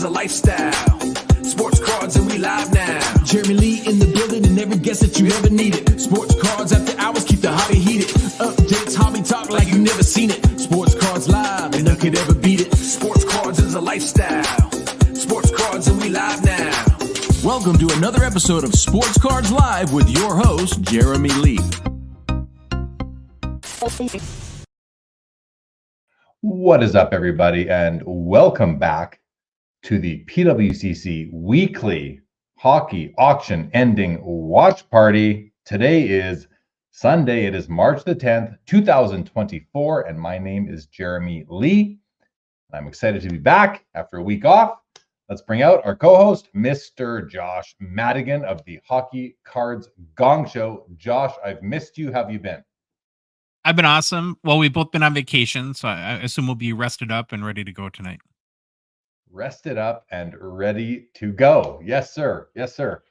is a lifestyle. Sports cards and we live now. Jeremy Lee in the building and every guest that you ever needed. Sports cards after hours keep the hobby heated. Updates, hobby talk like you never seen it. Sports cards live and none could ever beat it. Sports cards is a lifestyle. Sports cards and we live now. Welcome to another episode of Sports Cards Live with your host, Jeremy Lee. What is up, everybody, and welcome back to the PWCC Weekly Hockey Auction Ending Watch Party. Today is Sunday. It is March the 10th, 2024, and my name is Jeremy Lee. I'm excited to be back after a week off. Let's bring out our co-host, Mr. Josh Madigan of the Hockey Cards Gongshow. Josh, I've missed you. How have you been? I've been awesome. Well, we've both been on vacation, so I assume we'll be rested up and ready to go tonight. Rested up and ready to go. Yes, sir. Yes, sir.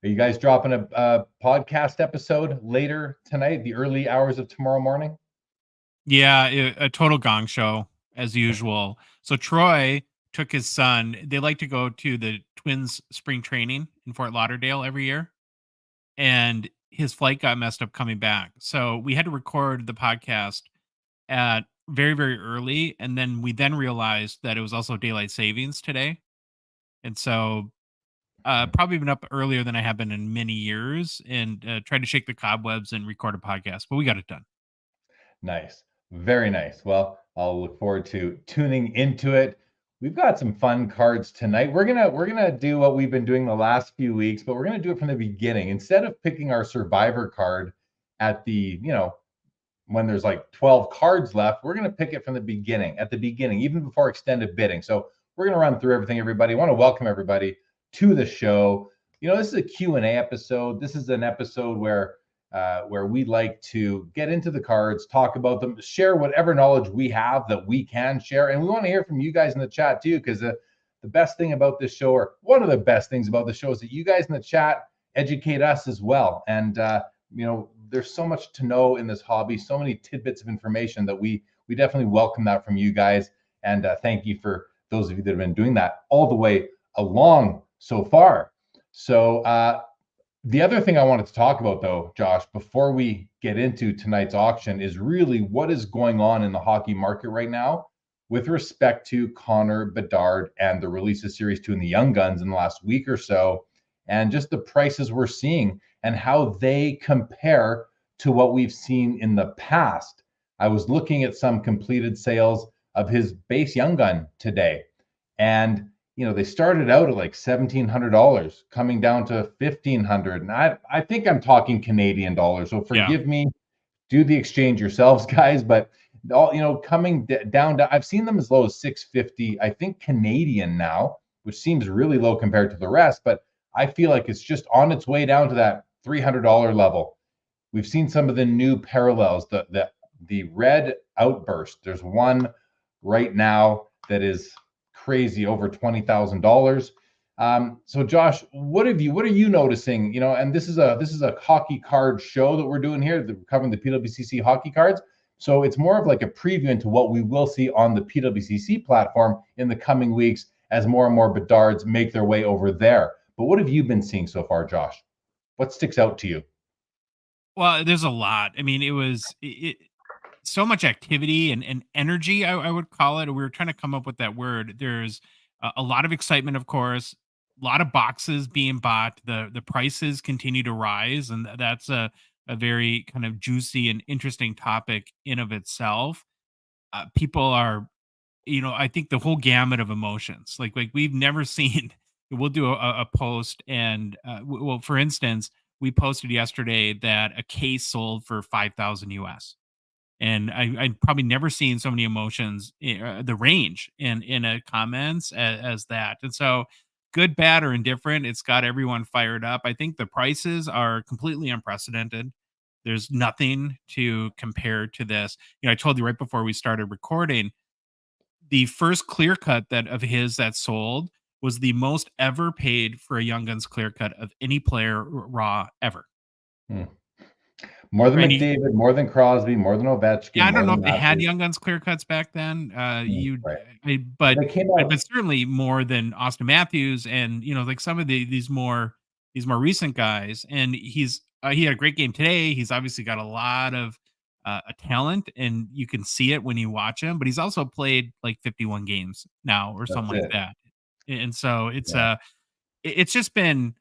Are you guys dropping a podcast episode later tonight, the early hours of tomorrow morning? Yeah, a total gong show, as usual. So Troy took his son. They like to go to the Twins spring training in Fort Lauderdale every year. And his flight got messed up coming back. So we had to record the podcast at very, very early. And then we realized that it was also daylight savings today. And so probably been up earlier than I have been in many years and tried to shake the cobwebs and record a podcast, but we got it done. Nice. Very nice. Well, I'll look forward to tuning into it. We've got some fun cards tonight. We're gonna do what we've been doing the last few weeks, but we're gonna do it from the beginning. Instead of picking our survivor card at the, when there's like 12 cards left, we're gonna pick it from the beginning, even before extended bidding. So we're gonna run through everything, everybody. I want to welcome everybody to the show. This is a Q&A episode. This is an episode where we like to get into the cards, talk about them, share whatever knowledge we have that we can share. And we want to hear from you guys in the chat too, because the best thing about this show, or one of the best things about the show, is that you guys in the chat educate us as well. And, there's so much to know in this hobby, so many tidbits of information that we definitely welcome that from you guys. And thank you for those of you that have been doing that all the way along so far. So, the other thing I wanted to talk about, though, Josh, before we get into tonight's auction, is really what is going on in the hockey market right now with respect to Connor Bedard and the release of Series 2 and the Young Guns in the last week or so, and just the prices we're seeing and how they compare to what we've seen in the past. I was looking at some completed sales of his base Young Gun today, and they started out at like $1,700, coming down to $1,500. And I think I'm talking Canadian dollars. So forgive me, do the exchange yourselves, guys. But coming down to, I've seen them as low as $650, I think Canadian now, which seems really low compared to the rest. But I feel like it's just on its way down to that $300 level. We've seen some of the new parallels, the red outburst. There's one right now that is crazy, over $20,000. So Josh, what are you noticing? And this is a hockey card show that we're doing here, covering the PWCC hockey cards. So it's more of like a preview into what we will see on the PWCC platform in the coming weeks as more and more Bedards make their way over there. But what have you been seeing so far, Josh? What sticks out to you? Well, there's a lot. I mean, it was so much activity and energy, I would call it. We were trying to come up with that word. There's a lot of excitement, of course, a lot of boxes being bought. The prices continue to rise, and that's a very kind of juicy and interesting topic in of itself. People are, I think the whole gamut of emotions, like we've never seen. We'll do a post, and for instance, we posted yesterday that a case sold for $5,000 US. And I'd probably never seen so many emotions, the range in a comments as that. And so good, bad, or indifferent, it's got everyone fired up. I think the prices are completely unprecedented. There's nothing to compare to this. I told you right before we started recording, the first clear cut of his that sold was the most ever paid for a Young Guns clear cut of any player raw ever. More than Right, McDavid, more than Crosby, more than Ovechkin, yeah, I more don't know than if they had Matthews. Young Guns clear cuts back then. Right. But They came but out. certainly more than Austin Matthews and like some of these more recent guys. And he had a great game today. He's obviously got a lot of a talent, and you can see it when you watch him. But he's also played like 51 games now or something That's like it. that. And so Yeah. it's just been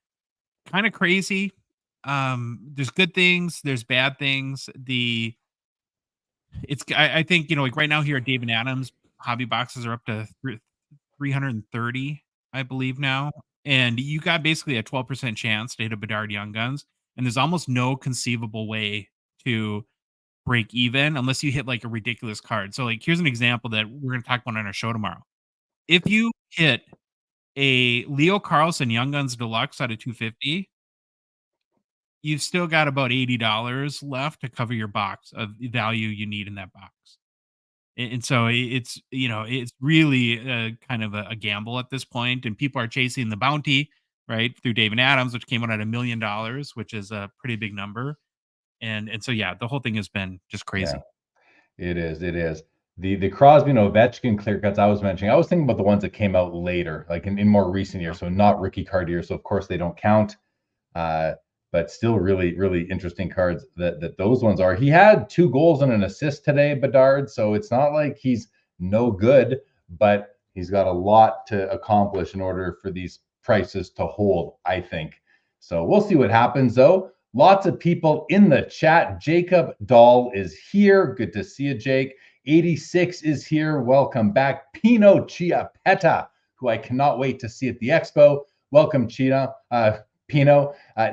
kind of crazy. There's good things, there's bad things. I think like right now here at David Adams, hobby boxes are up to 330, I believe now, and you got basically a 12% chance to hit a Bedard Young Guns, and there's almost no conceivable way to break even unless you hit like a ridiculous card. So like here's an example that we're going to talk about on our show tomorrow. If you hit a Leo Carlson Young Guns Deluxe out of 250, you've still got about $80 left to cover your box of the value you need in that box. And so it's it's really kind of a gamble at this point, and people are chasing the bounty right through David Adams, which came out at $1 million, which is a pretty big number. And so yeah, the whole thing has been just Yeah. crazy. It is. It is. The Crosby and Ovechkin clear cuts I was mentioning, I was thinking about the ones that came out later, like in more recent years. So not rookie card years. So of course they don't count. Uh, but still really, really interesting cards that those ones are. He had 2 goals and an assist today, Bedard. So it's not like he's no good, but he's got a lot to accomplish in order for these prices to hold, I think. So we'll see what happens though. Lots of people in the chat. Jacob Dahl is here. Good to see you, Jake. 86 is here. Welcome back. Pino Chiapetta, who I cannot wait to see at the expo. Welcome, Pino.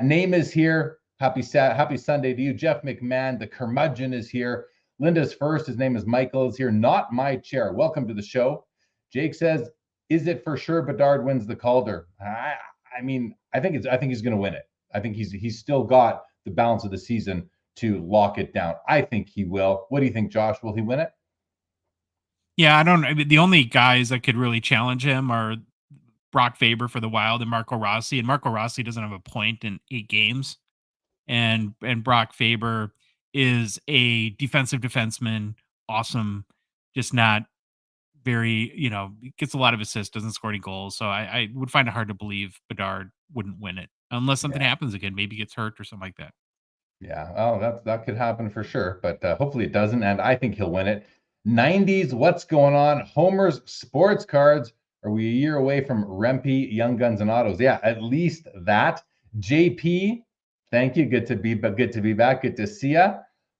Name is here. Happy Sunday to you. Jeff McMahon, the curmudgeon, is here. Linda's first. His name is Michael, is here. Not my chair. Welcome to the show. Jake says, "Is it for sure Bedard wins the Calder?" I mean, I think he's going to win it. I think he's still got the balance of the season to lock it down. I think he will. What do you think, Josh? Will he win it? Yeah, I mean, the only guys that could really challenge him are Brock Faber for the Wild and Marco Rossi, and Marco Rossi doesn't have a point in 8 games, and Brock Faber is a defensive defenseman, awesome, just not very, gets a lot of assists, doesn't score any goals. So I would find it hard to believe Bedard wouldn't win it unless something Yeah. happens again, maybe gets hurt or something like that. Yeah. Oh, that could happen for sure, but hopefully it doesn't, and I think he'll win it. 90s, what's going on? Homer's Sports Cards. Are we a year away from Rempe, Young Guns and Autos? Yeah, at least that. JP, thank you. Good to be back. Good to see ya.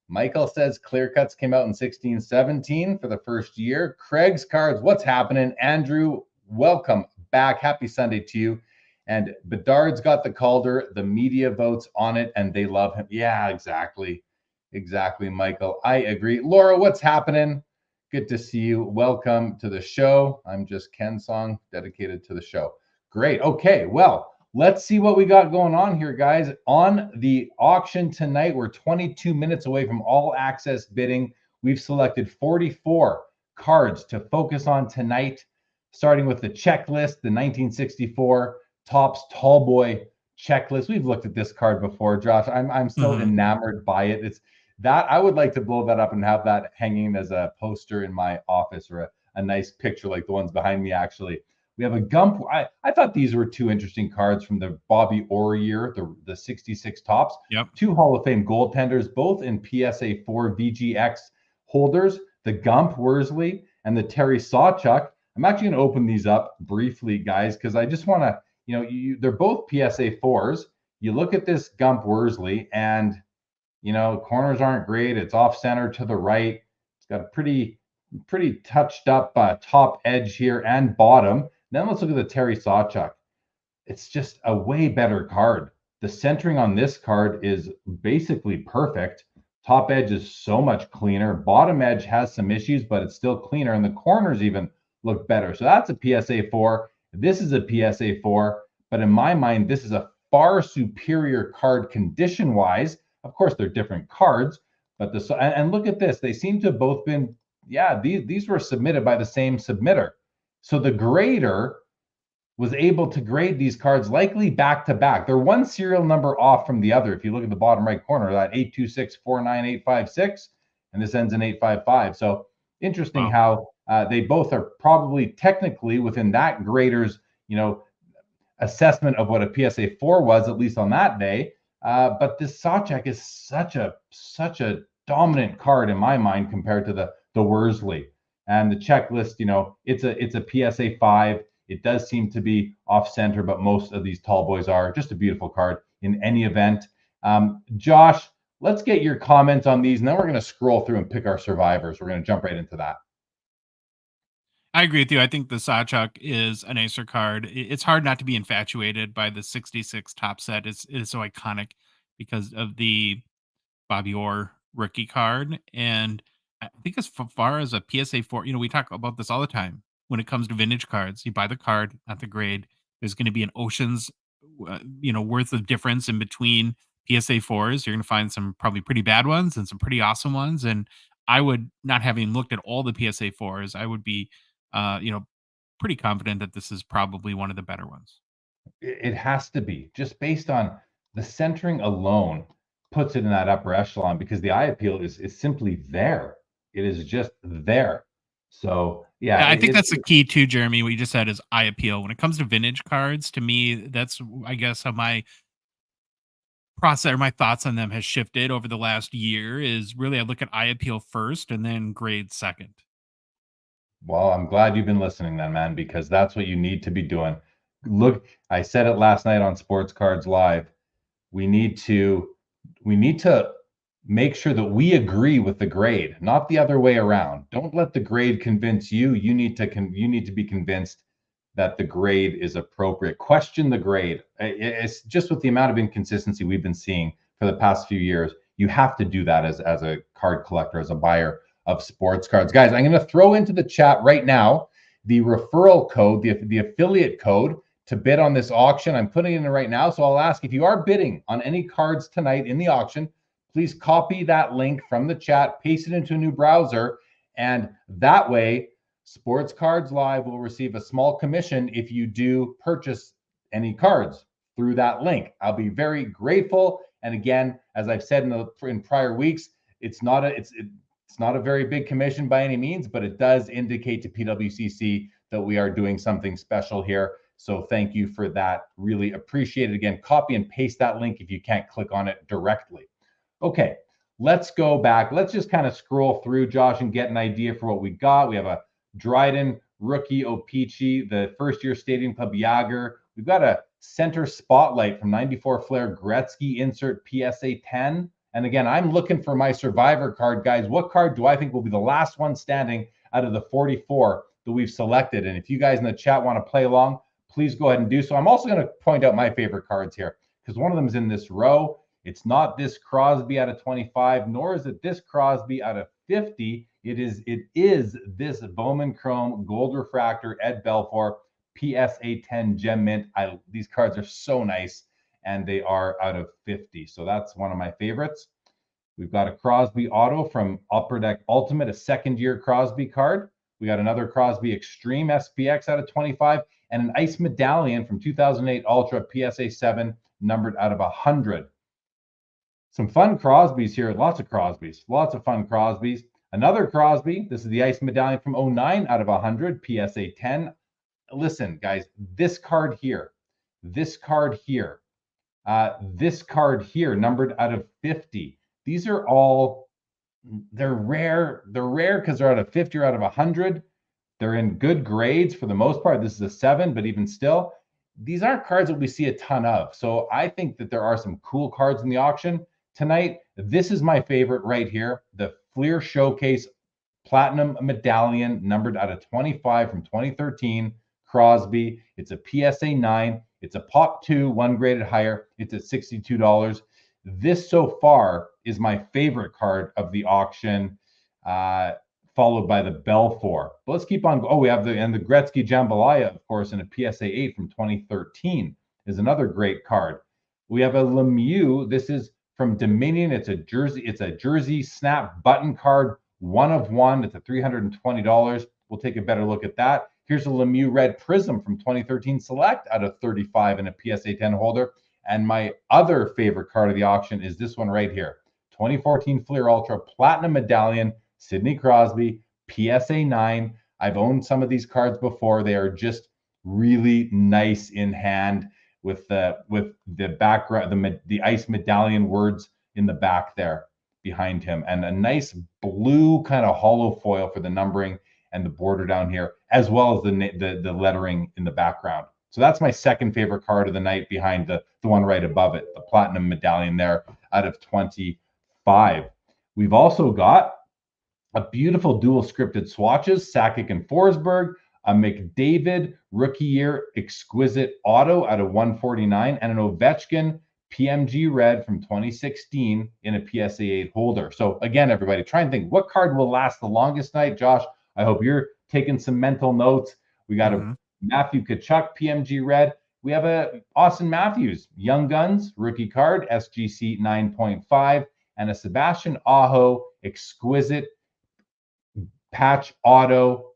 Michael says clear cuts came out in 16-17 for the first year. Craig's Cards, what's happening? Andrew, welcome back. Happy Sunday to you. And Bedard's got the Calder. The media votes on it, and they love him. Yeah, exactly. Exactly, Michael. I agree. Laura, what's happening? Good to see you. Welcome to the show. I'm just Ken Song, dedicated to the show. Great. Okay, well, let's see what we got going on here, guys. On the auction tonight, we're 22 minutes away from all access bidding. We've selected 44 cards to focus on tonight, starting with the checklist, the 1964 Topps Tall Boy checklist. We've looked at this card before, Josh. I'm so enamored by it. It's that I would like to blow that up and have that hanging as a poster in my office, or a nice picture like the ones behind me. Actually, we have a Gump. I thought these were 2 interesting cards from the Bobby Orr year, the 66 Topps. Yep. 2 Hall of Fame goaltenders, both in PSA 4 VGX holders, the Gump Worsley and the Terry Sawchuk. I'm actually going to open these up briefly, guys, because I just want to, they're both PSA 4s. You look at this Gump Worsley, and corners aren't great. It's off center to the right. It's got a pretty touched up top edge here and bottom. Then let's look at the Terry Sawchuk. It's just a way better card. The centering on this card is basically perfect. Top edge is so much cleaner. Bottom edge has some issues, but it's still cleaner, and the corners even look better. So that's a PSA 4. This is a PSA 4, but in my mind, this is a far superior card condition-wise. Of course, they're different cards, but and look at this. They seem to have both been, these were submitted by the same submitter. So the grader was able to grade these cards likely back to back. They're one serial number off from the other. If you look at the bottom right corner, that 826498856, and this ends in 855. So interesting how they both are probably technically within that grader's, assessment of what a PSA 4 was, at least on that day. But this Sawcheck is such a dominant card in my mind compared to the Worsley. And the checklist, it's a PSA 5. It does seem to be off center, but most of these tall boys are. Just a beautiful card in any event. Josh, let's get your comments on these, and then we're going to scroll through and pick our survivors. We're going to jump right into that. I agree with you. I think the Sawchuck is a nicer card. It's hard not to be infatuated by the 66 top set. It's so iconic because of the Bobby Orr rookie card. And I think as far as a PSA 4, we talk about this all the time. When it comes to vintage cards, you buy the card, not the grade. There's going to be an ocean's, worth of difference in between PSA 4s. You're going to find some probably pretty bad ones and some pretty awesome ones. And I would, not having looked at all the PSA 4s, I would be, pretty confident that this is probably one of the better ones. It has to be, just based on the centering alone puts it in that upper echelon, because the eye appeal is simply there. It is just there. So yeah, I think that's the key too, Jeremy. What you just said is eye appeal. When it comes to vintage cards, to me, that's, I guess, how my process or my thoughts on them has shifted over the last year. Is really I look at eye appeal first and then grade second. Well, I'm glad you've been listening then, man, because that's what you need to be doing. Look, I said it last night on Sports Cards Live. We need to make sure that we agree with the grade, not the other way around. Don't let the grade convince you. You need to be convinced that the grade is appropriate. Question the grade. It's just with the amount of inconsistency we've been seeing for the past few years. You have to do that as a card collector, as a buyer of sports cards. Guys, I'm going to throw into the chat right now the referral code, the affiliate code to bid on this auction. I'm putting it in right now. So I'll ask, if you are bidding on any cards tonight in the auction, please copy that link from the chat, paste it into a new browser, and that way Sports Cards Live will receive a small commission if you do purchase any cards through that link. I'll be very grateful. And again, as I've said in prior weeks, it's not a very big commission by any means, but it does indicate to PWCC that we are doing something special here. So thank you for that. Really appreciate it. Again, copy and paste that link if you can't click on it directly. Okay, let's go back. Let's just kind of scroll through, Josh, and get an idea for what we got. We have a Dryden rookie O-Pee-Chee, the first-year Stadium Club Yager. We've got a center spotlight from 94 Flair Gretzky insert PSA 10. And again, I'm looking for my survivor card, guys. What card do I think will be the last one standing out of the 44 that we've selected? And if you guys in the chat want to play along, please go ahead and do so. I'm also going to point out my favorite cards here, because one of them is in this row. It's not this Crosby out of 25, nor is it this Crosby out of 50. It is this Bowman Chrome Gold Refractor Ed Belfour PSA 10 Gem Mint. These cards are so nice, and they are out of 50. So that's one of my favorites. We've got a Crosby auto from Upper Deck Ultimate, a second-year Crosby card. We got another Crosby Extreme SPX out of 25, and an Ice Medallion from 2008 Ultra PSA 7, numbered out of 100. Some fun Crosbys here. Lots of Crosbys. Lots of fun Crosbys. Another Crosby. This is the Ice Medallion from 09 out of 100, PSA 10. Listen, guys, this card here, this card here, numbered out of 50. These are all, they're rare. They're rare because they're out of 50 or out of 100. They're in good grades for the most part. This is a 7, but even still, these aren't cards that we see a ton of. So I think that there are some cool cards in the auction tonight. This is my favorite right here, the Fleer Showcase Platinum Medallion, numbered out of 25 from 2013, Crosby. It's a PSA 9. It's a Pop 2, one graded higher. It's at $62. This so far is my favorite card of the auction, followed by the Belfour. But let's keep on. Oh, we have the Gretzky Jambalaya, of course, in a PSA 8 from 2013 is another great card. We have a Lemieux. This is from Dominion. It's a jersey snap button card, 1 of 1. It's at $320. We'll take a better look at that. Here's a Lemieux Red Prism from 2013 Select out of 35 in a PSA 10 holder. And my other favorite card of the auction is this one right here. 2014 Fleer Ultra Platinum Medallion, Sidney Crosby, PSA 9. I've owned some of these cards before. They are just really nice in hand with the background, the ice medallion words in the back there behind him, and a nice blue kind of hollow foil for the numbering and the border down here, as well as the lettering in the background. So that's my second favorite card of the night behind the one right above it, the platinum medallion there out of 25. We've also got a beautiful dual scripted swatches, Sakic and Forsberg, a McDavid rookie year exquisite auto out of 149, and an Ovechkin PMG red from 2016 in a PSA 8 holder. So again, everybody, try and think, what card will last the longest tonight? Josh, I hope you're taking some mental notes. We got a Matthew Tkachuk PMG red. We have a Austin Matthews Young Guns rookie card, SGC 9.5, and a Sebastian Aho exquisite patch auto,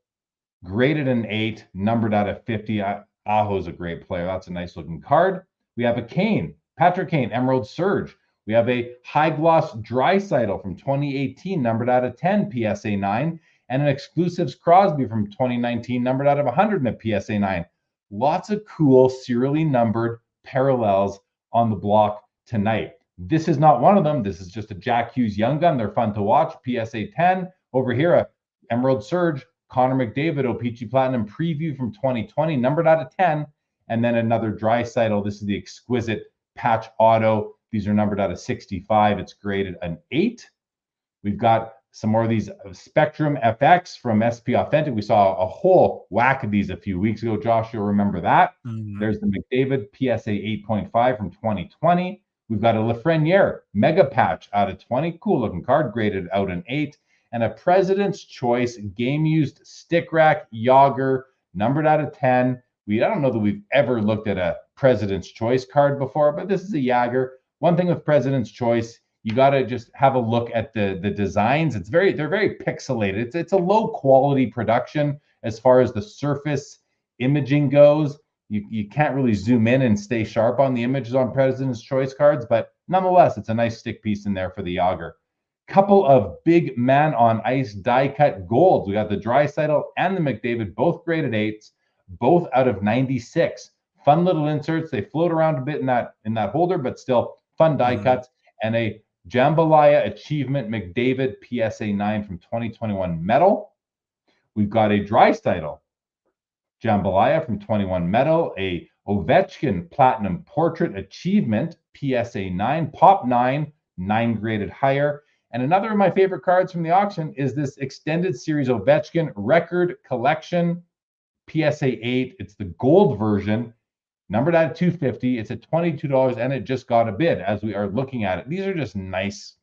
graded an 8, numbered out of 50. Aho's a great player. That's a nice looking card. We have a Kane, Patrick Kane, Emerald Surge. We have a high gloss Draisaitl from 2018, numbered out of 10, PSA 9, and an exclusives Crosby from 2019, numbered out of 100 in a PSA 9. Lots of cool serially numbered parallels on the block tonight. This is not one of them. This is just a Jack Hughes Young Gun. They're fun to watch. PSA 10. Over here, a Emerald Surge, Connor McDavid, O-Pee-Chee Platinum preview from 2020, numbered out of 10. And then another Draisaitl. This is the exquisite patch auto. These are numbered out of 65. It's graded an 8. We've got some more of these Spectrum FX from SP Authentic. We saw a whole whack of these a few weeks ago. Josh, you'll remember that. There's the McDavid PSA 8.5 from 2020. We've got a Lafreniere Mega Patch out of 20. Cool looking card, graded out an 8. And a President's Choice game-used stick rack Yager, numbered out of 10. I don't know that we've ever looked at a President's Choice card before, but this is a Yager. One thing with President's Choice, you got to just have a look at the designs. They're very pixelated. It's a low quality production as far as the surface imaging goes. You can't really zoom in and stay sharp on the images on President's Choice cards, but nonetheless, it's a nice stick piece in there for the Yager. Couple of big man on ice die cut golds. We got the Draisaitl and the McDavid, both graded 8s, both out of 96. Fun little inserts. They float around a bit in that holder, but still fun die cuts. And a Jambalaya Achievement McDavid PSA 9 from 2021 metal. We've got a Draisaitl Jambalaya from 21 metal, a Ovechkin Platinum Portrait Achievement PSA 9, Pop 9, 9 graded higher. And another of my favorite cards from the auction is this extended series Ovechkin Record Collection PSA 8. It's the gold version, numbered out of 250. It's at $22, and it just got a bid as we are looking at it. These are just nice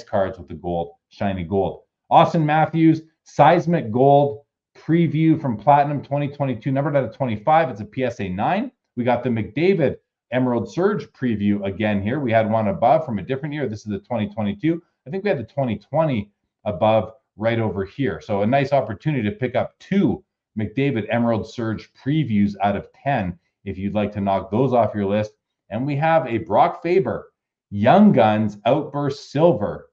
cards with the gold, shiny gold. Austin Matthews Seismic Gold preview from Platinum 2022, numbered out of 25. It's a PSA 9. We got the McDavid Emerald Surge preview again here. We had one above from a different year. This is the 2022. I think we had the 2020 above right over here. So a nice opportunity to pick up 2 McDavid Emerald Surge previews out of 10 if you'd like to knock those off your list. And we have a Brock Faber Young Guns Outburst Silver,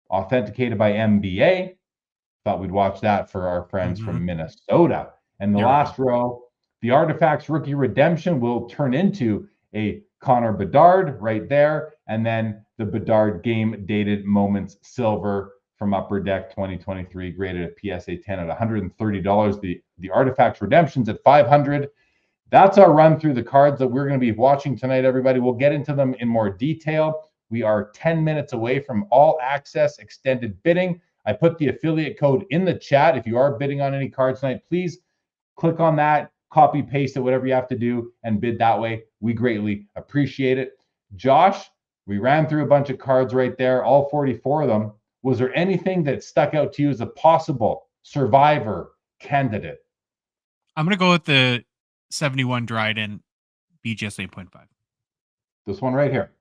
authenticated by MBA. Thought we'd watch that for our friends from Minnesota. And the last row, the Artifacts Rookie Redemption will turn into a Connor Bedard right there. And then the Bedard Game Dated Moments Silver from Upper Deck 2023, graded at PSA 10 at $130. The Artifacts Redemptions at $500. That's our run through the cards that we're going to be watching tonight, everybody. We'll get into them in more detail. We are 10 minutes away from all access extended bidding. I put the affiliate code in the chat. If you are bidding on any cards tonight, please click on that, copy, paste it, whatever you have to do, and bid that way. We greatly appreciate it. Josh, we ran through a bunch of cards right there, all 44 of them. Was there anything that stuck out to you as a possible survivor candidate? I'm going to go with the 71 Dryden BGS 8.5. This one right here.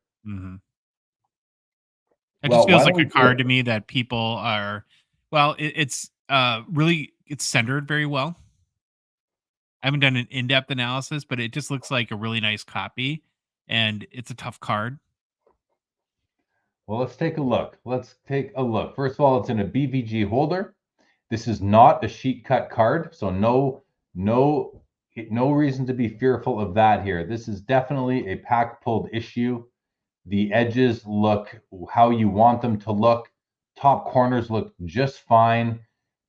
It just feels like a card to me that people are, it's really, it's centered very well. I haven't done an in-depth analysis, but it just looks like a really nice copy, and it's a tough card. Well, let's take a look. First of all, it's in a BVG holder. This is not a sheet cut card, so no reason to be fearful of that here. This is definitely a pack pulled issue. The edges look how you want them to look. Top corners look just fine.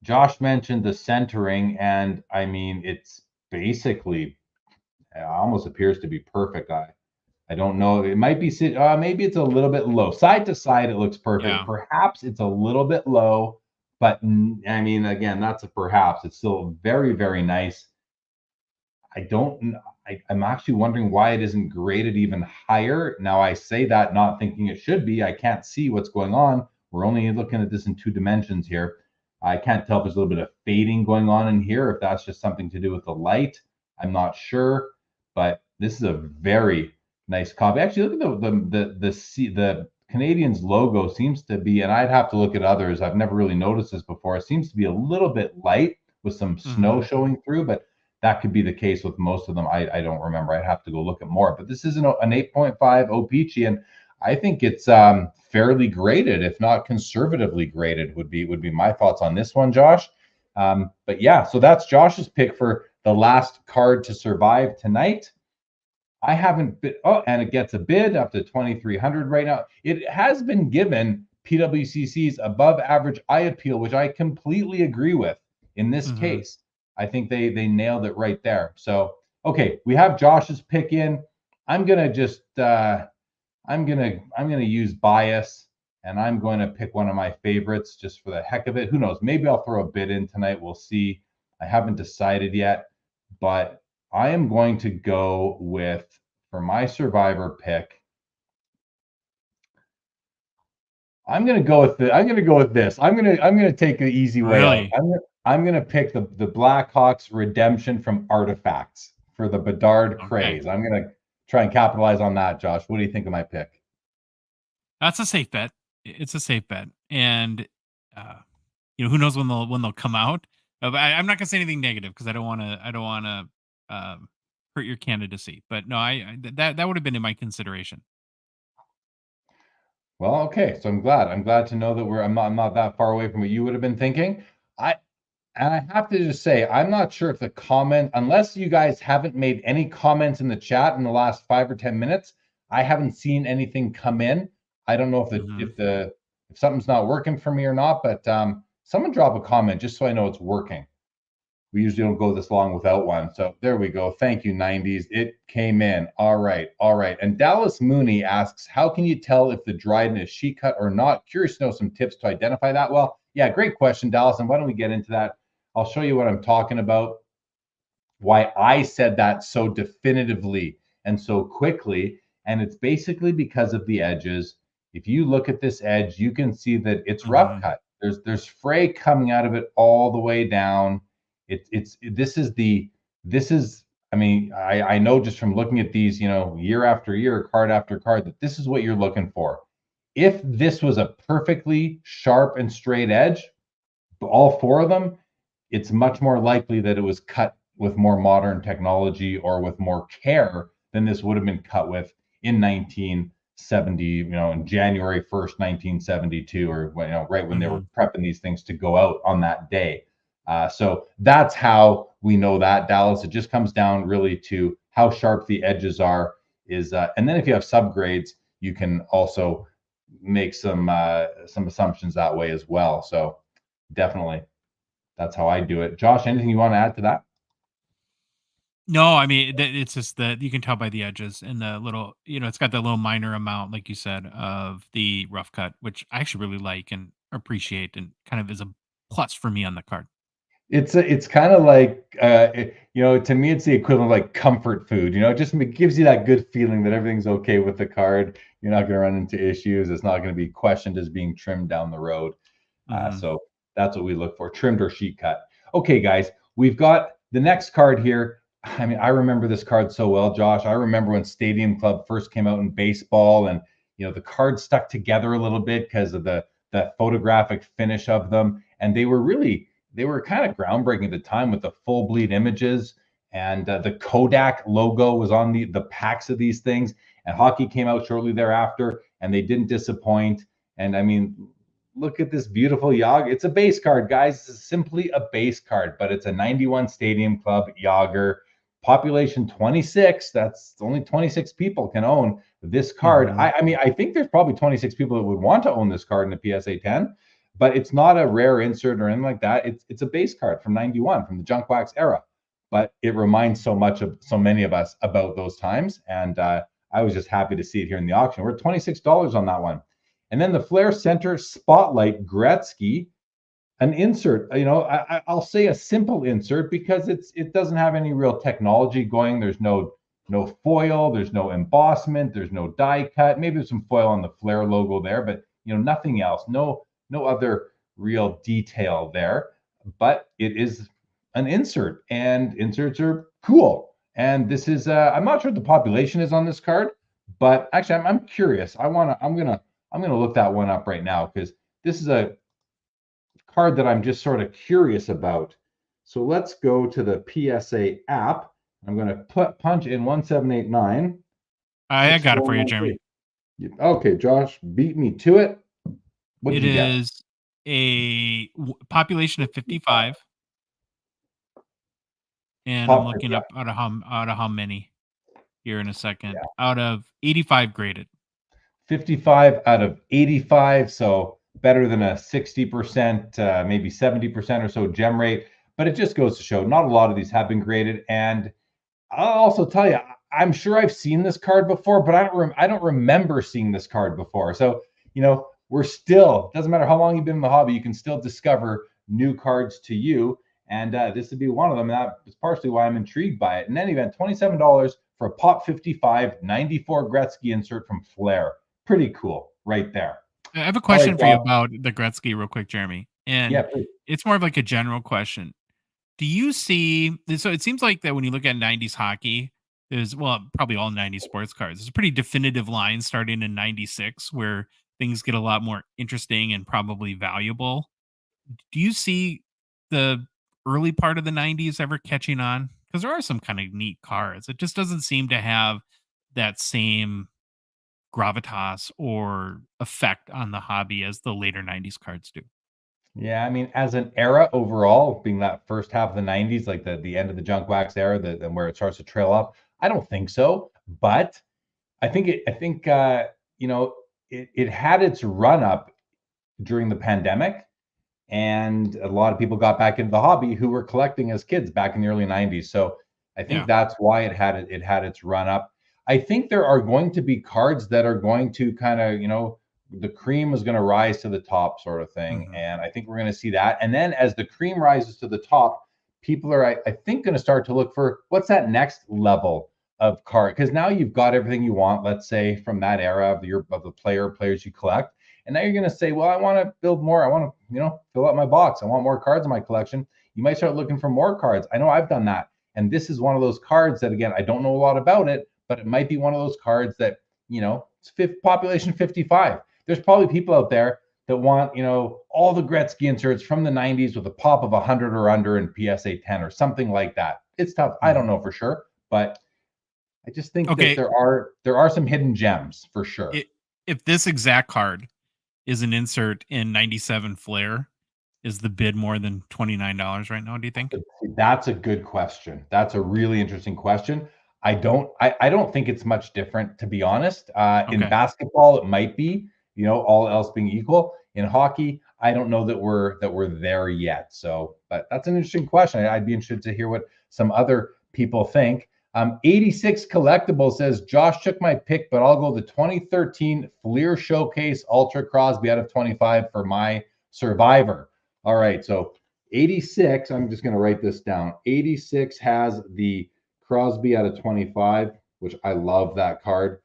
Josh mentioned the centering, and I mean, it's basically, it almost appears to be perfect. I don't know. It might be, maybe it's a little bit low. Side to side, it looks perfect. Yeah. Perhaps it's a little bit low, but I mean, again, that's a perhaps. It's still very, very nice. I'm actually wondering why it isn't graded even higher. Now, I say that not thinking it should be. I can't see what's going on. We're only looking at this in 2 dimensions here. I can't tell if there's a little bit of fading going on in here, if that's just something to do with the light. I'm not sure, but this is a very nice copy. Actually, look at the Canadiens logo seems to be, and I'd have to look at others. I've never really noticed this before. It seems to be a little bit light with some snow showing through, but that could be the case with most of them. I don't remember. I'd have to go look at more. But this is an 8.5 O-Pee-Chee, and I think it's fairly graded, if not conservatively graded, would be my thoughts on this one, Josh. But yeah, so that's Josh's pick for the last card to survive tonight. I haven't bid. Oh, and it gets a bid up to 2,300 right now. It has been given PWCC's above average eye appeal, which I completely agree with in this case. I think they nailed it right there. So, okay, we have Josh's pick in. I'm gonna just I'm gonna use bias, and I'm going to pick one of my favorites just for the heck of it. Who knows? Maybe I'll throw a bid in tonight. We'll see. I haven't decided yet, but I am going to go with, for my survivor pick, I'm going to go with this. I'm going to take the easy way out. I'm going to pick the Blackhawks redemption from Artifacts for the Bedard craze. I'm going to try and capitalize on that, Josh. What do you think of my pick? That's a safe bet. It's a safe bet, and who knows when they'll come out. I'm not gonna say anything negative because I don't want to hurt your candidacy. But no, that would have been in my consideration. Well, okay, so I'm glad to know that I'm not that far away from what you would have been thinking. I have to just say, I'm not sure if the comment, unless you guys haven't made any comments in the chat in the last 5 or 10 minutes, I haven't seen anything come in. I don't know if something's not working for me or not, but someone drop a comment just so I know it's working. We usually don't go this long without one. So there we go. Thank you, 90s. It came in. All right. And Dallas Mooney asks, how can you tell if the Dryden is sheet cut or not? Curious to know some tips to identify that. Well, yeah, great question, Dallas. And why don't we get into that? I'll show you what I'm talking about, why I said that so definitively and so quickly. And it's basically because of the edges. If you look at this edge, you can see that it's rough cut. There's fray coming out of it all the way down. I mean, I know just from looking at these, year after year, card after card, that this is what you're looking for. If this was a perfectly sharp and straight edge, all 4 of them, it's much more likely that it was cut with more modern technology or with more care than this would have been cut with in 1970, in January 1st, 1972, or right when they were prepping these things to go out on that day. So that's how we know that, Dallas. It just comes down really to how sharp the edges are. And then if you have subgrades, you can also make some assumptions that way as well. So definitely, that's how I do it. Josh, anything you want to add to that? No, I mean, it's just that you can tell by the edges and the little, it's got that little minor amount, like you said, of the rough cut, which I actually really like and appreciate, and kind of is a plus for me on the card. It's kind of like, to me, it's the equivalent of like comfort food. It just gives you that good feeling that everything's okay with the card. You're not going to run into issues. It's not going to be questioned as being trimmed down the road. So that's what we look for, trimmed or sheet cut. Okay, guys, we've got the next card here. I mean, I remember this card so well, Josh. I remember when Stadium Club first came out in baseball, and the cards stuck together a little bit because of the photographic finish of them, and they were kind of groundbreaking at the time with the full bleed images. and the Kodak logo was on the packs of these things. And Hockey came out shortly thereafter, and they didn't disappoint. And I mean, look at this beautiful Yager. It's a base card, guys. It's simply a base card, but it's a 91 Stadium Club Yager. Population 26. That's only 26 people can own this card. I mean, I think there's probably 26 people that would want to own this card in a PSA 10, but it's not a rare insert or anything like that. It's a base card from 91, from the junk wax era. But it reminds so many of us about those times. And I was just happy to see it here in the auction. We're at $26 on that one. And then the Flair Center Spotlight Gretzky, an insert. I'll say a simple insert because it doesn't have any real technology going. There's no foil, there's no embossment, there's no die cut. Maybe there's some foil on the Flair logo there, but nothing else. No other real detail there. But it is an insert, and inserts are cool. And this is I'm not sure what the population is on this card, but actually I'm curious. I'm gonna look that one up right now because this is a card that I'm just sort of curious about. So let's go to the PSA app. I'm going to punch in 1789. I got it for you, Jeremy. Okay, Josh, beat me to it. It is a population of 55, and I'm looking up out of how many here in a second. Yeah. Out of 85 graded. 55 out of 85, so better than a 60%, maybe 70% or so gem rate. But it just goes to show not a lot of these have been graded. And I'll also tell you, I'm sure I've seen this card before, but I don't remember seeing this card before. So, we're still, doesn't matter how long you've been in the hobby, you can still discover new cards to you. And this would be one of them. That is partially why I'm intrigued by it. In any event, $27 for a Pop 55 94 Gretzky insert from Flair. Pretty cool right there. I have a question for you about the Gretzky real quick, Jeremy. And it's more of like a general question. Do you see, so it seems like that when you look at 90s hockey, there's, probably all 90s sports cards. There's a pretty definitive line starting in 96 where things get a lot more interesting and probably valuable. Do you see the early part of the 90s ever catching on? Because there are some kind of neat cards. It just doesn't seem to have that same gravitas or effect on the hobby as the later 90s cards do. Yeah, I mean, as an era overall, being that first half of the 90s, like the end of the junk wax era, and where it starts to trail off, I don't think so. But I think it had its run up during the pandemic, and a lot of people got back into the hobby who were collecting as kids back in the early 90s. So I think that's why it had its run up. I think there are going to be cards that are going to kind of, the cream is going to rise to the top sort of thing. Mm-hmm. And I think we're going to see that. And then as the cream rises to the top, people are, I think, going to start to look for what's that next level of card. Because now you've got everything you want, let's say, from that era of the players you collect. And now you're going to say, well, I want to build more. I want to, fill out my box. I want more cards in my collection. You might start looking for more cards. I know I've done that. And this is one of those cards that, again, I don't know a lot about it, but it might be one of those cards that, it's population 55. There's probably people out there that want, all the Gretzky inserts from the 90s with a pop of 100 or under in PSA 10 or something like that. It's tough. I don't know for sure, but I just think that there are some hidden gems for sure. If this exact card is an insert in 97 Flair, is the bid more than $29 right now, do you think? That's a good question. That's a really interesting question. I don't think it's much different, to be honest. In basketball, it might be, all else being equal. In hockey, I don't know that we're there yet. So, but that's an interesting question. I'd be interested to hear what some other people think. 86 Collectible says, Josh took my pick, but I'll go the 2013 Fleer Showcase Ultra Crosby out of 25 for my Survivor. All right, so 86, I'm just going to write this down. 86 has the Crosby out of 25, which I love that card.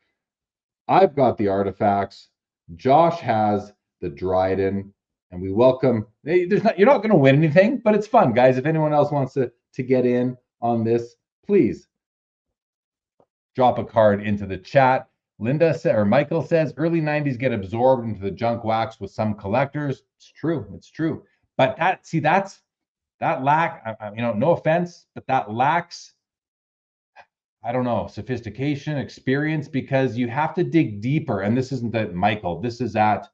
I've got the Artifacts. Josh has the Dryden, and we welcome. You're not going to win anything, but it's fun, guys. If anyone else wants to get in on this, please drop a card into the chat. Michael says early 90s get absorbed into the junk wax with some collectors. It's true. But that lack, no offense, but that lacks I don't know, sophistication, experience, because you have to dig deeper. And this isn't at Michael, this is at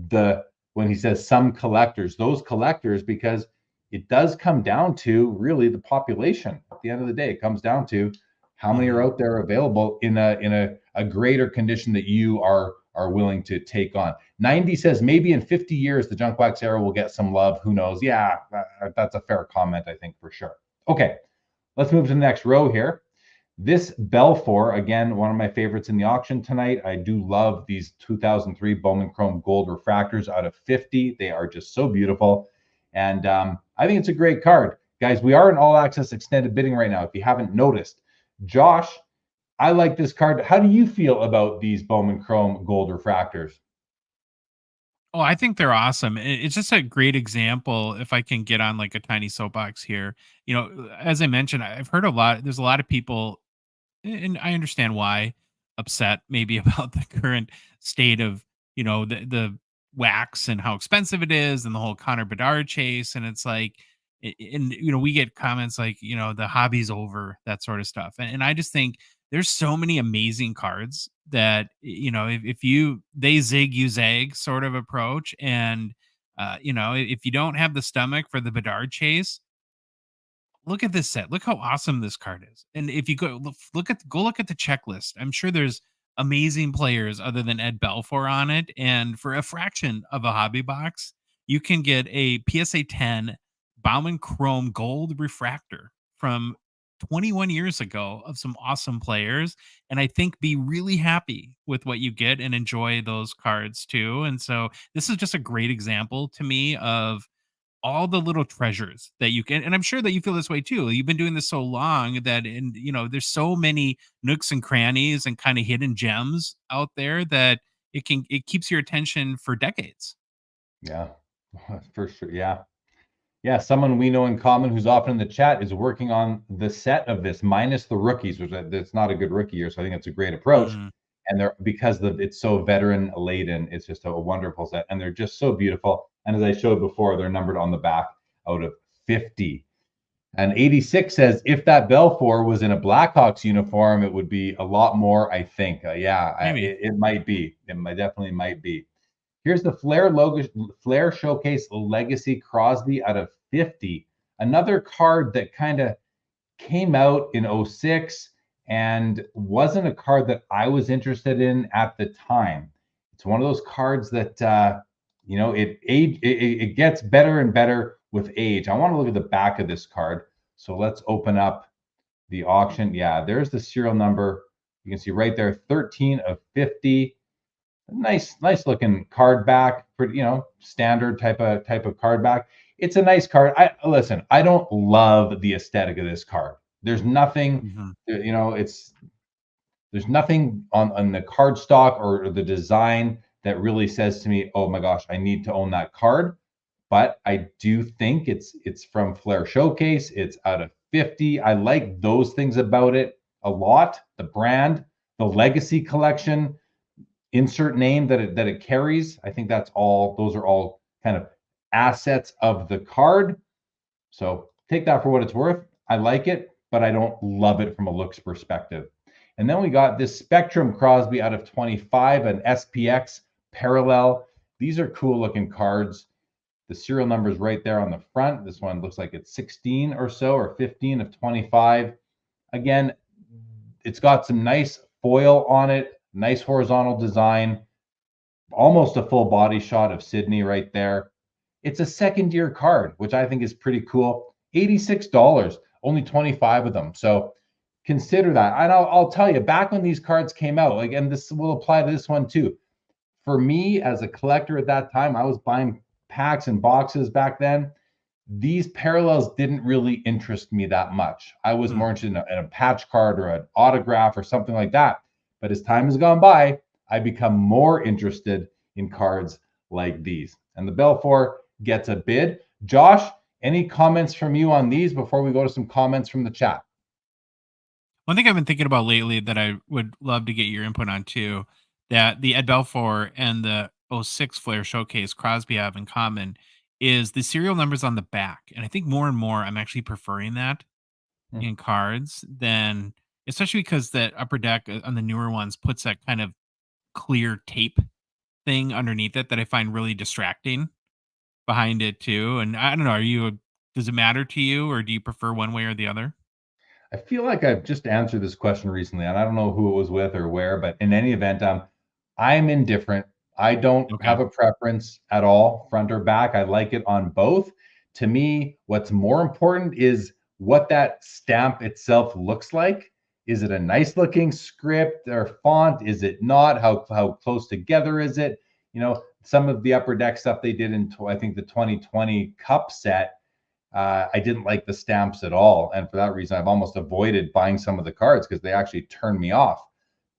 the, when he says some collectors, those collectors, because it does come down to really the population. At the end of the day, it comes down to how many are out there available in a greater condition that you are willing to take on. 90 says maybe in 50 years the junk wax era will get some love. Who knows? Yeah, that's a fair comment, I think, for sure. Okay, let's move to the next row here. This Belfour, again, one of my favorites in the auction tonight. I do love these 2003 Bowman Chrome Gold refractors out of 50. They are just so beautiful. And I think it's a great card. Guys, we are in all access extended bidding right now, if you haven't noticed. Josh, I like this card. How do you feel about these Bowman Chrome Gold refractors? Oh, I think they're awesome. It's just a great example. If I can get on like a tiny soapbox here, as I mentioned, I've heard a lot. There's a lot of people, and I understand why, upset maybe about the current state of the wax and how expensive it is, and the whole Connor Bedard chase. And it's like, and we get comments like the hobby's over, that sort of stuff. And I just think there's so many amazing cards that if you they zig you zag sort of approach. And if you don't have the stomach for the Bedard chase, look at this set. Look how awesome this card is. And if you go look at the checklist, I'm sure there's amazing players other than Ed Belfour on it. And for a fraction of a hobby box, you can get a PSA 10 Bauman Chrome Gold refractor from 21 years ago of some awesome players. And I think be really happy with what you get and enjoy those cards too. And so this is just a great example to me of all the little treasures that you can, and I'm sure that you feel this way too. You've been doing this so long that, and there's so many nooks and crannies and kind of hidden gems out there that it keeps your attention for decades. Yeah, for sure. Yeah, someone we know in common who's often in the chat is working on the set of this minus the rookies, which it's not a good rookie year, so I think it's a great approach. And they're, because it's so veteran laden, it's just a wonderful set, and they're just so beautiful. And as I showed before, they're numbered on the back out of 50. And 86 says, if that Belfour was in a Blackhawks uniform, it would be a lot more, I think. It might be. Definitely might be. Here's the Flair Showcase Legacy Crosby out of 50. Another card that kind of came out in 06 and wasn't a card that I was interested in at the time. It's one of those cards that it gets better and better with age. I want to look at the back of this card. So let's open up the auction. Yeah, there's the serial number. You can see right there, 13 of 50. Nice looking card back, for standard type of card back. It's a nice card. I don't love the aesthetic of this card. There's nothing, there's nothing on the card stock or the design that really says to me, oh my gosh, I need to own that card. But I do think it's from Flair Showcase. It's out of 50. I like those things about it a lot. The brand, the legacy collection, insert name that it carries. I think those are all kind of assets of the card. So take that for what it's worth. I like it, but I don't love it from a looks perspective. And then we got this Spectrum Crosby out of 25, an SPX parallel. These are cool looking cards. The serial number is right there on the front. This one looks like it's 16 or so, or 15 of 25. Again, it's got some nice foil on it, nice horizontal design, almost a full body shot of Sydney right there. It's a second year card, which I think is pretty cool. $86, only 25 of them. So consider that. And I'll tell you, back when these cards came out, and this will apply to this one too. For me, as a collector at that time, I was buying packs and boxes back then. These parallels didn't really interest me that much. I was more interested in a patch card or an autograph or something like that. But as time has gone by, I become more interested in cards like these. And the Belfour gets a bid. Josh, any comments from you on these before we go to some comments from the chat? One thing I've been thinking about lately that I would love to get your input on too, that the Ed Belfour and the 06 Flair Showcase Crosby have in common, is the serial numbers on the back. And I think more and more I'm actually preferring that in cards than especially because that upper deck on the newer ones puts that kind of clear tape thing underneath it that I find really distracting behind it too. And I don't know, does it matter to you, or do you prefer one way or the other? I feel like I've just answered this question recently, and I don't know who it was with or where, but in any event, I'm indifferent. I don't Okay. have a preference at all, front or back. I like it on both. To me, what's more important is what that stamp itself looks like. Is it a nice looking script or font? Is it not? How close together is it? Some of the upper deck stuff they did in I think the 2020 Cup set, I didn't like the stamps at all. And for that reason, I've almost avoided buying some of the cards because they actually turned me off.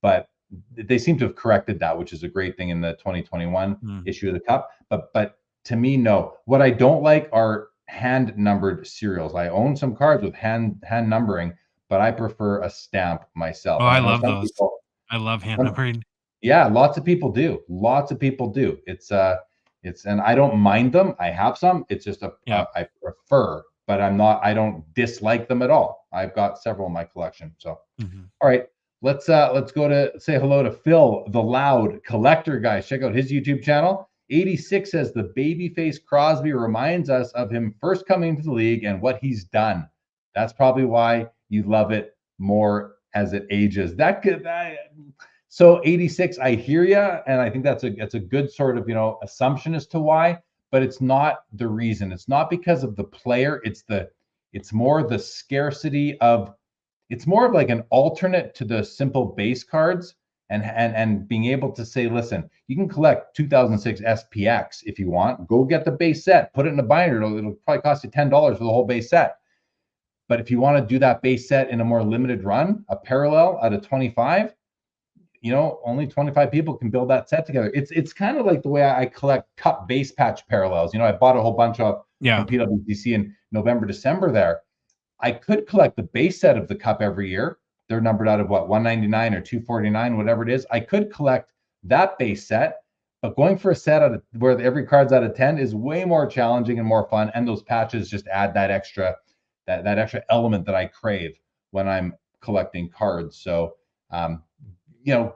But they seem to have corrected that, which is a great thing in the 2021 issue of the Cup. But to me, no. What I don't like are hand numbered serials. I own some cards with hand numbering, but I prefer a stamp myself. Oh, And I I know love some those. people, I love hand numbering. yeah, lots of people do. Lots of people do. And I don't mind them. I have some. It's just Yeah. I prefer, but I don't dislike them at all. I've got several in my collection. So, all right, let's go to say hello to Phil, the loud collector, guys. Check out his YouTube channel. 86 says the babyface Crosby reminds us of him first coming into the league and what he's done. That's probably why you love it more as it ages. So 86, I hear you, and I think that's a good sort of assumption as to why, but it's not the reason. It's not because of the player. It's more the scarcity of. It's more of like an alternate to the simple base cards, and being able to say, listen, you can collect 2006 SPX if you want. Go get the base set, put it in a binder. It'll probably cost you $10 for the whole base set. But if you want to do that base set in a more limited run, a parallel out of 25. Only 25 people can build that set together. It's kind of like the way I collect Cup base patch parallels. I bought a whole bunch of from PWCC in November, December there. I could collect the base set of the Cup every year. They're numbered out of what, 199 or 249, whatever it is. I could collect that base set, but going for a set where every card's out of 10 is way more challenging and more fun. And those patches just add that extra element that I crave when I'm collecting cards. So,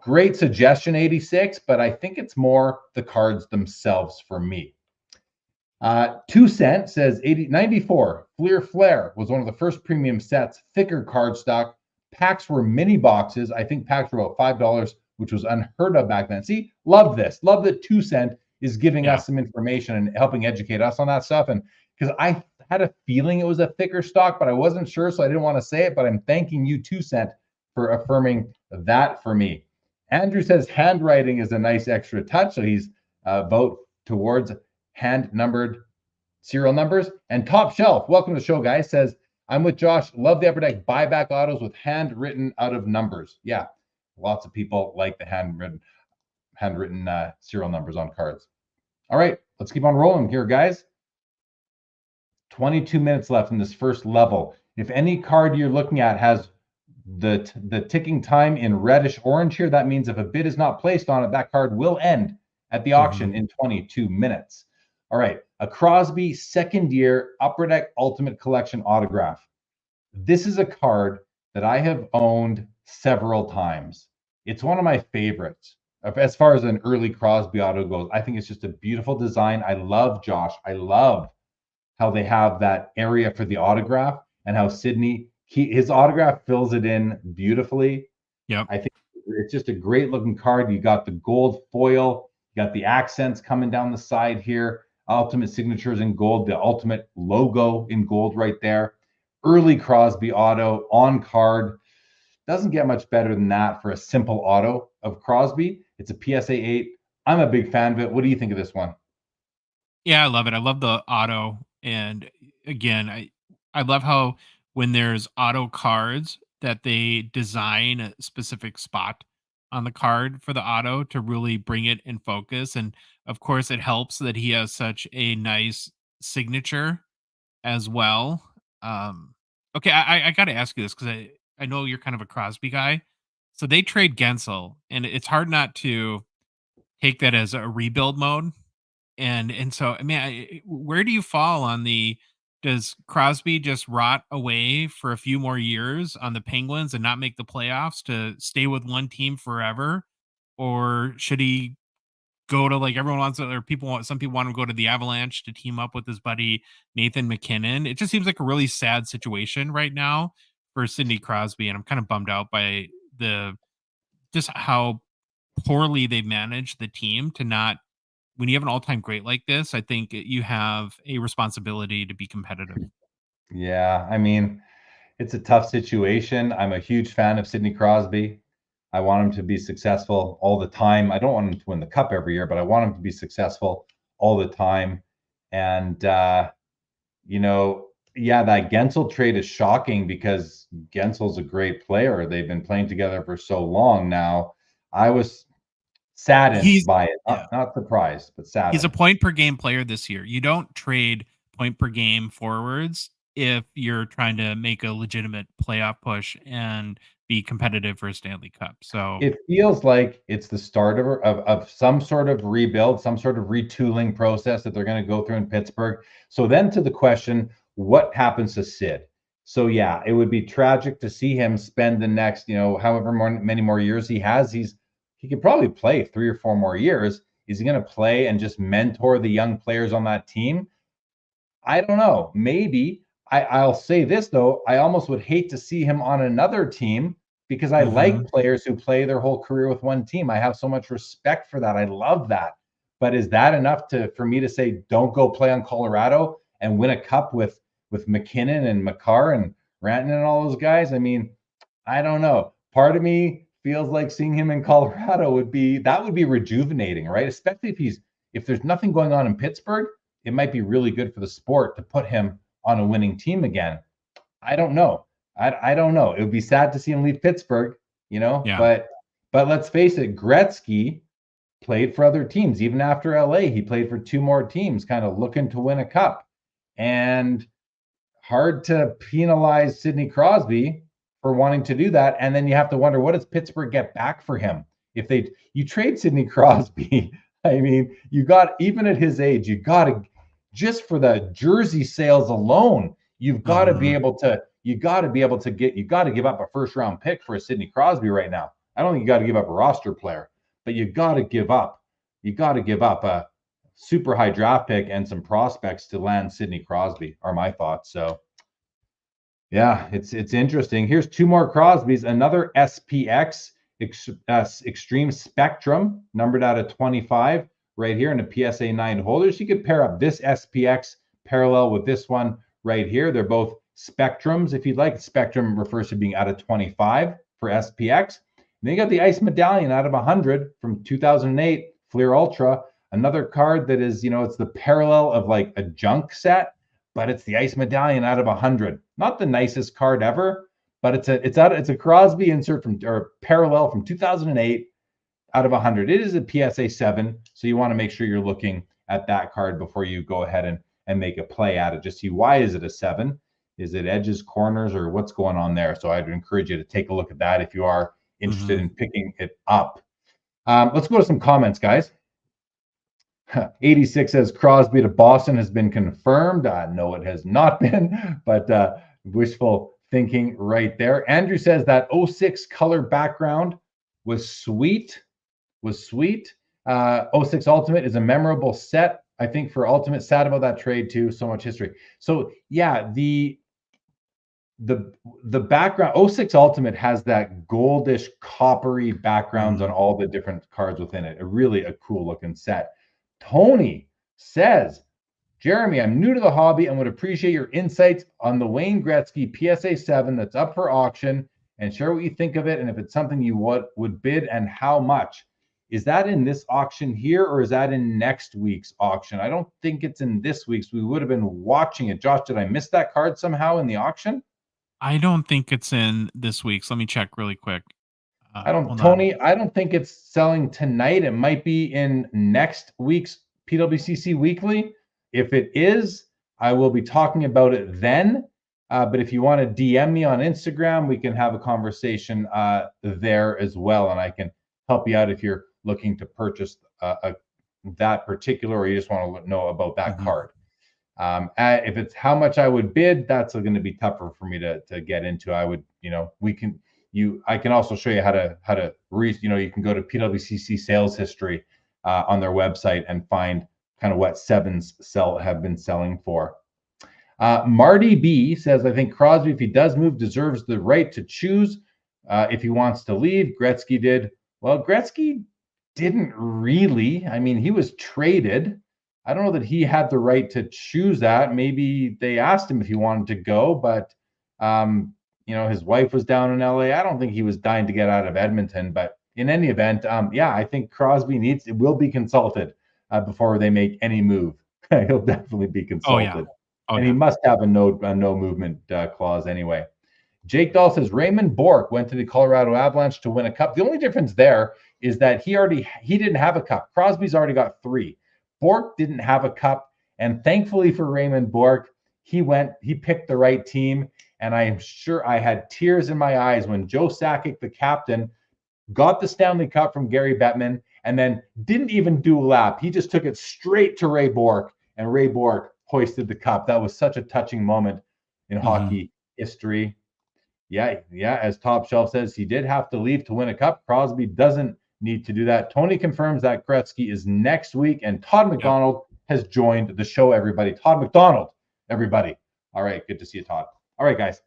great suggestion, 86, but I think it's more the cards themselves for me. 2 Cent says 94 Fleer Flare was one of the first premium sets, thicker cardstock. Packs were mini boxes. I think packs were about $5, which was unheard of back then. See, love this. Love that 2 Cent is giving us some information and helping educate us on that stuff. And because I had a feeling it was a thicker stock, but I wasn't sure, so I didn't want to say it. But I'm thanking you, 2 Cent, for affirming that for me. Andrew says handwriting is a nice extra touch, so he's vote towards hand-numbered serial numbers. And Top Shelf, welcome to the show, guys, says, I'm with Josh. Love the upper deck buyback autos with handwritten out of numbers. Yeah, lots of people like the handwritten serial numbers on cards. All right, let's keep on rolling here, guys. 22 minutes left in this first level. If any card you're looking at has the ticking time in reddish orange here, that means if a bid is not placed on it, that card will end at the auction in 22 minutes. All right, a Crosby second year Upper Deck Ultimate Collection autograph. This is a card that I have owned several times. It's one of my favorites as far as an early Crosby auto goes. I think it's just a beautiful design. I love Josh. I love how they have that area for the autograph and how Sydney, his autograph fills it in beautifully. Yep. I think it's just a great looking card. You got the gold foil, you got the accents coming down the side here, ultimate signatures in gold, the ultimate logo in gold right there. Early Crosby auto on card. Doesn't get much better than that for a simple auto of Crosby. It's a PSA 8. I'm a big fan of it. What do you think of this one? Yeah, I love it. I love the auto. And again, I love how when there's auto cards that they design a specific spot on the card for the auto to really bring it in focus. And of course, it helps that he has such a nice signature as well. Okay, I got to ask you this because I know you're kind of a Crosby guy. So they trade Gensel, and it's hard not to take that as a rebuild mode. And so, I mean, where do you fall on the Does Crosby just rot away for a few more years on the Penguins and not make the playoffs to stay with one team forever? Or should he go to, like, everyone wants to, or some people want to go to the Avalanche to team up with his buddy Nathan McKinnon? It just seems like a really sad situation right now for Sidney Crosby, and I'm kind of bummed out by just how poorly they managed the team to not. When you have an all-time great like this, I think you have a responsibility to be competitive. Yeah, I mean, it's a tough situation. I'm a huge fan of Sidney Crosby. I want him to be successful all the time. I don't want him to win the cup every year, but I want him to be successful all the time. And yeah, that Gensel trade is shocking because Gensel's a great player. They've been playing together for so long now. I was saddened by it. Not surprised, but saddened. He's a point per game player this year. You don't trade point per game forwards if you're trying to make a legitimate playoff push and be competitive for a Stanley Cup. So it feels like it's the start of some sort of rebuild, some sort of retooling process that they're going to go through in Pittsburgh. So then to the question, what happens to Sid? So yeah, it would be tragic to see him spend the next, however many more years he has. He could probably play 3 or 4 more years. Is he going to play and just mentor the young players on that team? I don't know. Maybe. I'll say this, though. I almost would hate to see him on another team because I like players who play their whole career with one team. I have so much respect for that. I love that. But is that enough for me to say, don't go play on Colorado and win a cup with McKinnon and Makar and Rantanen and all those guys? I mean, I don't know. Part of me feels like seeing him in Colorado would be rejuvenating, right? Especially if there's nothing going on in Pittsburgh, it might be really good for the sport to put him on a winning team again. I don't know. I don't know. It would be sad to see him leave Pittsburgh, Yeah. But let's face it, Gretzky played for other teams. Even after LA, he played for 2 more teams, kind of looking to win a cup. And hard to penalize Sidney Crosby for wanting to do that. And then you have to wonder, what does Pittsburgh get back for him? If you trade Sidney Crosby, I mean, even at his age, you got to, just for the jersey sales alone, you've got to be able to give up a first round pick for a Sidney Crosby right now. I don't think you got to give up a roster player, but you got to give up a super high draft pick and some prospects to land Sidney Crosby, are my thoughts. So yeah, it's interesting. Here's 2 more Crosbys, another SPX Extreme Spectrum, numbered out of 25 right here in the PSA 9 holders. You could pair up this SPX parallel with this one right here. They're both Spectrums, if you'd like. Spectrum refers to being out of 25 for SPX. And then you got the Ice Medallion out of 100 from 2008, Fleer Ultra. Another card that is, it's the parallel of like a junk set, but it's the Ice Medallion out of 100. Not the nicest card ever, but it's a Crosby insert or parallel from 2008 out of 100. It is a PSA 7, so you want to make sure you're looking at that card before you go ahead and make a play at it. Just see, why is it a 7? Is it edges, corners, or what's going on there? So I'd encourage you to take a look at that if you are interested in picking it up. Let's go to some comments, guys. 86 says Crosby to Boston has been confirmed. No, it has not been, but wishful thinking right there. Andrew says that 06 color background was sweet. 06 Ultimate is a memorable set, I think, for Ultimate. Sad about that trade too. So much history. So yeah, the background 06 Ultimate has that goldish coppery backgrounds on all the different cards within it. A cool looking set. Tony says, Jeremy, I'm new to the hobby and would appreciate your insights on the Wayne Gretzky PSA 7 that's up for auction, and share what you think of it and if it's something you would bid and how much. Is that in this auction here, or is that in next week's auction? I don't think it's in this week's. We would have been watching it. Josh, did I miss that card somehow in the auction? I don't think it's in this week's. Let me check really quick. I don't think it's selling tonight. It might be in next week's PWCC Weekly. If it is, I will be talking about it then. But if you want to DM me on Instagram, we can have a conversation there as well, and I can help you out if you're looking to purchase that particular, or you just want to know about that card. If it's how much I would bid, that's going to be tougher for me to get into. I would, I can also show you how to you can go to PWCC sales history on their website and find kind of what sevens have been selling for. Marty B says, I think Crosby, if he does move, deserves the right to choose if he wants to leave. Gretzky did. Well, Gretzky didn't really. I mean, he was traded. I don't know that he had the right to choose that. Maybe they asked him if he wanted to go, but his wife was down in LA. I don't think he was dying to get out of Edmonton, but in any event, I think Crosby will be consulted before they make any move. He'll definitely be consulted. And he must have a no movement clause anyway. Jake Dahl says Raymond Bourque went to the Colorado Avalanche to win a cup. The only difference there is that he didn't have a cup. Crosby's already got 3. Bourque didn't have a cup, and thankfully for Raymond Bourque, he picked the right team, and I am sure I had tears in my eyes when Joe Sakic, the captain, got the Stanley Cup from Gary Bettman and then didn't even do a lap. He just took it straight to Ray Bourque, and Ray Bourque hoisted the cup. That was such a touching moment in hockey history. Yeah. As Top Shelf says, he did have to leave to win a cup. Crosby doesn't need to do that. Tony confirms that Gretzky is next week, and Todd McDonald has joined the show, everybody. Todd McDonald, everybody. All right, good to see you, Todd. All right, guys.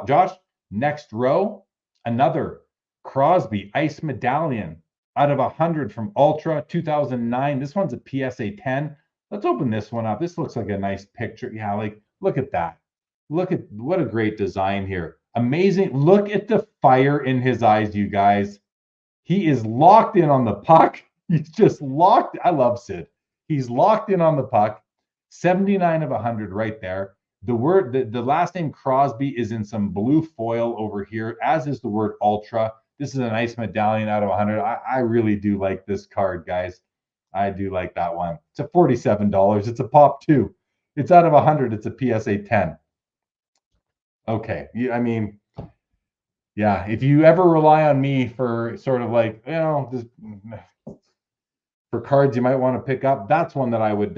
Josh, next row, another Crosby Ice Medallion out of 100 from Ultra 2009. This one's a PSA 10. Let's open this one up. This looks like a nice picture. Yeah, look at that. Look at what a great design here. Amazing. Look at the fire in his eyes, you guys. He is locked in on the puck. He's just locked. I love Sid. He's locked in on the puck. 79 of 100 right there. The last name Crosby is in some blue foil over here, as is the word Ultra. This is a nice medallion out of 100. I really do like this card, guys. I do like that one. It's a $47. It's a pop 2. It's out of 100. It's a PSA 10. Okay. If you ever rely on me for sort of for cards you might want to pick up, that's one that I would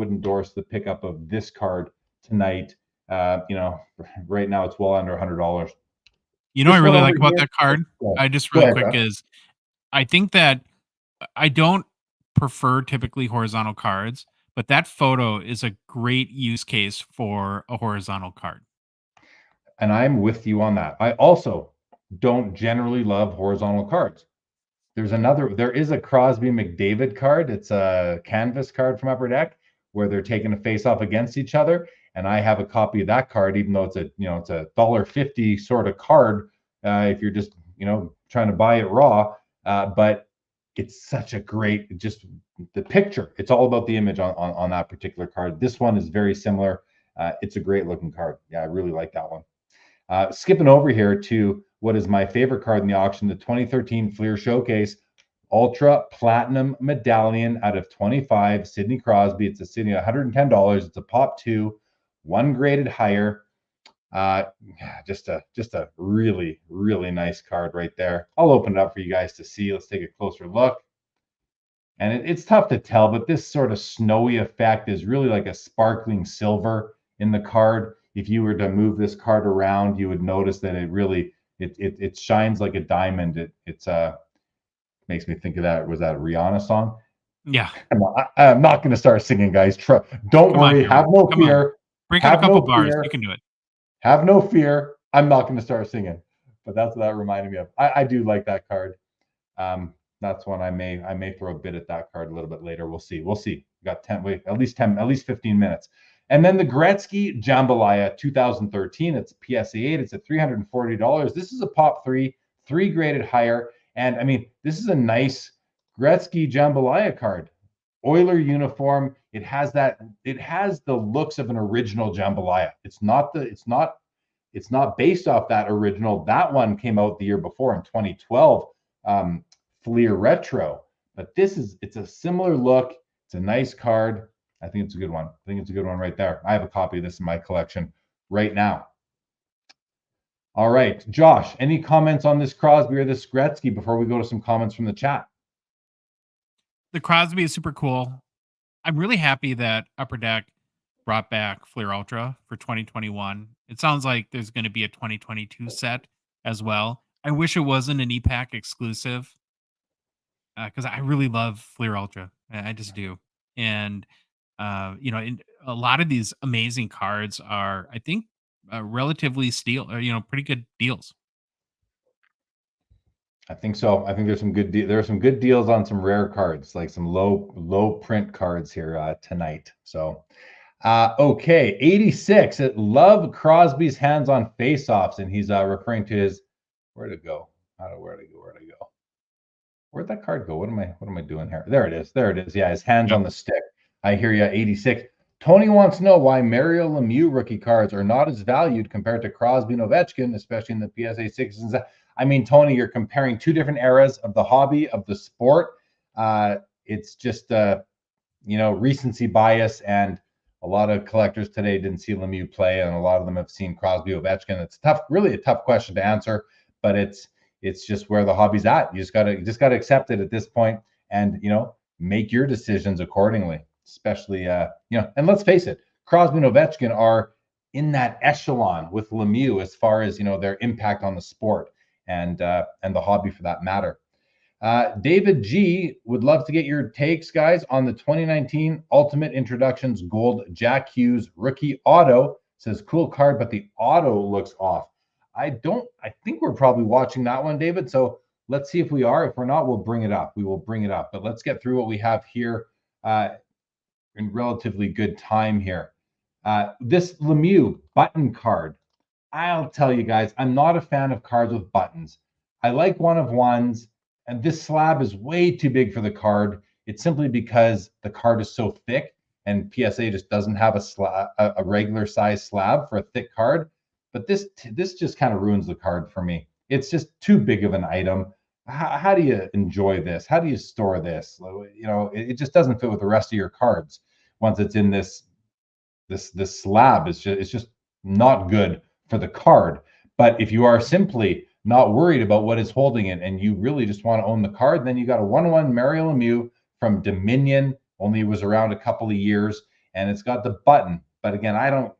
endorse the pickup of this card tonight. Right now it's well under $100. I really like about that card. I just really quick is I think that I don't prefer typically horizontal cards, but that photo is a great use case for a horizontal card. And I'm with you on that. I also don't generally love horizontal cards. There is a Crosby McDavid card. It's a canvas card from Upper Deck where they're taking a face off against each other. And I have a copy of that card, even though it's a $1.50 sort of card. If you're just, trying to buy it raw, but it's such a great, just the picture. It's all about the image on that particular card. This one is very similar. It's a great looking card. Yeah, I really like that one. Skipping over here to what is my favorite card in the auction, the 2013 Fleer Showcase Ultra Platinum Medallion out of 25, Sidney Crosby. It's a Sidney $110. It's a pop 2, 1 graded higher. Just a really, really nice card right there. I'll open it up for you guys to see. Let's take a closer look. And it's tough to tell, but this sort of snowy effect is really like a sparkling silver in the card. If you were to move this card around, you would notice that it shines like a diamond. It makes me think of that. Was that a Rihanna song? Yeah. I'm not going to start singing, guys. Don't worry. Have no fear. Break out a couple bars. You can do it. Have no fear. I'm not going to start singing. But that's what that reminded me of. I do like that card. That's one I may throw a bid at that card a little bit later. We'll see. We got at least 15 minutes. And then the Gretzky Jambalaya 2013. It's a PSA 8. It's at $340. This is a pop 3 graded higher. And this is a nice Gretzky Jambalaya card. Oiler uniform. It has the looks of an original Jambalaya. It's not based off that original. That one came out the year before in 2012, Fleer Retro. But it's a similar look. It's a nice card. I think it's a good one. I think it's a good one right there. I have a copy of this in my collection right now. All right, Josh, any comments on this Crosby or this Gretzky before we go to some comments from the chat? The Crosby is super cool. I'm really happy that Upper Deck brought back Fleer Ultra for 2021. It sounds like there's going to be a 2022 set as well. I wish it wasn't an EPAC exclusive because I really love Fleer Ultra. I just do. And, a lot of these amazing cards are, I think, relatively pretty good deals. I think so. I think there's some good there are some good deals on some rare cards, like some low print cards here tonight. So okay, 86. Love Crosby's hands on face-offs, and he's referring to his where'd it go? Where'd it go? Where'd that card go? What am I doing here? There it is. Yeah, his hands on the stick. I hear you. 86. Tony wants to know why Mario Lemieux rookie cards are not as valued compared to Crosby and Ovechkin, especially in the PSA 6s. I mean, Tony, you're comparing two different eras of the hobby, of the sport. It's just recency bias, and a lot of collectors today didn't see Lemieux play, and a lot of them have seen Crosby, Ovechkin. It's really a tough question to answer, but it's just where the hobby's at. You just gotta accept it at this point, and make your decisions accordingly. Especially and let's face it, Crosby and Ovechkin are in that echelon with Lemieux as far as their impact on the sport and the hobby for that matter. David G would love to get your takes, guys, on the 2019 Ultimate Introductions Gold Jack Hughes rookie auto. Says cool card, but the auto looks off. I think we're probably watching that one, David. So let's see if we are. If we're not, we'll bring it up. We will bring it up. But let's get through what we have here in relatively good time here. This Lemieux button card. I'll tell you guys, I'm not a fan of cards with buttons. I like one of ones, and this slab is way too big for the card. It's simply because the card is so thick, and PSA just doesn't have a regular size slab for a thick card. But this just kind of ruins the card for me. It's just too big of an item. How do you enjoy this? How do you store this? It just doesn't fit with the rest of your cards once it's in this slab. It's just not good for the card. But if you are simply not worried about what is holding it and you really just want to own the card, then you got a 1/1 Mario Lemieux from Dominion. Only was around a couple of years, and it's got the button. But again,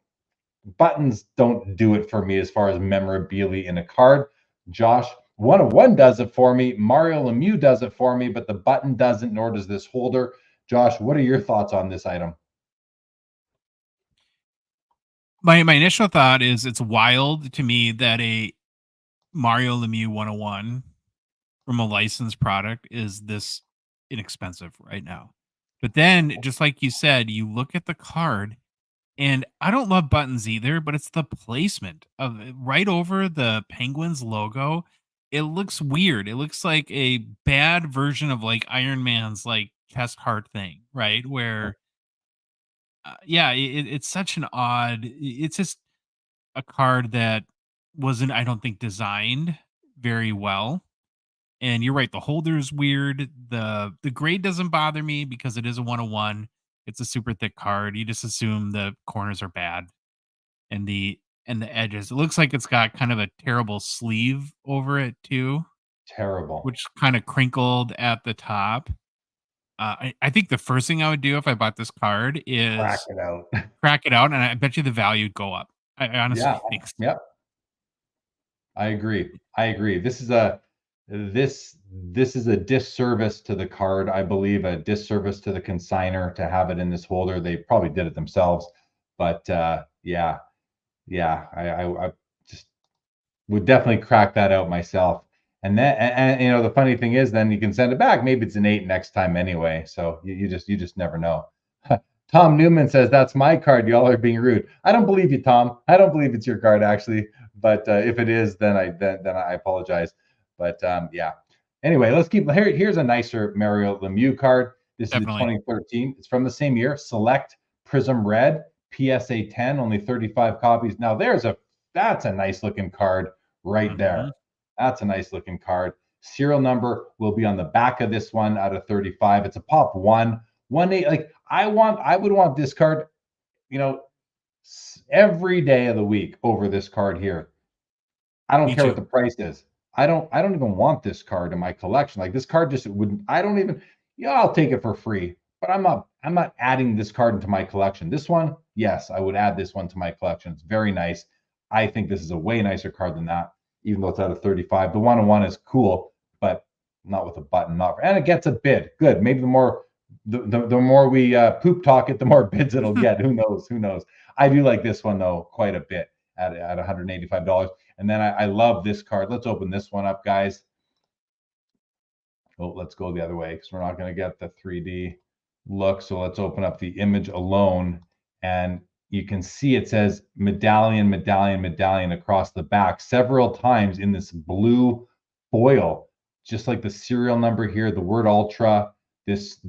buttons don't do it for me as far as memorabilia in a card. Josh, 1/1 does it for me. Mario Lemieux does it for me, but the button doesn't, nor does this holder. Josh, what are your thoughts on this item? My initial thought is it's wild to me that a Mario Lemieux 1/1 from a licensed product is this inexpensive right now. But then, just like you said, you look at the card, and I don't love buttons either, but it's the placement of right over the Penguins logo. It looks weird. It looks like a bad version of like Iron Man's like chest heart thing, right? Where, it's such an odd. It's just a card that wasn't, I don't think, designed very well. And you're right, the holder is weird. The grade doesn't bother me because it is a 1/1. It's a super thick card. You just assume the corners are bad and the edges. It looks like it's got kind of a terrible sleeve over it too. Terrible. Which kind of crinkled at the top. I think the first thing I would do if I bought this card is crack it out, and I bet you the value would go up. I honestly think so. Yep. I agree. This is a disservice to the card. I believe a disservice to the consigner to have it in this holder. They probably did it themselves, but I just would definitely crack that out myself. And then, and the funny thing is, then you can send it back. Maybe it's an 8 next time anyway. So you just never know. Tom Newman says, that's my card. Y'all are being rude. I don't believe you, Tom. I don't believe it's your card, actually. But if it is, then I apologize. But anyway, let's keep here. Here's a nicer Mario Lemieux card. This is the 2013. It's from the same year. Select Prism Red, PSA 10, only 35 copies. Now that's a nice looking card right there. That's a nice looking card. Serial number will be on the back of this one out of 35. It's a pop 1/8. Like I would want this card, every day of the week over this card here. I don't care what the price is. I don't even want this card in my collection. Like this card just wouldn't. I don't even. I'll take it for free. but I'm not adding this card into my collection. This one, yes, I would add this one to my collection. It's very nice. I think this is a way nicer card than that, even though it's out of 35. The 101 is cool, but not with a button, and it gets a bid. Good. Maybe the more we poop talk it, the more bids it'll get. Who knows? I do like this one though quite a bit at $185. And then I love this card. Let's open this one up, guys. Oh, let's go the other way because we're not going to get the 3D look. So let's open up the image alone, and you can see it says medallion, medallion, medallion across the back several times in this blue foil, just like the serial number here, the word ultra, this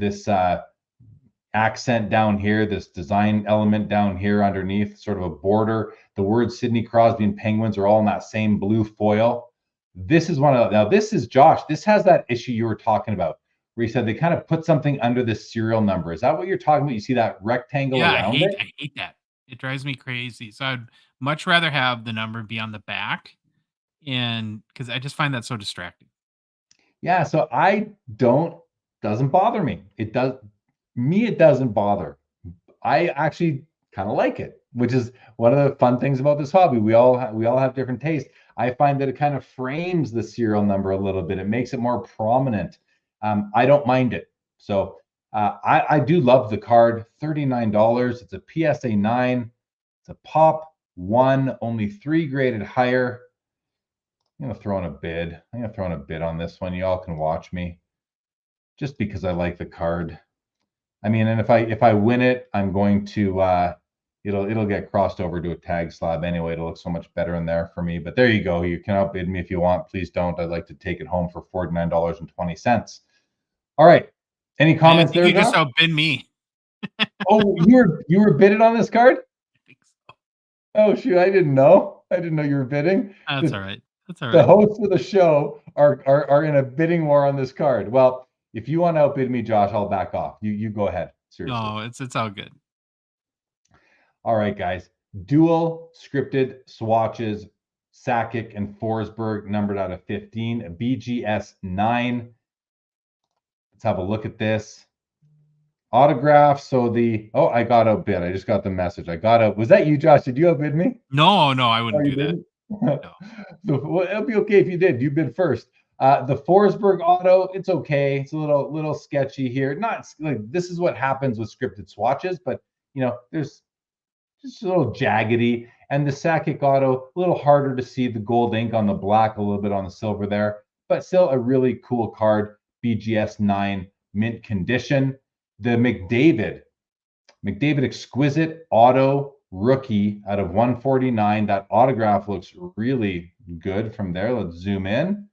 accent down here, this design element down here underneath, sort of a border. The words Sidney Crosby and Penguins are all in that same blue foil. This is now this is Josh. This has that issue you were talking about where you said they kind of put something under the serial number. Is that what you're talking about? You see that rectangle around it? I hate that. It drives me crazy. So I'd much rather have the number be on the back, and because I just find that so distracting. Yeah, so doesn't bother me. It doesn't bother. I actually kind of like it, which is one of the fun things about this hobby. We all have different tastes. I find that it kind of frames the serial number a little bit. It makes it more prominent. I don't mind it. So I do love the card. $39. It's a PSA 9. It's a pop 1, only 3 graded higher. I'm gonna throw in a bid. On this one. You all can watch me, just because I like the card. I mean, and if I win it, I'm going to it'll get crossed over to a tag slab anyway. It'll look so much better in there for me. But there you go. You can outbid me if you want. Please don't. I'd like to take it home for $49.20. All right. Any comments there? You just outbid me. Oh, you were bidded on this card? I think so. Oh shoot, I didn't know you were bidding. That's all right. The hosts of the show are in a bidding war on this card. Well, if you want to outbid me, Josh, I'll back off. You go ahead. Seriously. No, it's all good. All right, guys. Dual scripted swatches, Sakic and Forsberg, numbered out of 15, BGS 9. Let's have a look at this. Autograph. So I got outbid. I just got the message. Was that you, Josh? Did you outbid me? No, I wouldn't do that. No. Well, it'll be okay if you did. You bid first. The Forsberg auto, it's okay. It's a little sketchy here. Not like this is what happens with scripted swatches, but there's just a little jaggedy. And the Sakic auto, a little harder to see the gold ink on the black, a little bit on the silver there, but still a really cool card. BGS 9, mint condition. The McDavid exquisite auto rookie out of 149. That autograph looks really good from there. Let's zoom in.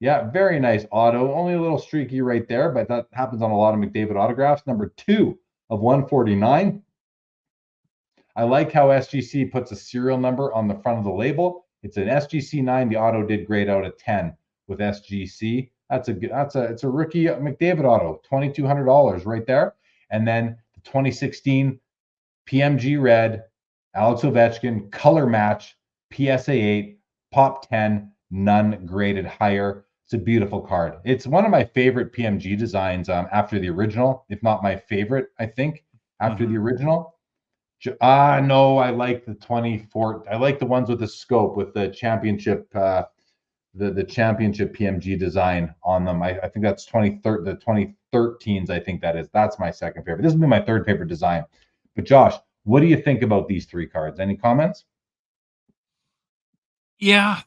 Yeah, very nice auto. Only a little streaky right there, but that happens on a lot of McDavid autographs. Number 2 of 149. I like how SGC puts a serial number on the front of the label. It's an SGC 9. The auto did grade out of 10 with SGC. It's a rookie McDavid auto, $2,200 right there. And then the 2016 PMG red, Alex Ovechkin color match, PSA 8, pop 10, none graded higher. It's a beautiful card. It's one of my favorite PMG designs after the original, if not my favorite, I think, after the original. No, I like the 24. I like the ones with the scope, with the championship, the championship PMG design on them. I think that's the 2013s. I think that is. That's my second favorite. This would be my third favorite design. But Josh, what do you think about these 3 cards? Any comments? Yeah,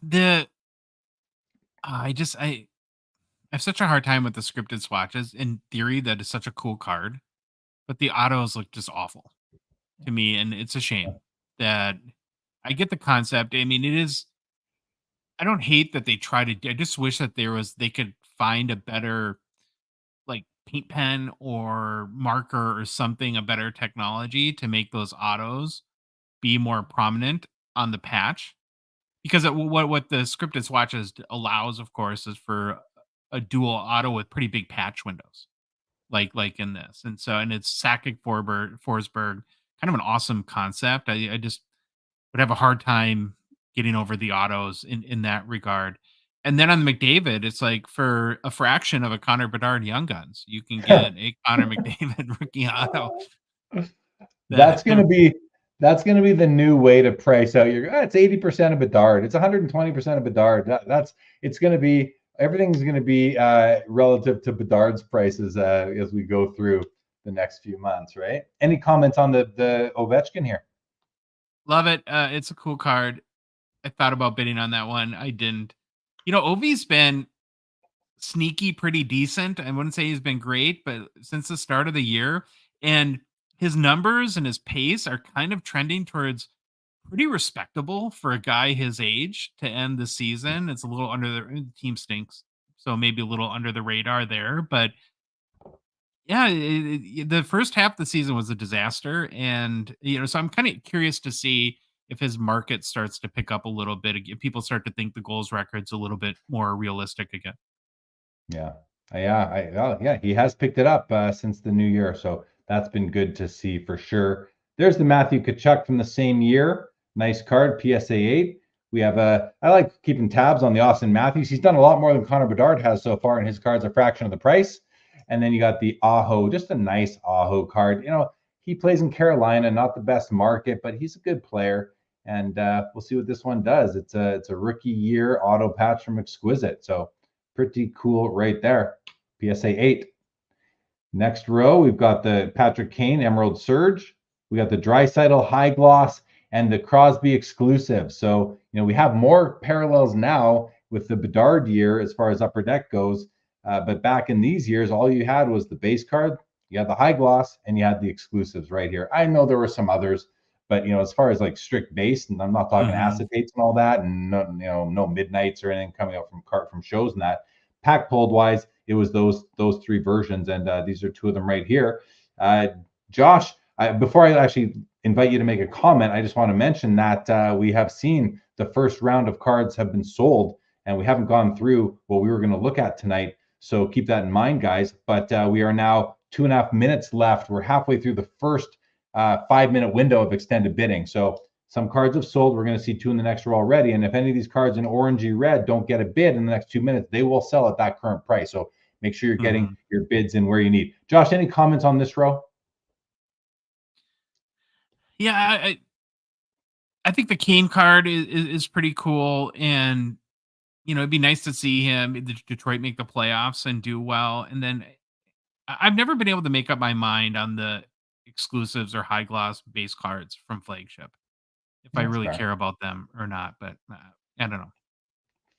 I have such a hard time with the scripted swatches. In theory, that is such a cool card, but the autos look just awful to me, and it's a shame that I get the concept. I mean, I don't hate that they try to. I just wish that they could find a better like paint pen or marker or something, a better technology to make those autos be more prominent on the patch. Because what the scripted swatches allows, of course, is for a dual auto with pretty big patch windows, like in this. And it's Sakic Forsberg, kind of an awesome concept. I just would have a hard time getting over the autos in that regard. And then on the McDavid, it's like for a fraction of a Connor Bedard Young Guns, you can get a Connor McDavid rookie auto. That's gonna be the new way to price out your. It's 80% of Bedard. It's 120% of Bedard. It's gonna be everything's gonna be relative to Bedard's prices as we go through the next few months, right? Any comments on the Ovechkin here? Love it. It's a cool card. I thought about bidding on that one. I didn't. Ovi's been sneaky pretty decent. I wouldn't say he's been great, but since the start of the year, and his numbers and his pace are kind of trending towards pretty respectable for a guy his age to end the season. It's a little under the team stinks, so maybe a little under the radar there, but yeah, the first half of the season was a disaster, and so I'm kind of curious to see if his market starts to pick up a little bit, if people start to think the goals record's a little bit more realistic again. Yeah, yeah, he has picked it up since the new year, so that's been good to see for sure. There's the Matthew Tkachuk from the same year. Nice card, PSA 8. We have I like keeping tabs on the Austin Matthews. He's done a lot more than Connor Bedard has so far, and his card's a fraction of the price. And then you got the Aho, just a nice Aho card. He plays in Carolina, not the best market, but he's a good player. And we'll see what this one does. It's a rookie year auto patch from Exquisite. So pretty cool right there. PSA 8. Next row, we've got the Patrick Kane Emerald Surge. We got the Draisaitl High Gloss and the Crosby exclusive. So, we have more parallels now with the Bedard year as far as Upper Deck goes. But back in these years, all you had was the base card, you had the high gloss, and you had the exclusives right here. I know there were some others, but as far as like strict base, and I'm not talking acetates and all that, and no midnights or anything coming out from shows and that. Pack pulled wise, it was those three versions, and these are two of them right here. Josh, before I actually invite you to make a comment, I just want to mention that we have seen the first round of cards have been sold, and we haven't gone through what we were going to look at tonight. So keep that in mind, guys. But we are now 2.5 minutes left. We're halfway through the first 5-minute window of extended bidding. So some cards have sold. We're going to see 2 in the next row already. And if any of these cards in orangey red don't get a bid in the next 2 minutes, they will sell at that current price. So make sure you're getting your bids in where you need. Josh, any comments on this row? Yeah, I think the Kane card is pretty cool, and it'd be nice to see him, Detroit, make the playoffs and do well. And then I've never been able to make up my mind on the exclusives or high gloss base cards from Flagship, if I really care about them or not. But I don't know.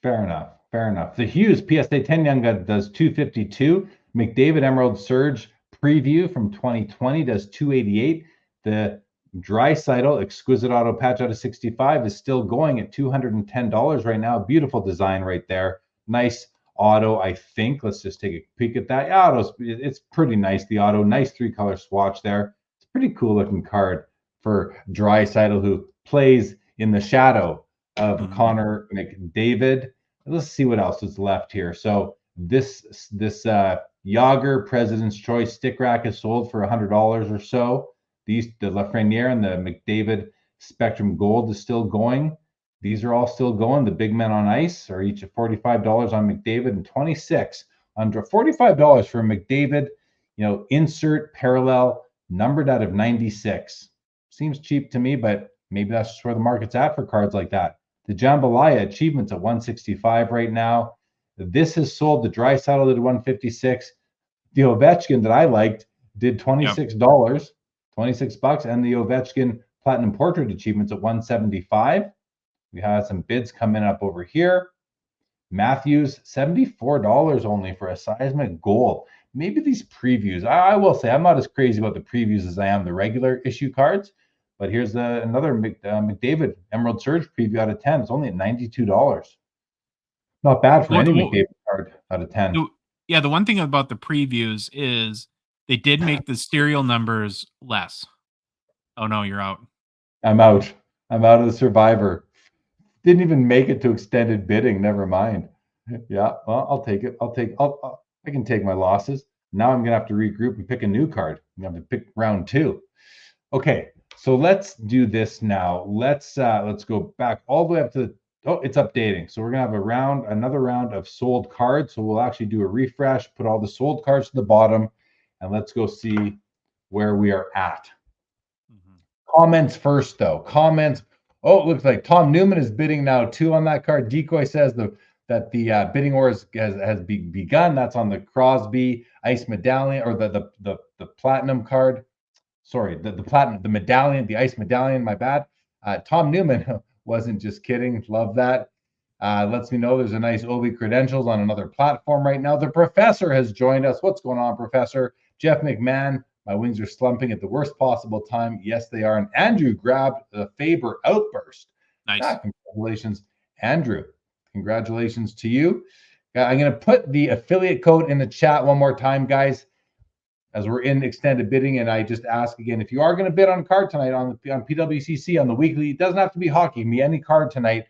Fair enough. The Hughes PSA 10 Young Gun does 252. McDavid Emerald Surge Preview from 2020 does 288. The Draisaitl Exquisite Auto Patch out of 65 is still going at $210 right now. Beautiful design right there. Nice auto, I think. Let's just take a peek at that. It's pretty nice. The auto, nice 3-color swatch there. It's a pretty cool looking card for Draisaitl, who plays in the shadow of Connor McDavid. Let's see what else is left here. So this Yager President's Choice stick rack is sold for $100 or so. The Lafreniere and the McDavid Spectrum Gold is still going. These are all still going. The Big Men on Ice are each at $45 on McDavid and $26 under $45 for McDavid. Insert parallel numbered out of 96. Seems cheap to me, but maybe that's just where the market's at for cards like that. The Jambalaya Achievements at $165 right now. This has sold. The Draisaitl at $156. The Ovechkin that I liked did $26. 26 bucks, and the Ovechkin Platinum Portrait Achievements at $175. We have some bids coming up over here. Matthews, $74 only for a seismic gold. Maybe these previews, I will say I'm not as crazy about the previews as I am the regular issue cards, but here's another McDavid Emerald Surge preview out of 10. It's only at $92. Not bad for any McDavid card out of 10. Yeah, the one thing about the previews is they did make the serial numbers less. Oh no, you're out. I'm out of the Survivor. Didn't even make it to extended bidding. Never mind. Yeah, well, I'll take it. I can take my losses. Now I'm gonna have to regroup and pick a new card. I'm gonna have to pick round 2. Okay, so let's do this now. Let's go back all the way up to Oh, it's updating. So we're going to have another round of sold cards. So we'll actually do a refresh, put all the sold cards to the bottom, and let's go see where we are at. Comments first, though. Comments. Oh, it looks like Tom Newman is bidding now too on that card. Decoy says that the bidding war has begun. That's on the Crosby Ice Medallion, or the platinum card. Sorry, the platinum, the medallion, the ice medallion. My bad. Tom Newman wasn't just kidding. Love that. Lets me know there's a nice OB credentials on another platform right now. The professor has joined us. What's going on, Professor? Jeff McMahon. My wings are slumping at the worst possible time. Yes, they are. And Andrew grabbed the Faber outburst. Nice. Congratulations, Andrew. Congratulations to you. I'm going to put the affiliate code in the chat one more time, guys, as we're in extended bidding. And I just ask again, if you are going to bid on card tonight on PWCC on the weekly, it doesn't have to be hockey, me any card tonight.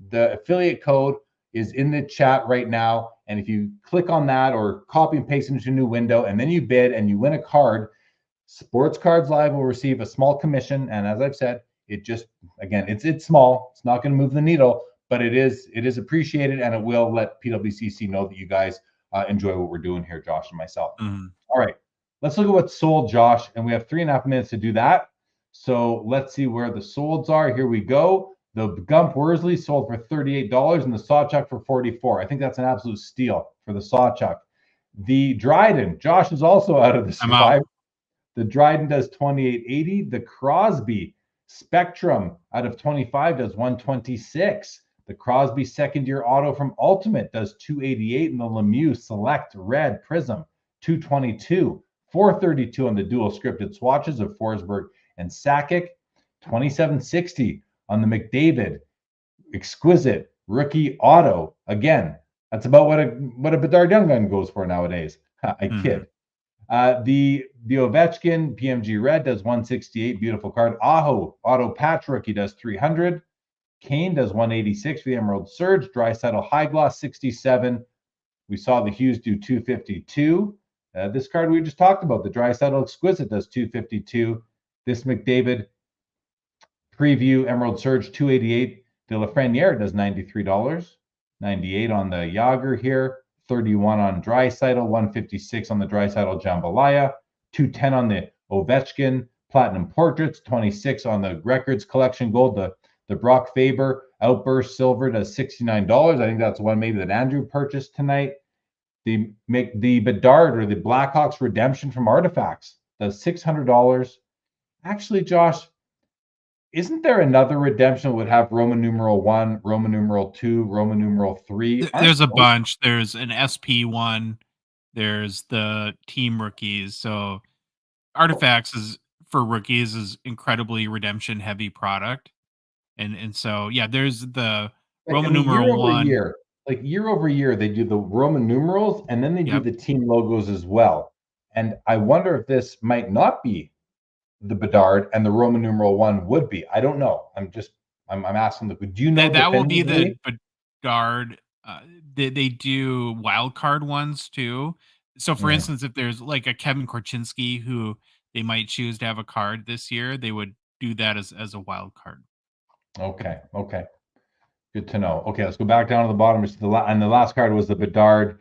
The affiliate code is in the chat right now. And if you click on that or copy and paste into a new window, and then you bid and you win a card, Sports Cards Live will receive a small commission. And as I've said, it just, again, it's small. It's not going to move the needle, but it is appreciated, and it will let PWCC know that you guys enjoy what we're doing here, Josh and myself. All right, let's look at what's sold, Josh, and we have 3.5 minutes to do that. So let's see where the solds are. Here we go. The Gump Worsley sold for $38 and the Sawchuck for $44. I think that's an absolute steal for the Sawchuck. The Dryden, Josh is also out of the survivor. The Dryden does $28.80. The Crosby Spectrum out of 25 does $126. The Crosby second-year auto from Ultimate does $288, and the Lemieux Select Red Prism $222. $432 on the dual scripted swatches of Forsberg and Sakic. $27.60 on the McDavid Exquisite Rookie Auto. Again, that's about what a Bedard Young Gun goes for nowadays. I kid. The Ovechkin PMG Red does $168. Beautiful card. Aho Auto Patch Rookie does $300. Kane does $186 for the Emerald Surge. Draisaitl High Gloss $67. We saw the Hughes do $252. This card we just talked about, the Draisaitl Exquisite, does $252. This McDavid Preview Emerald Surge $288. De Lafreniere does $93. $98 on the Yager here. $31 on Draisaitl. $156 on the Draisaitl Jambalaya. $210 on the Ovechkin Platinum Portraits. $26 on the Records Collection Gold. The Brock Faber Outburst Silver does $69. I think that's one maybe that Andrew purchased tonight. The Bedard or the Blackhawks Redemption from Artifacts does $600. Actually, Josh, isn't there another redemption that would have Roman numeral 1, Roman numeral 2, Roman numeral 3? There's a bunch. There's an SP one. There's the team rookies. So Artifacts is for rookies is incredibly redemption heavy product. And so yeah, there's the Roman numeral 1. Year over year, they do the Roman numerals and then they do the team logos as well. And I wonder if this might not be the Bedard and the Roman numeral 1 would be. I don't know. I'm asking. Do you know that will be the Bedard? They do wild card ones too. So for instance, if there's like a Kevin Korchinski who they might choose to have a card this year, they would do that as a wild card. Okay. Good to know. Okay, let's go back down to the bottom. And the last card was the Bedard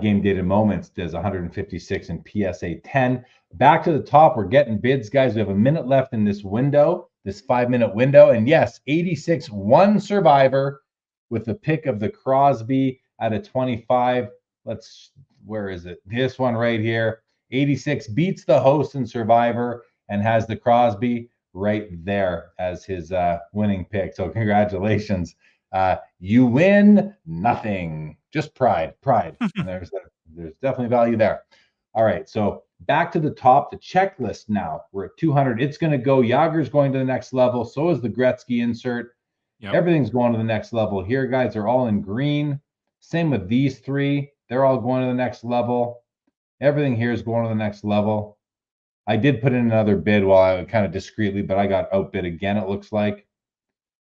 Game Dated Moments. Does 156 in PSA 10. Back to the top, we're getting bids, guys. We have a minute left in this window, this 5-minute window. And yes, 86 one Survivor with the pick of the Crosby out of 25. Where is it? This one right here. 86 beats the host in Survivor and has the Crosby right there as his winning pick. So congratulations. You win nothing, just pride. And there's definitely value there. All right, so back to the top, the checklist now. We're at 200. It's going to go. Yager's going to the next level. So is the Gretzky insert. Yep. Everything's going to the next level here, guys. They're all in green. Same with these three. They're all going to the next level. Everything here is going to the next level. I did put in another bid while I kind of discreetly, but I got outbid again, it looks like.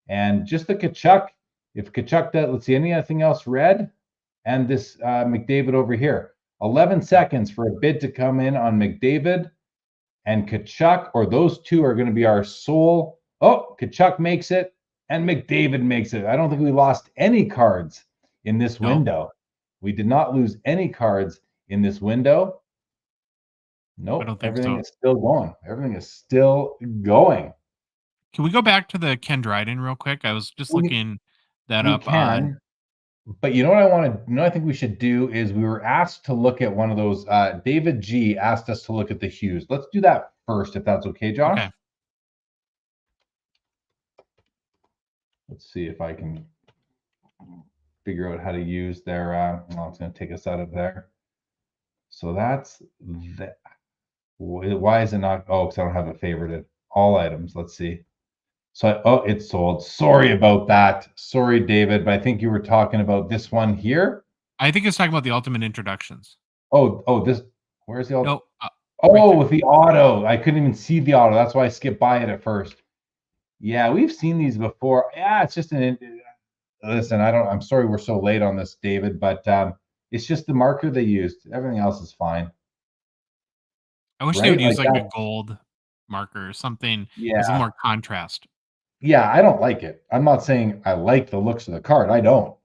And just the Tkachuk. If Tkachuk does, let's see, anything else red? And this McDavid over here. 11 seconds for a bid to come in on McDavid and Tkachuk, or those two are going to be our sole. Oh, Tkachuk makes it. And McDavid makes it. I don't think we lost any cards in this No. window. We did not lose any cards in this window. Nope. I don't think Everything so. is still going. Everything is still going. Can we go back to the Ken Dryden real quick? I was just We, looking that we up on. can, but you know what I want to, you know, I think we should do is we were asked to look at one of those. David G asked us to look at the Hughes. Let's do that first, if that's okay, Josh. Okay. Let's see if I can figure out how to use their. Well, it's going to take us out of there. So that's that. Why is it not? Oh, because I don't have it favorited. All items. Let's see. So, oh, it's sold. Sorry about that. Sorry, David, but I think you were talking about this one here. I think it's talking about the ultimate introductions. Oh, this. Where's the auto? No. Oh, right with the auto. I couldn't even see the auto. That's why I skipped by it at first. Yeah, we've seen these before. Yeah, it's just an. Listen, I'm sorry we're so late on this, David, but it's just the marker they used. Everything else is fine. I wish they would use like a gold marker or something. Yeah. With a more contrast. Yeah, I don't like it. I'm not saying I like the looks of the card. I don't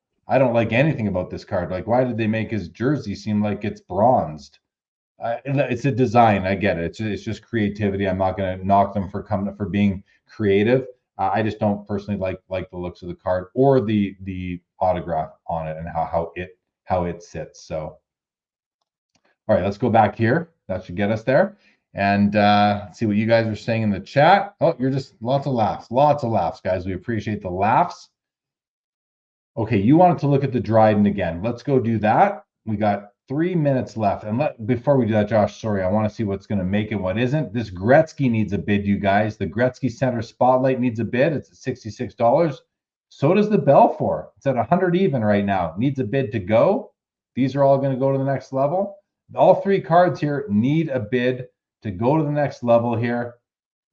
like anything about this card. Like, why did they make his jersey seem like it's bronzed? It's a design. I get it. It's just creativity. I'm not going to knock them for being creative. I just don't personally like the looks of the card or the autograph on it and how it sits. So, all right, let's go back here. That should get us there. And see what you guys are saying in the chat. Oh, you're just lots of laughs, guys. We appreciate the laughs. Okay, you wanted to look at the Dryden again. Let's go do that. We got 3 minutes left. And before we do that, Josh, sorry, I want to see what's going to make it, what isn't. This Gretzky needs a bid, you guys. The Gretzky Center Spotlight needs a bid. It's at $66. So does the Belfour. It's at 100 even right now. Needs a bid to go. These are all going to go to the next level. All three cards here need a bid to go to the next level here,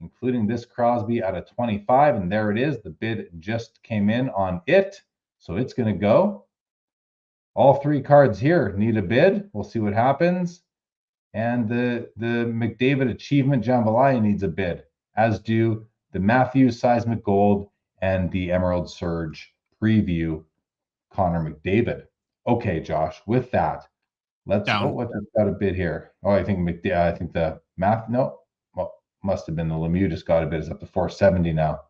including this Crosby at a 25. And there it is. The bid just came in on it. So it's going to go. All three cards here need a bid. We'll see what happens. And the McDavid Achievement Jambalaya needs a bid, as do the Matthews Seismic Gold and the Emerald Surge Preview Connor McDavid. Okay, Josh, with that, let's what's got a bid here? Oh, I think I think the math. No, well, must have been the Lemieux just got a bid. It's up to 470 now.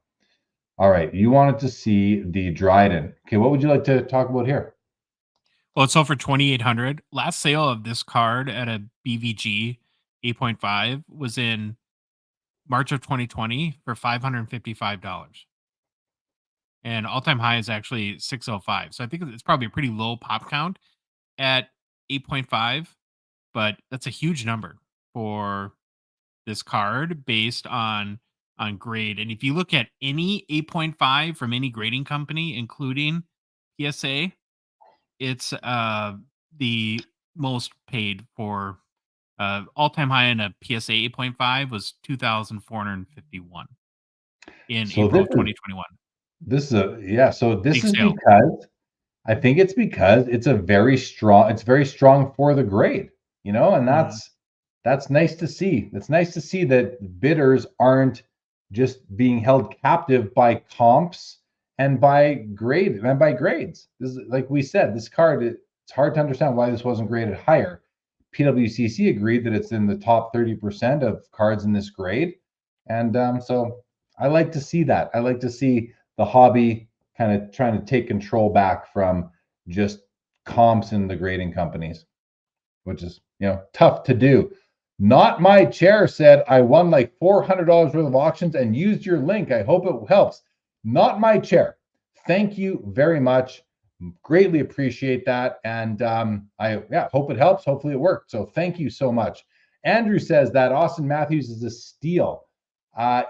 All right, you wanted to see the Dryden. Okay, what would you like to talk about here? Well, it's sold for $2,800. Last sale of this card at a BVG 8.5 was in March of 2020 for $555. And all-time high is actually 605. So I think it's probably a pretty low pop count at 8.5, but that's a huge number for this card based on grade. And if you look at any 8.5 from any grading company, including PSA, it's the most paid for all-time high in a PSA 8.5 was 2,451 in April of 2021. This is so this is because I think it's because it's very strong for the grade, and that's nice to see. It's nice to see that bidders aren't just being held captive by comps and by grades. This is, like we said, this card, it's hard to understand why this wasn't graded higher. PWCC agreed that it's in the top 30% of cards in this grade. And so I like to see that. I like to see the hobby kind of trying to take control back from just comps and the grading companies, which is, tough to do. Not My Chair said, I won like $400 worth of auctions and used your link. I hope it helps. Not My Chair. Thank you very much. Greatly appreciate that. And I hope it helps. Hopefully it worked. So thank you so much. Andrew says that Austin Matthews is a steal.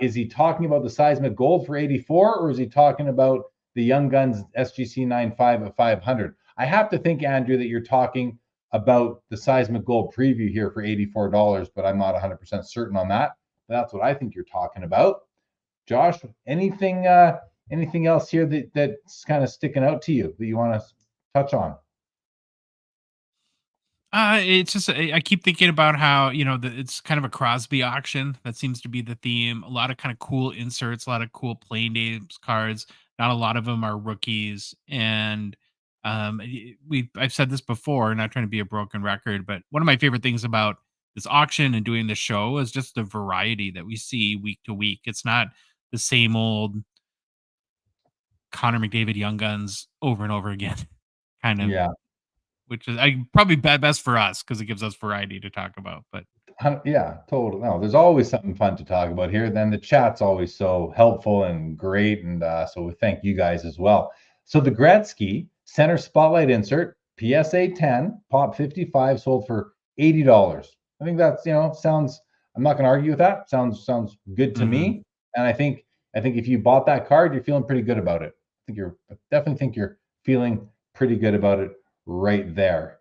Is he talking about the Seismic Gold for 84, or is he talking about the Young Guns SGC 95 at 500? I have to think, Andrew, that you're talking about the Seismic Gold preview here for $84, but I'm not 100% certain on that. But that's what I think you're talking about. Josh, anything else here that's kind of sticking out to you that you want to touch on? It's just I keep thinking about how it's kind of a Crosby auction. That seems to be the theme. A lot of kind of cool inserts, a lot of cool playing names cards. Not a lot of them are rookies. And I've said this before, not trying to be a broken record, but one of my favorite things about this auction and doing the show is just the variety that we see week to week. It's not the same old Connor McDavid Young Guns over and over again, kind of, Yeah. which is probably best for us because it gives us variety to talk about. But Yeah, totally. No, there's always something fun to talk about here. Then the chat's always so helpful and great, and so we thank you guys as well. So the Gretzky center spotlight insert, PSA 10, pop 55, sold for $80. I think that's sounds. I'm not going to argue with that. Sounds good to me. And I think if you bought that card, you're feeling pretty good about it. I definitely think you're feeling pretty good about it right there.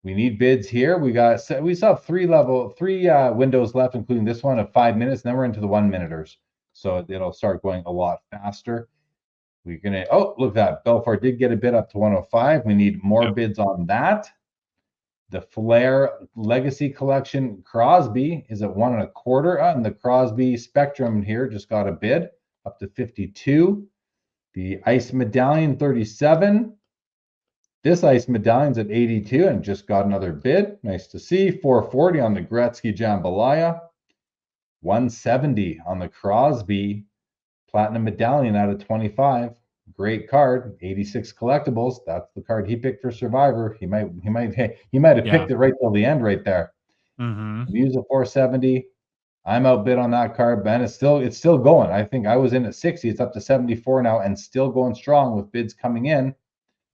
We need bids here. We still have three windows left, including this one of 5 minutes, and then we're into the 1 minuters. So it'll start going a lot faster. We're gonna look at that. Belfour did get a bid up to 105. We need more bids on that. The Flair Legacy Collection Crosby is at 1.25. And the Crosby Spectrum here just got a bid up to 52. The Ice Medallion 37. This Ice Medallion's at 82 and just got another bid. Nice to see. 440 on the Gretzky Jambalaya. 170 on the Crosby Platinum Medallion out of 25. Great card. 86 collectibles. That's the card he picked for Survivor. He might have picked it right till the end right there. Use a 470. I'm outbid on that card, Ben. It's still going. I think I was in at 60. It's up to 74 now and still going strong with bids coming in.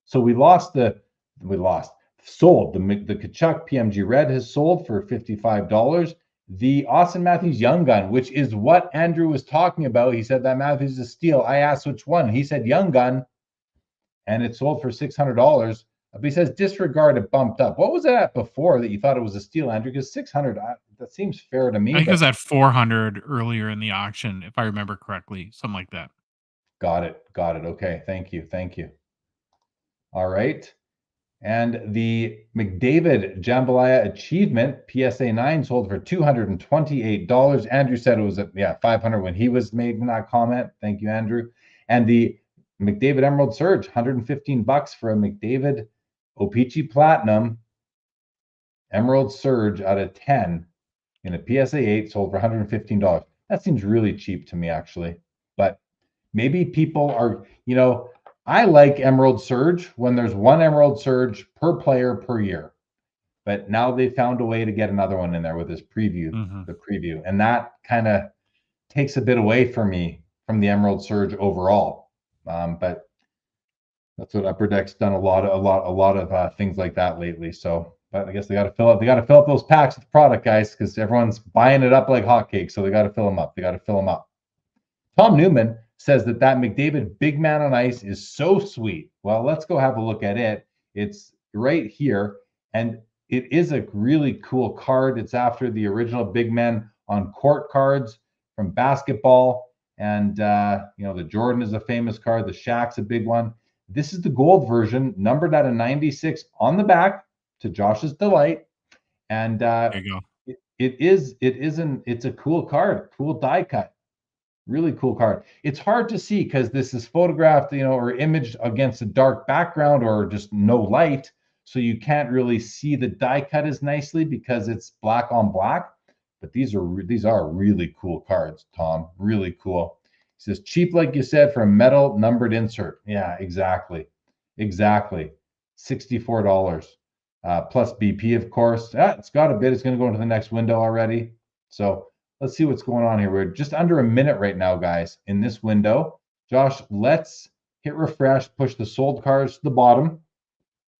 So we sold the Kachuk PMG Red has sold for $55. The Austin Matthews Young Gun, which is what Andrew was talking about. He said that Matthews is a steal. I asked which one. He said Young Gun, and it sold for $600. But he says disregard it bumped up. What was that before that you thought it was a steal, Andrew? Because $600, that seems fair to me. I think it was at $400 earlier in the auction, if I remember correctly, something like that. Got it. Okay, thank you. All right. And the McDavid Jambalaya Achievement PSA 9 sold for $228. Andrew said it was at $500 when he was making that comment. Thank you, Andrew. And the McDavid Emerald Surge, $115 for a McDavid O-Pee-Chee Platinum Emerald Surge out of 10 in a PSA 8 sold for $115. That seems really cheap to me, actually. But maybe people are, I like Emerald Surge when there's one Emerald Surge per player per year. But now they found a way to get another one in there with this preview, the preview. And that kind of takes a bit away from me from the Emerald Surge overall. But that's what Upper Deck's done a lot of things like that lately. So, but I guess they got to fill up those packs with product, guys, because everyone's buying it up like hotcakes. So they got to fill them up. Tom Newman says that McDavid Big Man on Ice is so sweet. Well, let's go have a look at it. It's right here, and it is a really cool card. It's after the original Big Man on Court cards from basketball, and the Jordan is a famous card. The Shaq's a big one. This is the gold version, numbered out of 96 on the back, to Josh's delight. And there you go. It's a cool card, cool die cut. Really cool card. It's hard to see because this is photographed, or imaged against a dark background or just no light. So you can't really see the die cut as nicely because it's black on black. But these are really cool cards, Tom. Really cool. He says cheap, like you said, for a metal numbered insert. Yeah, exactly. $64 plus BP, of course. It's got a bit. It's going to go into the next window already. So let's see what's going on here. We're just under a minute right now, guys, in this window. Josh, let's hit refresh, push the sold cards to the bottom,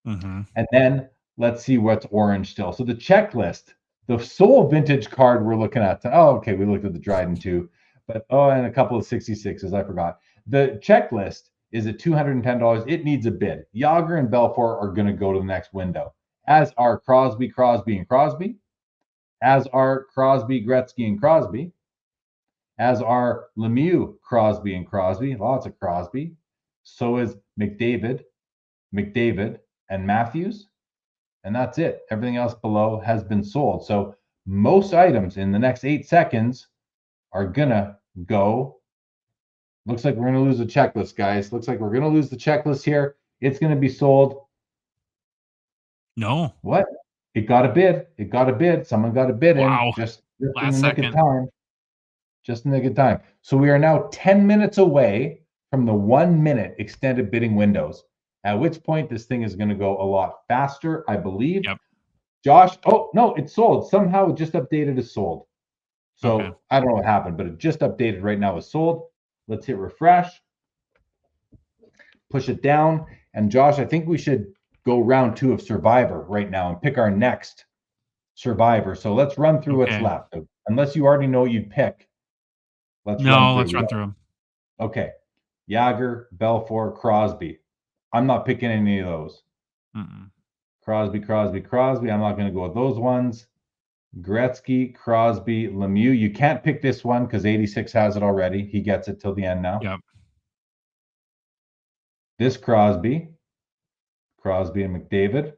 and then let's see what's orange still. So the checklist, the sole vintage card we're looking at. Okay, we looked at the Dryden too, but and a couple of 66s, I forgot. The checklist is at $210. It needs a bid. Yager and Belfour are going to go to the next window, as are Crosby, and Crosby. As are Crosby, Gretzky, and Crosby. As are Lemieux, Crosby, and Crosby. Lots of Crosby. So is McDavid, and Matthews. And that's it. Everything else below has been sold. So most items in the next 8 seconds are going to go Looks like we're going to lose the checklist, guys. Looks like we're going to lose the checklist here. It's going to be sold. No. What? It got a bid. It got a bid. Someone got a bid Wow. in just in Last the nick of second. time. Just in the nick of time. So we are now 10 minutes away from the 1 minute extended bidding windows, at which point this thing is going to go a lot faster, I believe. Yep. Josh, oh, no, it's sold. Somehow it just updated as sold. So Okay. I don't know what happened, but it just updated right now as sold. Let's hit refresh. Push it down. And Josh, I think we should go round 2 of Survivor right now and pick our next Survivor. So let's run through what's Okay. left. Unless you already know what you'd pick. Let's run through them. Okay. Yager, Belfour, Crosby. I'm not picking any of those. Mm-mm. Crosby. I'm not going to go with those ones. Gretzky, Crosby, Lemieux. You can't pick this one because 86 has it already. He gets it till the end now. Yep. This Crosby and McDavid.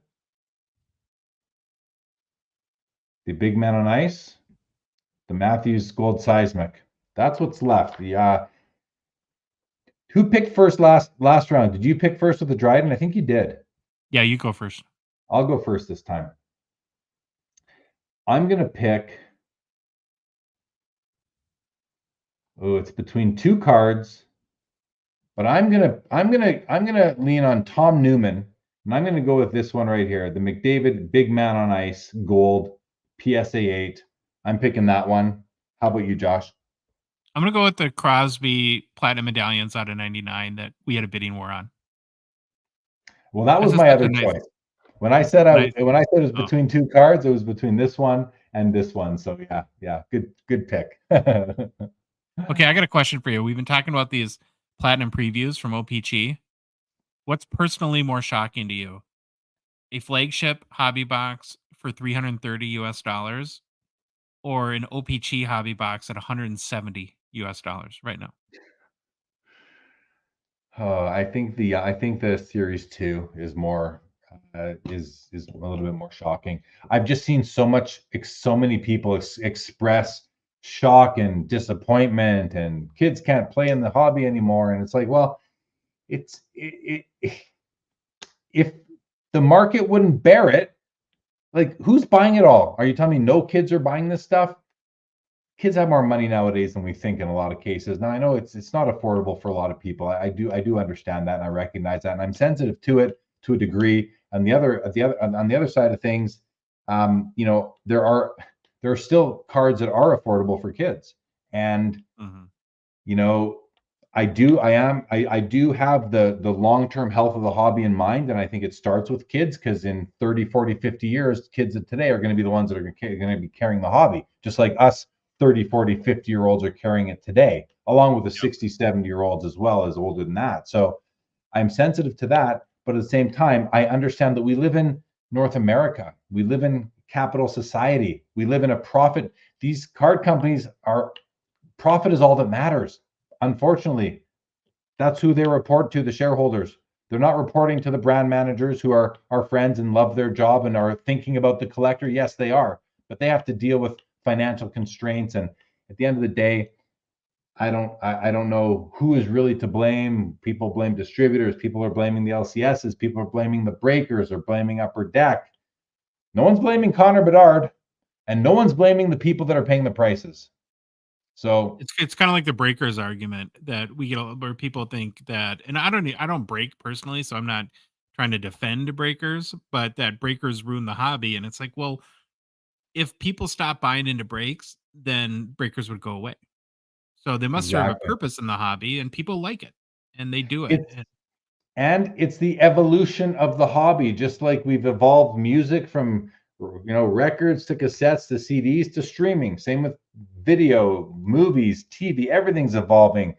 The big man on ice. The Matthews Gold Seismic. That's what's left. The who picked first last round? Did you pick first with the Dryden? I think you did. Yeah, you go first. I'll go first this time. I'm gonna pick. Oh, it's between 2 cards, but I'm gonna lean on Tom Newman, and I'm gonna go with this one right here, the McDavid Big Man on Ice Gold PSA 8. I'm picking that one. How about you, Josh? I'm going to go with the Crosby Platinum Medallions out of 99 that we had a bidding war on. Well, that was my other choice. When I said it was between 2 cards, it was between this one and this one. So yeah, good pick. Okay, I got a question for you. We've been talking about these platinum previews from OPG. What's personally more shocking to you? A flagship hobby box for $330 US or an OPG hobby box at $170 US right now? Oh, I think the Series 2 is more is a little bit more shocking. I've just seen so many people express shock and disappointment, and kids can't play in the hobby anymore. And it's like, well, if the market wouldn't bear it, like, who's buying it all? Are you telling me no kids are buying this stuff? Kids have more money nowadays than we think in a lot of cases. Now I know it's not affordable for a lot of people. I do understand that, and I recognize that, and I'm sensitive to it to a degree. On the other side of things, there are still cards that are affordable for kids, and I do have the long-term health of the hobby in mind, and I think it starts with kids, because in 30, 40, 50 years, kids of today are going to be the ones that are going to be carrying the hobby, just like us 30, 40, 50-year-olds are carrying it today, along with the 60, 70-year-olds as well as older than that. So I'm sensitive to that, but at the same time, I understand that we live in North America. We live in capital society. We live in a profit. These card companies profit is all that matters. Unfortunately, that's who they report to, the shareholders. They're not reporting to the brand managers who are our friends and love their job and are thinking about the collector. Yes, they are, but they have to deal with financial constraints. And at the end of the day, I don't know who is really to blame. People blame distributors. People are blaming the LCSs. People are blaming the breakers or blaming Upper Deck. No one's blaming Connor Bedard, and no one's blaming the people that are paying the prices. So it's kind of like the breakers argument that we get, where people think that, and I don't break personally, so I'm not trying to defend breakers, but that breakers ruin the hobby. And it's like, well, if people stop buying into breaks, then breakers would go away. So they must serve a purpose in the hobby, and people like it, and they do it. And it's the evolution of the hobby, just like we've evolved music from records to cassettes to CDs to streaming. Same with video, movies, TV. Everything's evolving.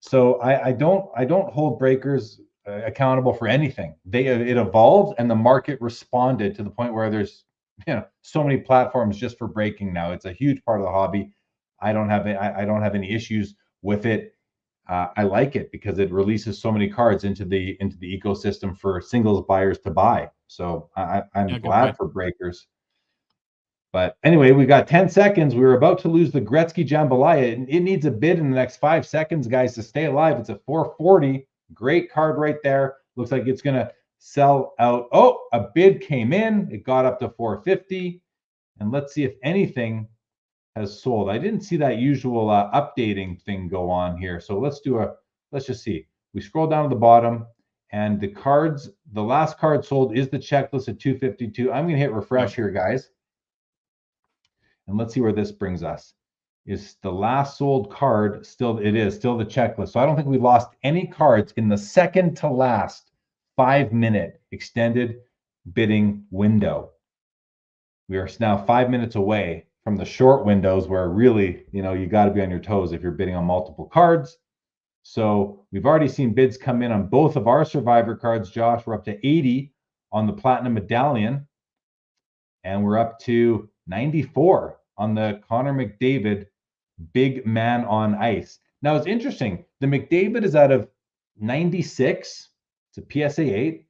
So I don't hold breakers accountable for anything. It evolved, and the market responded to the point where there's so many platforms just for breaking now. It's a huge part of the hobby. I don't have any issues with it. I like it because it releases so many cards into the ecosystem for singles buyers to buy. So I'm glad for breakers. But anyway, we got 10 seconds. We were about to lose the Gretzky Jambalaya. It needs a bid in the next 5 seconds, guys, to stay alive. It's a 440. Great card right there. Looks like it's going to sell out. Oh, a bid came in. It got up to 450. And let's see if anything has sold. I didn't see that usual updating thing go on here. So let's just see. We scroll down to the bottom, and the last card sold is the checklist at 252. I'm going to hit refresh here, guys. And let's see where this brings us. Is the last sold card still? It is still the checklist. So I don't think we lost any cards in the second to last 5-minute extended bidding window. We are now 5 minutes away from the short windows where really, you got to be on your toes if you're bidding on multiple cards. So we've already seen bids come in on both of our Survivor cards, Josh. We're up to 80 on the Platinum Medallion, and we're up to 94 on the Connor McDavid Big Man on Ice. Now, it's interesting. The McDavid is out of 96. It's a PSA 8.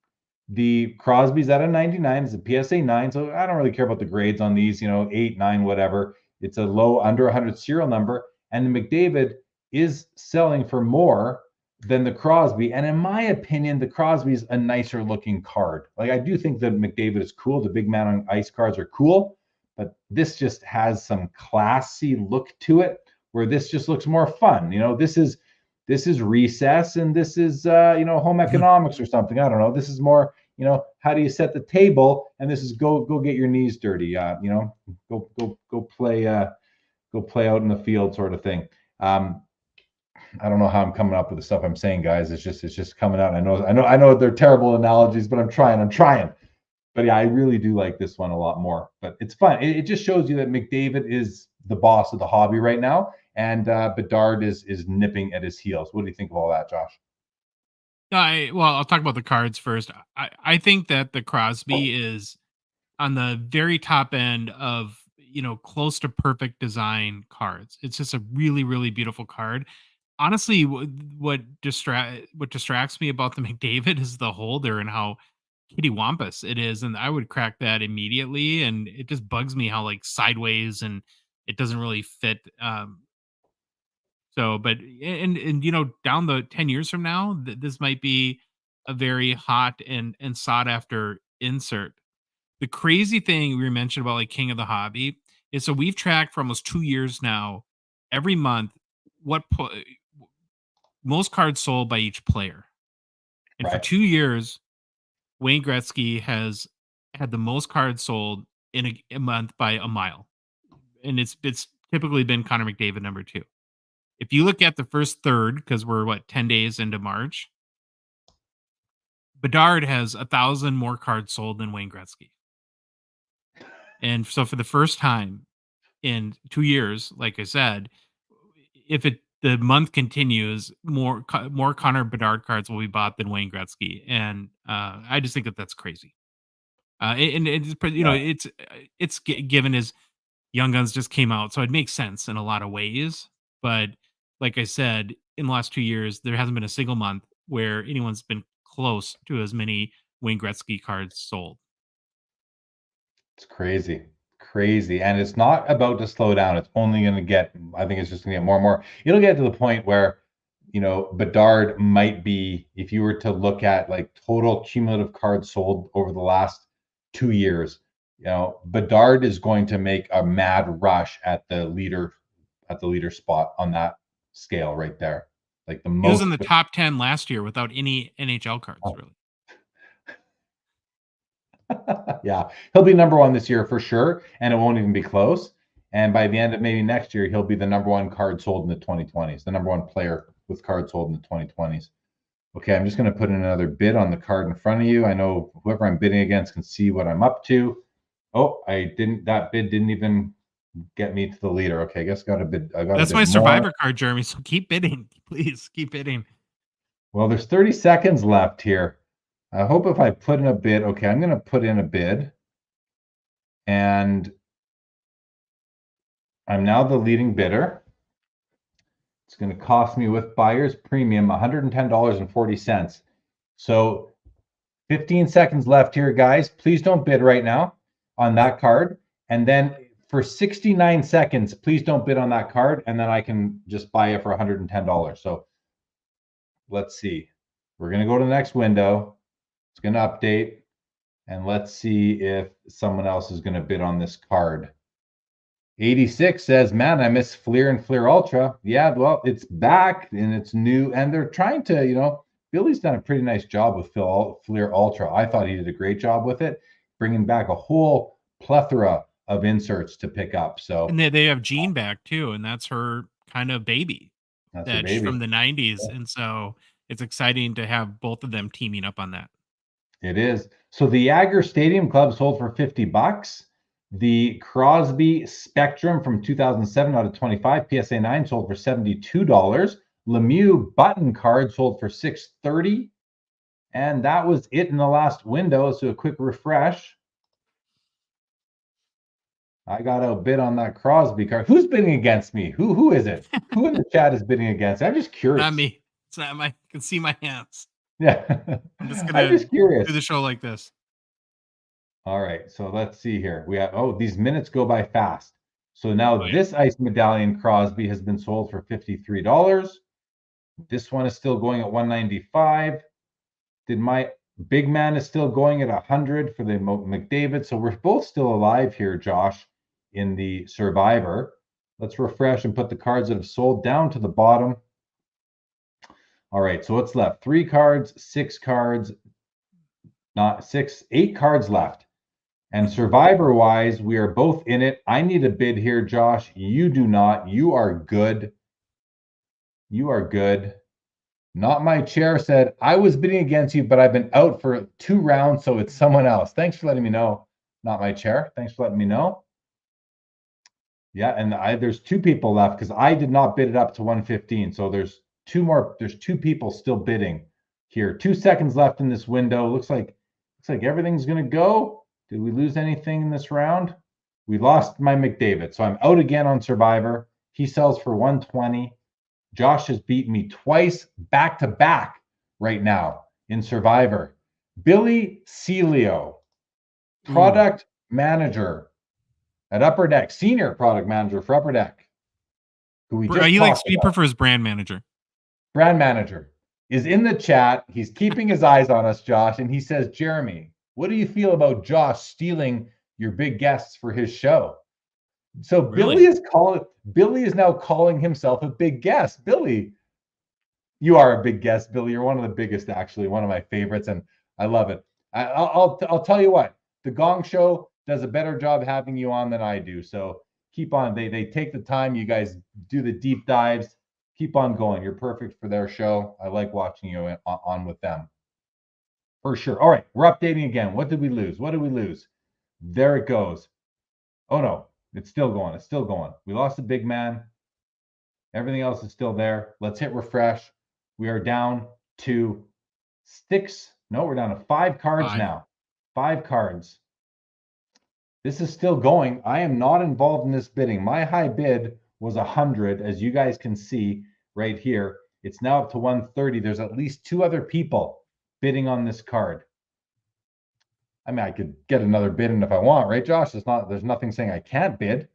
The Crosby's out of 99. It's a PSA 9. So I don't really care about the grades on these, 8, 9, whatever. It's a low under 100 serial number. And the McDavid is selling for more than the Crosby. And in my opinion, the Crosby's a nicer looking card. Like, I do think the McDavid is cool. The Big Man on Ice cards are cool. But this just has some classy look to it, where this just looks more fun. This is recess, and this is home economics or something. I don't know. This is more, how do you set the table? And this is go get your knees dirty. Go play out in the field, sort of thing. I don't know how I'm coming up with the stuff I'm saying, guys. It's just coming out. I know they're terrible analogies, but I'm trying. But yeah, I really do like this one a lot more. But it's fun. It just shows you that McDavid is the boss of the hobby right now, and Bedard is nipping at his heels. What do you think of all that, Josh? I'll talk about the cards first. I think that the Crosby is on the very top end of, close to perfect design cards. It's just a really, really beautiful card. Honestly, what distracts me about the McDavid is the holder and how kittywampus it is, and I would crack that immediately, and it just bugs me how like sideways and it doesn't really fit. But down the 10 years from now, this might be a very hot and sought after insert. The crazy thing we mentioned about like King of the Hobby is, so we've tracked for almost 2 years now, every month, most cards sold by each player. And for 2 years, Wayne Gretzky has had the most cards sold in a month by a mile. And it's typically been Connor McDavid number 2. If you look at the first third, because we're 10 days into March, Bedard has 1,000 more cards sold than Wayne Gretzky. And so for the first time in 2 years, like I said, if the month continues, more Connor Bedard cards will be bought than Wayne Gretzky, and I just think that that's crazy. And it's given his Young Guns just came out, so it makes sense in a lot of ways. But like I said, in the last 2 years, there hasn't been a single month where anyone's been close to as many Wayne Gretzky cards sold. It's crazy. And it's not about to slow down. It's only going to get, I think it's just going to get more and more. It'll get to the point where, Bedard might be, if you were to look at like total cumulative cards sold over the last 2 years, Bedard is going to make a mad rush at the leader spot on that scale right there. Like the most. He was in the top 10 last year without any NHL cards, really. Yeah, he'll be number 1 this year for sure, and it won't even be close. And by the end of maybe next year, he'll be the number 1 card sold in the 2020s, the number 1 player with cards sold in the 2020s. Okay, I'm just going to put in another bid on the card in front of you. I know whoever I'm bidding against can see what I'm up to. Oh, that bid didn't even get me to the leader. Okay, I guess got a bid. That's my Survivor card, Jeremy. So keep bidding, please. Keep bidding. Well, there's 30 seconds left here. I hope if I put in a bid, okay, I'm going to put in a bid, and I'm now the leading bidder. It's going to cost me with buyer's premium $110.40. So 15 seconds left here, guys. Please don't bid right now on that card. And then for 69 seconds, please don't bid on that card, and then I can just buy it for $110. So let's see. We're going to go to the next window. It's going to update, and let's see if someone else is going to bid on this card. 86 says, man, I miss Fleer and Fleer Ultra. Yeah, well, it's back and it's new, and they're trying to, Billy's done a pretty nice job with Fleer Ultra. I thought he did a great job with it, bringing back a whole plethora of inserts to pick up. So, and they have Jean back too, and that's her kind of baby. That's her baby from the 90s. Yeah. And so it's exciting to have both of them teaming up on that. It is. So the Jagger Stadium Club sold for $50. The Crosby Spectrum from 2007 out of 25 PSA 9 sold for $72. Lemieux button card sold for $630. And that was it in the last window. So a quick refresh. I got outbid on that Crosby card. Who's bidding against me? Who is it? Who in the chat is bidding against? I'm just curious. Not me. It's not I can see my hands. Yeah. I'm just curious. Do the show like this. All right. So let's see here. We have these minutes go by fast. So now this ice medallion Crosby has been sold for $53. This one is still going at $195. My big man is still going at $100 for the McDavid. So we're both still alive here, Josh, in the Survivor. Let's refresh and put the cards that have sold down to the bottom. All right, so what's left? 3 cards, 6 cards, not 6, 8 cards left. And Survivor-wise, we are both in it. I need a bid here, Josh. You do not. You are good. You are good. Not My Chair said, I was bidding against you, but I've been out for 2 rounds, so it's someone else. Thanks for letting me know. Not My Chair. Thanks for letting me know. Yeah, and there's 2 people left because I did not bid it up to 115. So there's 2 more. There's 2 people still bidding here. 2 seconds left in this window. Looks like everything's gonna go. Did we lose anything in this round? We lost my McDavid, so I'm out again on Survivor. He sells for 120. Josh has beaten me twice back to back right now in Survivor. Billy Celio, product manager at Upper Deck, senior product manager for Upper Deck. He prefers brand manager. Brand manager is in the chat. He's keeping his eyes on us, Josh, and he says, Jeremy, what do you feel about Josh stealing your big guests for his show? So really? Billy is now calling himself a big guest. Billy, you are a big guest, Billy. You're one of the biggest, actually, one of my favorites, and I love it. I'll tell you what, the Gong Show does a better job having you on than I do. So keep on. They take the time. You guys do the deep dives. Keep on going. You're perfect for their show. I like watching you on with them. For sure. All right, we're updating again. What did we lose? There it goes. Oh, no. It's still going. It's still going. We lost the big man. Everything else is still there. Let's hit refresh. We are down to 6. No, we're down to 5 cards now. 5 cards. This is still going. I am not involved in this bidding. My high bid was 100, as you guys can see right here. It's now up to 130. There's at least 2 other people bidding on this card. I mean, I could get another bid in if I want, right, Josh? There's nothing saying I can't bid,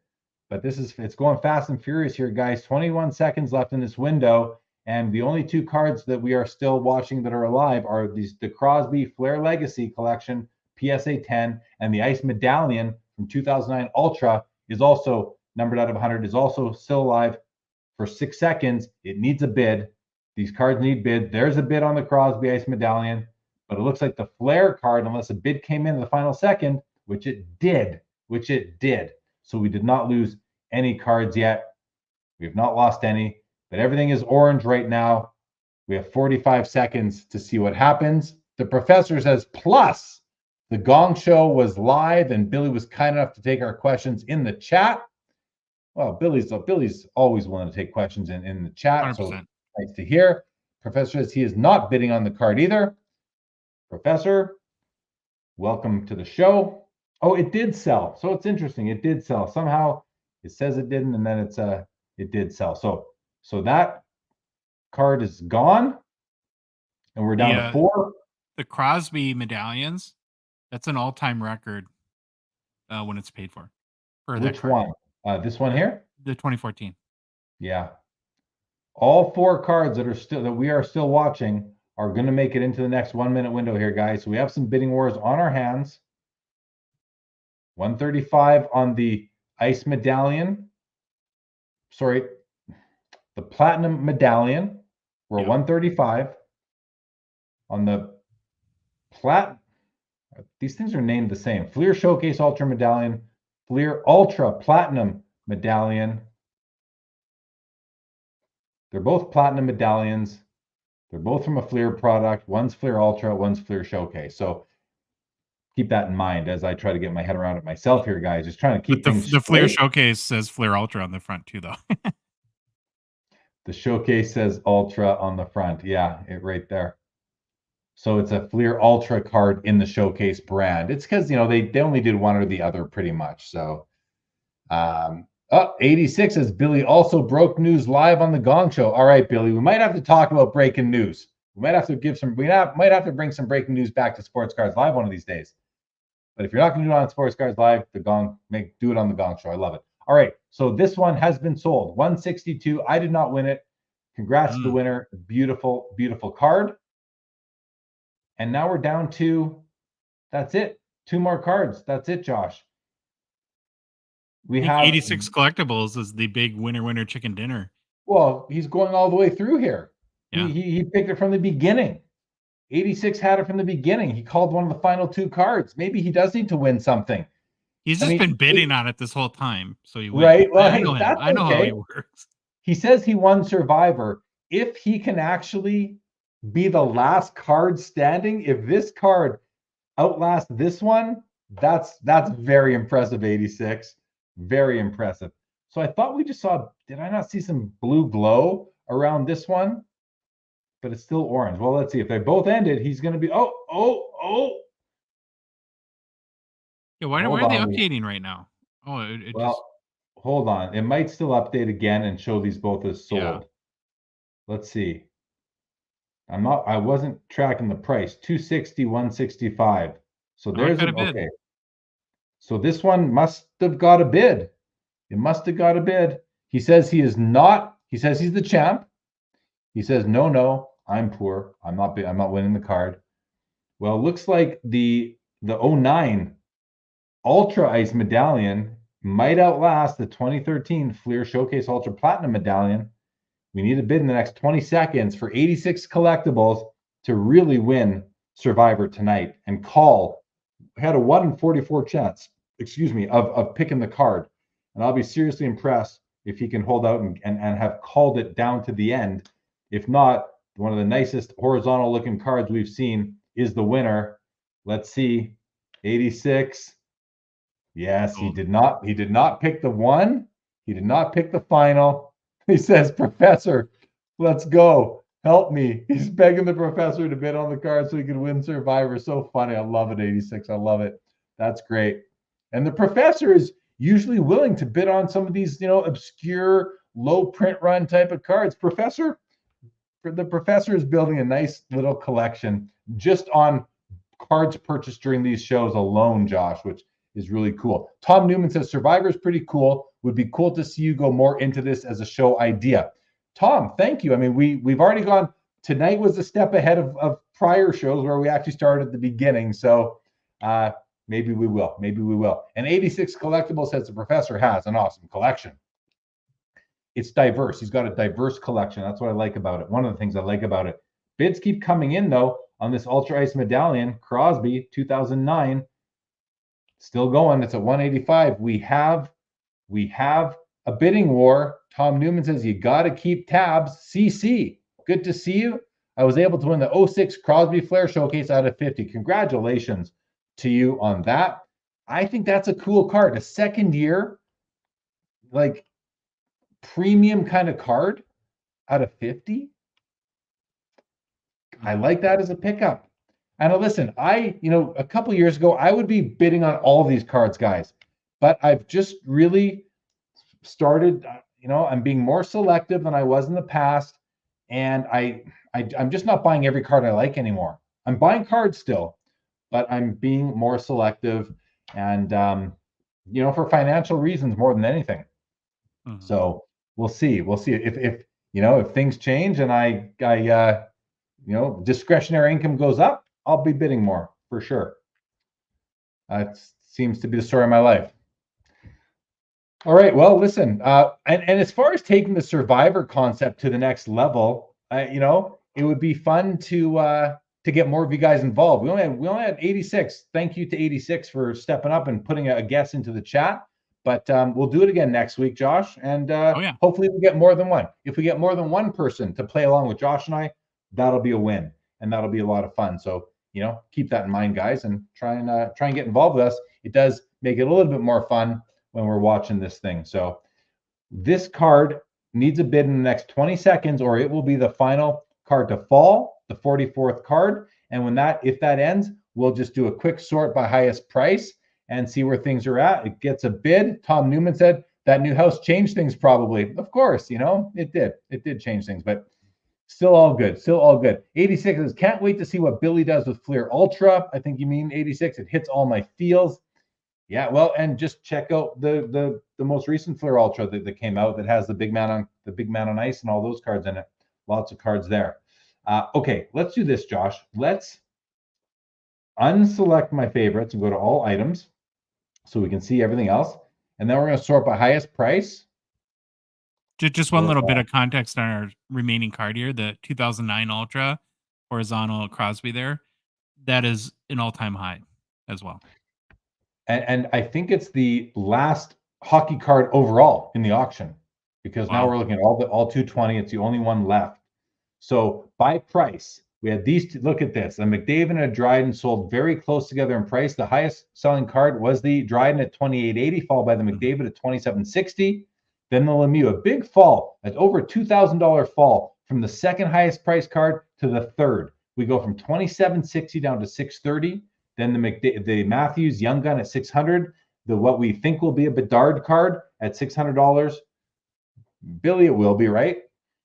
but it's going fast and furious here, guys. 21 seconds left in this window, and the only 2 cards that we are still watching that are alive are the Crosby Flair Legacy Collection PSA 10, and the Ice Medallion from 2009 Ultra is also numbered out of 100, is also still alive for 6 seconds. It needs a bid. These cards need bid. There's a bid on the Crosby Ice Medallion. But it looks like the Flair card, unless a bid came in the final second, which it did. So we did not lose any cards yet. We have not lost any, but everything is orange right now. We have 45 seconds to see what happens. The professor says, plus, the Gong Show was live and Billy was kind enough to take our questions in the chat. Well, Billy's always willing to take questions in the chat. 100%. So nice to hear. Professor says he is not bidding on the card either. Professor, welcome to the show. Oh, it did sell. So it's interesting. It did sell. Somehow it says it didn't, and then it did sell. So that card is gone, and we're down to 4. The Crosby medallions, that's an all-time record when it's paid for for that Which card. one? This one here? The 2014. Yeah. All 4 cards that we are still watching are going to make it into the next 1 minute window here, guys. So we have some bidding wars on our hands. 135 on the ice medallion. Sorry, the platinum medallion. We're 135 on the these things are named the same. Fleer Showcase Ultra Medallion, Fleer Ultra Platinum Medallion. They're both platinum medallions. They're both from a Fleer product. One's Fleer Ultra, one's Fleer Showcase. So keep that in mind as I try to get my head around it myself here, guys. Just trying to keep things the Fleer straight. Showcase says Fleer Ultra on the front too, though. The Showcase says Ultra on the front. Yeah, right there. So it's a Fleer Ultra card in the Showcase brand. It's because, they only did one or the other pretty much. So, 86 says Billy also broke news live on the Gong Show. All right, Billy, we might have to talk about breaking news. We might have to bring some breaking news back to Sports Cards Live one of these days. But if you're not going to do it on Sports Cards Live, do it on the Gong Show. I love it. All right, so this one has been sold. 162. I did not win it. Congrats to the winner. Beautiful, beautiful card. And now we're down to, that's it. 2 more cards. That's it, Josh. We have 86 collectibles is the big winner chicken dinner. Well, he's going all the way through here. Yeah. He picked it from the beginning. 86 had it from the beginning. He called one of the final 2 cards. Maybe he does need to win something. He's just been bidding on it this whole time. So he wins. Right. Well, I know how he works. He says he won Survivor. If he can actually be the last card standing, if this card outlasts this one, that's very impressive, 86. Very impressive. So I thought we just saw, did I not see some blue glow around this one? But it's still orange. Well, let's see. If they both ended, he's going to be, oh. Yeah, why are they updating right now? Oh, hold on. It might still update again and show these both as sold. Yeah. Let's see. I wasn't tracking the price. 260, 165. So there's okay. So this one must have got a bid. It must have got a bid. He says he is not. He says he's the champ. He says, no, I'm poor. I'm not winning the card. Well, it looks like the 09 Ultra Ice Medallion might outlast the 2013 Fleer Showcase Ultra Platinum Medallion. We need a bid in the next 20 seconds for 86 collectibles to really win Survivor tonight and call. Had a 1 in 44 chance, of picking the card. And I'll be seriously impressed if he can hold out and have called it down to the end. If not, one of the nicest horizontal looking cards we've seen is the winner. Let's see. 86. Yes, he did not pick the 1. He did not pick the final. He says, Professor, let's go. Help me. He's begging the professor to bid on the card so he can win Survivor. So funny. I love it, 86. I love it. That's great. And the professor is usually willing to bid on some of these, obscure, low print run type of cards. The professor is building a nice little collection just on cards purchased during these shows alone, Josh, which is really cool. Tom Newman says, Survivor is pretty cool. Would be cool to see you go more into this as a show idea. Tom, thank you. I mean, we've already gone. Tonight was a step ahead of prior shows where we actually started at the beginning. So maybe we will. And 86 Collectibles says the professor has an awesome collection. It's diverse. He's got a diverse collection. That's what I like about it. One of the things I like about it. Bids keep coming in, though, on this Ultra Ice Medallion. Crosby, 2009. Still going. It's at 185. We have a bidding war. Tom Newman says you got to keep tabs. CC, good to see you. I was able to win the 06 Crosby Flair Showcase out of 50. Congratulations to you on that. I think that's a cool card. A second year, like premium kind of card out of 50. I like that as a pickup. And listen, a couple years ago, I would be bidding on all of these cards, guys. But I've just really started, I'm being more selective than I was in the past. And I'm just not buying every card I like anymore. I'm buying cards still, but I'm being more selective. And for financial reasons more than anything. Mhm. So we'll see. We'll see if things change and I discretionary income goes up, I'll be bidding more for sure. That seems to be the story of my life. All right. Well, listen, and as far as taking the survivor concept to the next level, it would be fun to get more of you guys involved. We only had 86. Thank you to 86 for stepping up and putting a guest into the chat. But we'll do it again next week, Josh, and hopefully we get more than one. If we get more than one person to play along with Josh and I, that'll be a win, and that'll be a lot of fun. So keep that in mind, guys, and try and get involved with us. It does make it a little bit more fun when we're watching this thing. So this card needs a bid in the next 20 seconds, or it will be the final card to fall, the 44th card. And if that ends, we'll just do a quick sort by highest price and see where things are at. It gets a bid. Tom Newman said that new house changed things probably. Of course, it did. It did change things, but still all good. Still all good. 86 says, can't wait to see what Billy does with Fleer Ultra. I think you mean 86. It hits all my feels. Yeah, well, and just check out the most recent Fleer Ultra that came out that has the big man on ice and all those cards in it. Lots of cards there. Okay, let's do this, Josh. Let's unselect my favorites and go to all items so we can see everything else. And then we're going to sort by highest price. Just one little bit of context on our remaining card here, the 2009 Ultra horizontal Crosby there. That is an all-time high as well. And I think it's the last hockey card overall in the auction, because now we're looking at all 220. It's the only one left. So by price, we had these two. Look at this. The McDavid and a Dryden sold very close together in price. The highest selling card was the Dryden at $28.80, followed by the McDavid at $27.60. Then the Lemieux, a big fall, at over $2,000 fall from the second highest price card to the third. We go from $27.60 down to $630. Then the Matthews Young Gun at $600. What we think will be a Bedard card at $600. Billy, it will be, right?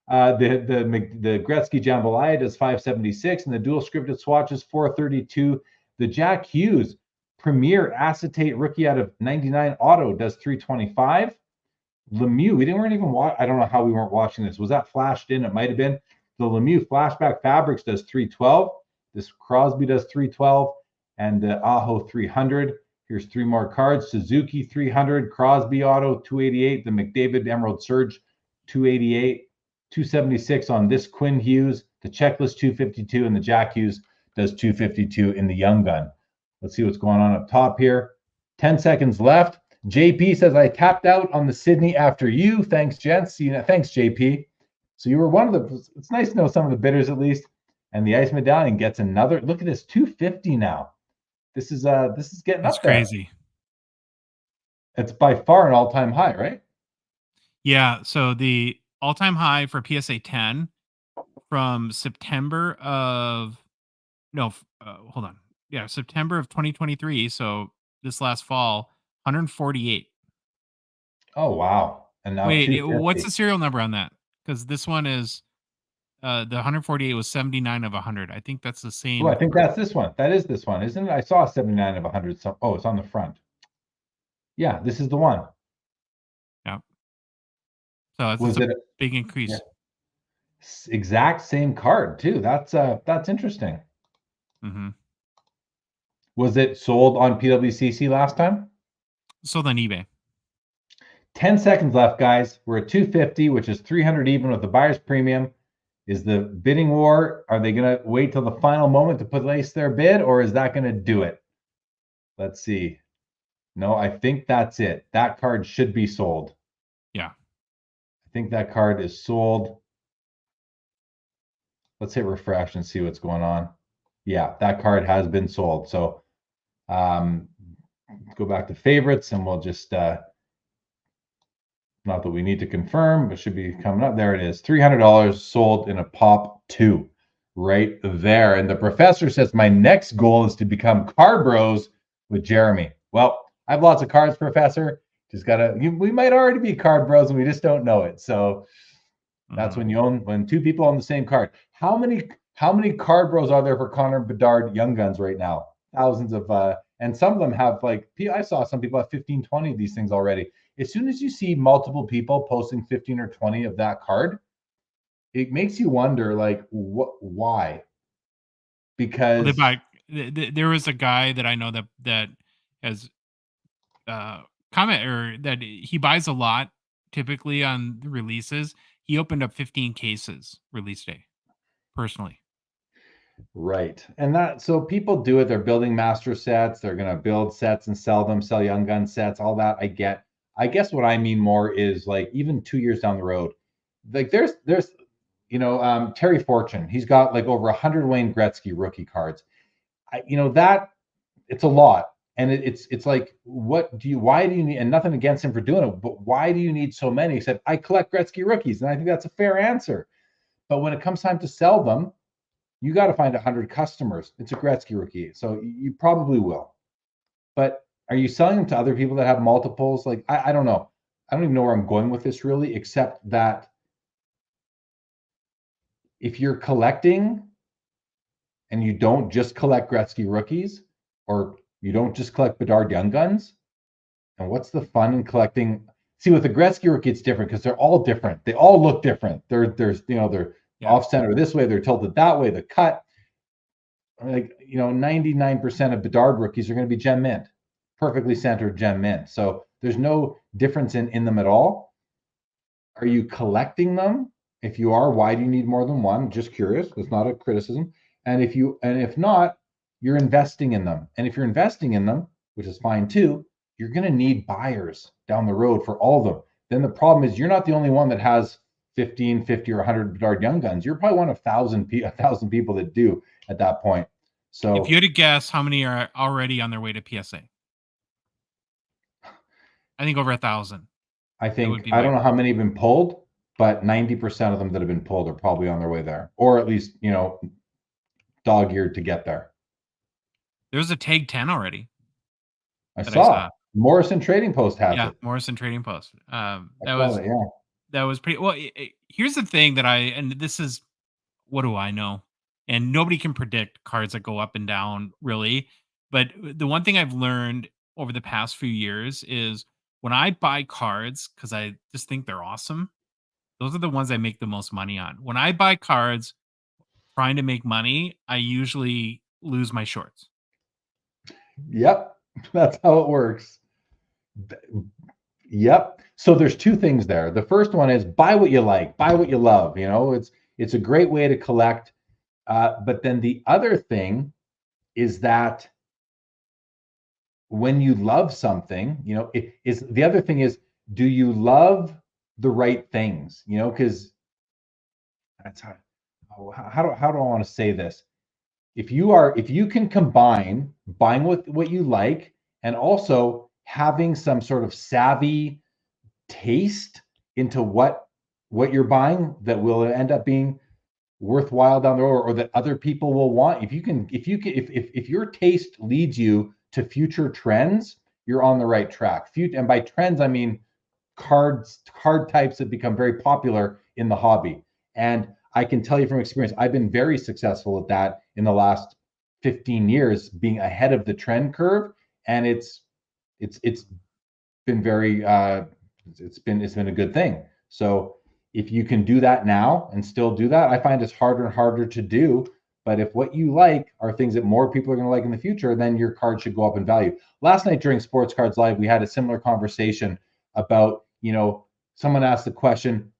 The Gretzky Jambalaya does $576, and the dual scripted swatch is $432. The Jack Hughes Premier Acetate Rookie out of 99 Auto does $325. Lemieux, we weren't even watch. I don't know how we weren't watching this. Was that flashed in? It might have been. The Lemieux Flashback Fabrics does $312. This Crosby does $312. And the Aho 300. Here's three more cards. Suzuki 300, Crosby Auto 288, the McDavid Emerald Surge 288, 276 on this Quinn Hughes, the Checklist 252, and the Jack Hughes does 252 in the Young Gun. Let's see what's going on up top here. 10 seconds left. JP says, I tapped out on the Sydney after you. Thanks, gents. Thanks, JP. So you were one of the, it's nice to know some of the bidders at least. And the Ice Medallion gets another, look at this, 250 now. This is getting That's up there. crazy. It's by far an all-time high, right? Yeah. So the all-time high for PSA 10 from September of hold on. Yeah, September of 2023. So this last fall, 148. Oh wow! And now wait, what's the serial number on that? Because this one is. The 148 was 79 of 100. I think that's the same. Oh, I think that's this one. That is this one, isn't it? I saw 79 of 100. So, it's on the front. Yeah, this is the one. Yeah. So it's a big increase. Yeah. Exact same card too. That's interesting. Mm-hmm. Was it sold on PWCC last time? Sold on eBay. 10 seconds left, guys. We're at 250, which is 300 even with the buyer's premium. Is the bidding war, are they going to wait till the final moment to place their bid, or is that going to do it? Let's see. No, I think that's it. That card should be sold. Yeah. I think that card is sold. Let's hit refresh and see what's going on. Yeah, that card has been sold. So go back to favorites and we'll just, not that we need to confirm, but should be coming up. There it is. $300 sold in a pop 2 right there. And the professor says, my next goal is to become card bros with Jeremy. Well, I have lots of cards, Professor. Just we might already be card bros and we just don't know it. So that's when two people own the same card. How many card bros are there for Connor Bedard Young Guns right now? Thousands of And some of them have like, I saw some people have 15, 20 of these things already. As soon as you see multiple people posting 15 or 20 of that card, it makes you wonder, like, why? Because there was a guy that I know that has comment, or that he buys a lot typically on the releases. He opened up 15 cases release day personally. right. And that, so people do it. They're building master sets. They're going to build sets and sell them, sell young gun sets, all that. I get. I guess what I mean more is like even 2 years down the road, like there's Terry Fortune. He's got like over 100 Wayne Gretzky rookie cards. That it's a lot. And it's like, why do you need, and nothing against him for doing it, but why do you need so many? He said, I collect Gretzky rookies. And I think that's a fair answer. But when it comes time to sell them, you got to find 100 customers. It's a Gretzky rookie. So you probably will. But are you selling them to other people that have multiples? Like, I don't know. I don't even know where I'm going with this really, except that if you're collecting and you don't just collect Gretzky rookies, or you don't just collect Bedard young guns, and what's the fun in collecting? See, with the Gretzky rookie, it's different because they're all different. They all look different. They're off center this way, they're tilted that way, the cut. Like, 99% of Bedard rookies are going to be gem mint, perfectly centered gem mint. So there's no difference in them at all. Are you collecting them? If you are, why do you need more than one? Just curious. It's not a criticism. And if not, you're investing in them. And if you're investing in them, which is fine too, you're going to need buyers down the road for all of them. Then the problem is you're not the only one that has 15, 50, or 100 Bedard young guns. You're probably one of 1,000 people that do at that point. So if you had to guess, how many are already on their way to PSA? I think over 1,000. I think, I don't know how many have been pulled, but 90% of them that have been pulled are probably on their way there, or at least, dog-eared to get there. There's a tag 10 already. I saw. Morrison Trading Post has it. Yeah, Morrison Trading Post. That was pretty well. Here's the thing and this is, what do I know? And nobody can predict cards that go up and down, really. But the one thing I've learned over the past few years is when I buy cards, because I just think they're awesome, those are the ones I make the most money on. When I buy cards trying to make money, I usually lose my shorts. Yep, that's how it works. Yep. So there's two things there. The first one is buy what you like, buy what you love. It's a great way to collect. But then the other thing is that when you love something, the other thing is, do you love the right things? Because that's how do I want to say this? If you can combine buying what you like and also having some sort of savvy taste into what you're buying that will end up being worthwhile down the road, or that other people will want. If your taste leads you to future trends, you're on the right track. And by trends, I mean card types that become very popular in the hobby. And I can tell you from experience, I've been very successful at that in the last 15 years, being ahead of the trend curve. And it's been very it's been a good thing. So if you can do that now and still do that, I find it's harder and harder to do. But if what you like are things that more people are going to like in the future, then your card should go up in value. Last night during Sports Cards Live, we had a similar conversation about, someone asked the question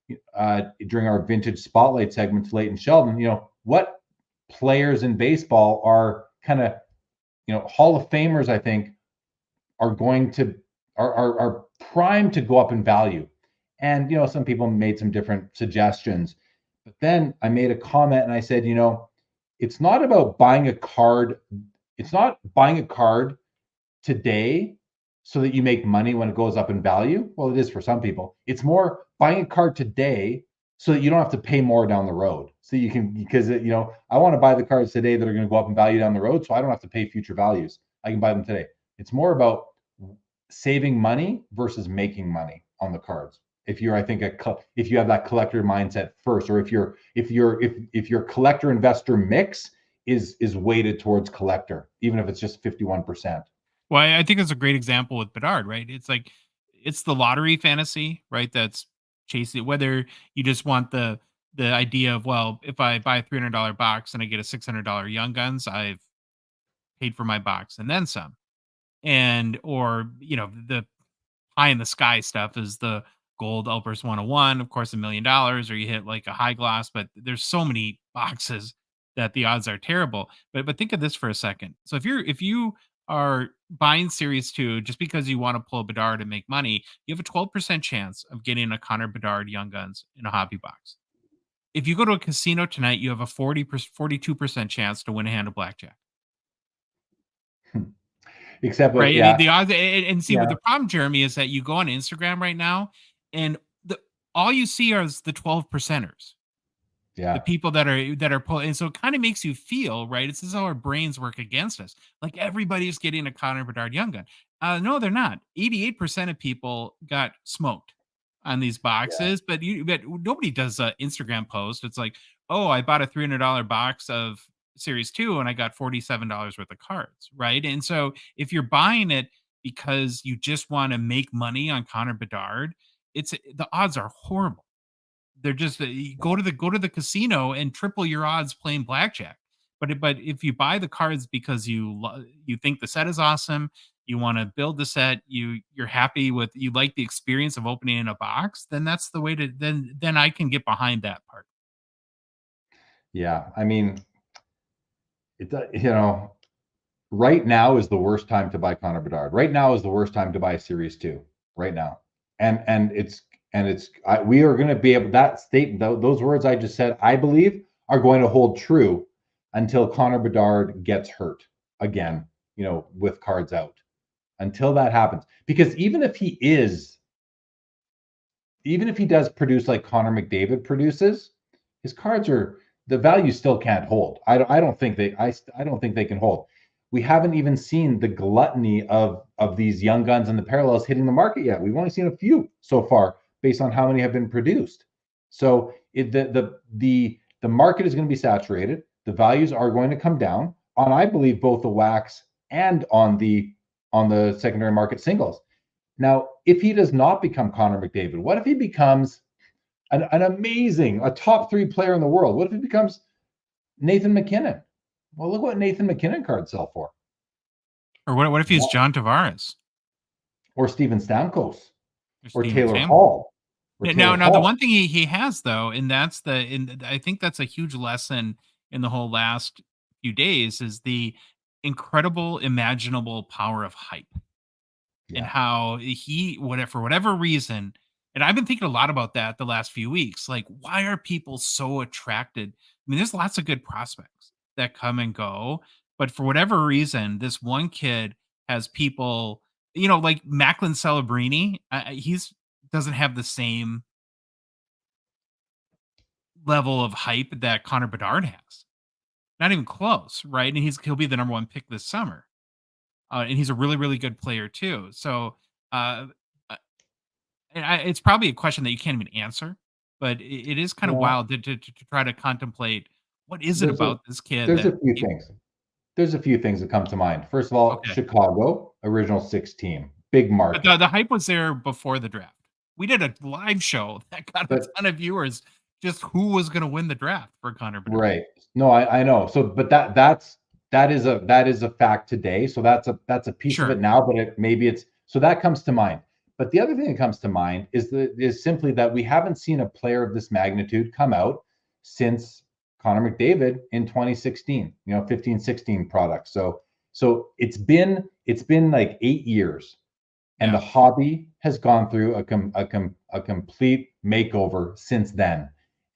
during our vintage spotlight segment to Leighton Sheldon, what players in baseball are kind of, Hall of Famers, I think, are primed to go up in value. And, some people made some different suggestions. But then I made a comment and I said, it's not about buying a card. It's not buying a card today so that you make money when it goes up in value. Well, it is for some people. It's more buying a card today so that you don't have to pay more down the road. So you can, because, I want to buy the cards today that are going to go up in value down the road, so I don't have to pay future values. I can buy them today. It's more about saving money versus making money on the cards. If you have that collector mindset first, or if your collector investor mix is weighted towards collector, even if it's just 51%. Well, I think that's a great example with Bedard, right? It's like it's the lottery fantasy, right? That's chasing whether you just want the idea of, well, if I buy a $300 box and I get a $600 Young Guns, I've paid for my box and then some. And or the pie in the sky stuff is the gold Elpers 101, of course, $1 million, or you hit like a high gloss, but there's so many boxes that the odds are terrible. But think of this for a second. So if you are buying series two just because you want to pull Bedard and make money, you have a 12% chance of getting a Connor Bedard Young Guns in a hobby box. If you go to a casino tonight, you have a 42% chance to win a hand of blackjack. Except with, Right, yeah, the odds and see, what yeah, the problem, Jeremy, is that you go on Instagram right now, and the all you see are the 12 percenters, the yeah, people that are pulling, and so it kinda makes you feel, right, this is how our brains work against us, like everybody's getting a Connor Bedard Young Gun. No, they're not. 88% of people got smoked on these yeah, boxes, but nobody does a Instagram post. It's like, "Oh, I bought a $300 box of Series 2 and I got $47 worth of cards," right? And so if you're buying it because you just wanna make money on Connor Bedard, the odds are horrible. They're just you go to the casino and triple your odds playing blackjack. But if you buy the cards because you think the set is awesome, you want to build the set, you're happy with, you like the experience of opening in a box, then that's the way to then I can get behind that part. yeah. I mean, right now is the worst time to buy Connor Bedard. Right now is the worst time to buy Series 2. Right now, we are going to be able, that statement, those words I just said, I believe are going to hold true until Connor Bedard gets hurt again. With cards out, until that happens, because even if he does produce like Connor McDavid produces, his cards are, the value still can't hold. I don't think I don't think they can hold. We haven't even seen the gluttony of these young guns and the parallels hitting the market yet. We've only seen a few so far based on how many have been produced. So the market is going to be saturated. The values are going to come down on, I believe, both the wax and on the secondary market singles. Now, if he does not become Connor McDavid, what if he becomes an amazing, a top 3 player in the world? What if he becomes Nathan McKinnon? Well, look what Nathan McKinnon cards sell for. Or what if he's John Tavares Or Steven Stamkos, or or Steven Taylor Stamkos? Hall, Now the one thing he has though, and I think that's a huge lesson in the whole last few days, is the incredible imaginable power of hype. And Yeah, how for whatever reason, and I've been thinking a lot about that the last few weeks. Like, why are people so attracted? I mean, there's lots of good prospects that come and go, but for whatever reason, this one kid has people, like Macklin Celebrini. He's doesn't have the same level of hype that Connor Bedard has. Not even close, right? And he'll be the number one pick this summer. And he's a really, really good player too. So, uh, it's probably a question that you can't even answer, but it is kind of yeah. wild to try to contemplate what is it There's a about this kid there's that a few things. There's a few things that come to mind. First of all, okay, Chicago, original 6 team, big but market. the hype was there before the draft. We did a live show that got a But ton of viewers. Just who was going to win the draft for Connor Bedard? right. No, I know. So, but that is a fact today. So that's a piece of it Sure, now, but maybe it's, so that comes to mind. But the other thing that comes to mind is simply that we haven't seen a player of this magnitude come out since Connor McDavid in 2016, 15-16 product. So it's been like 8 years, and yeah, the hobby has gone through a complete makeover since then.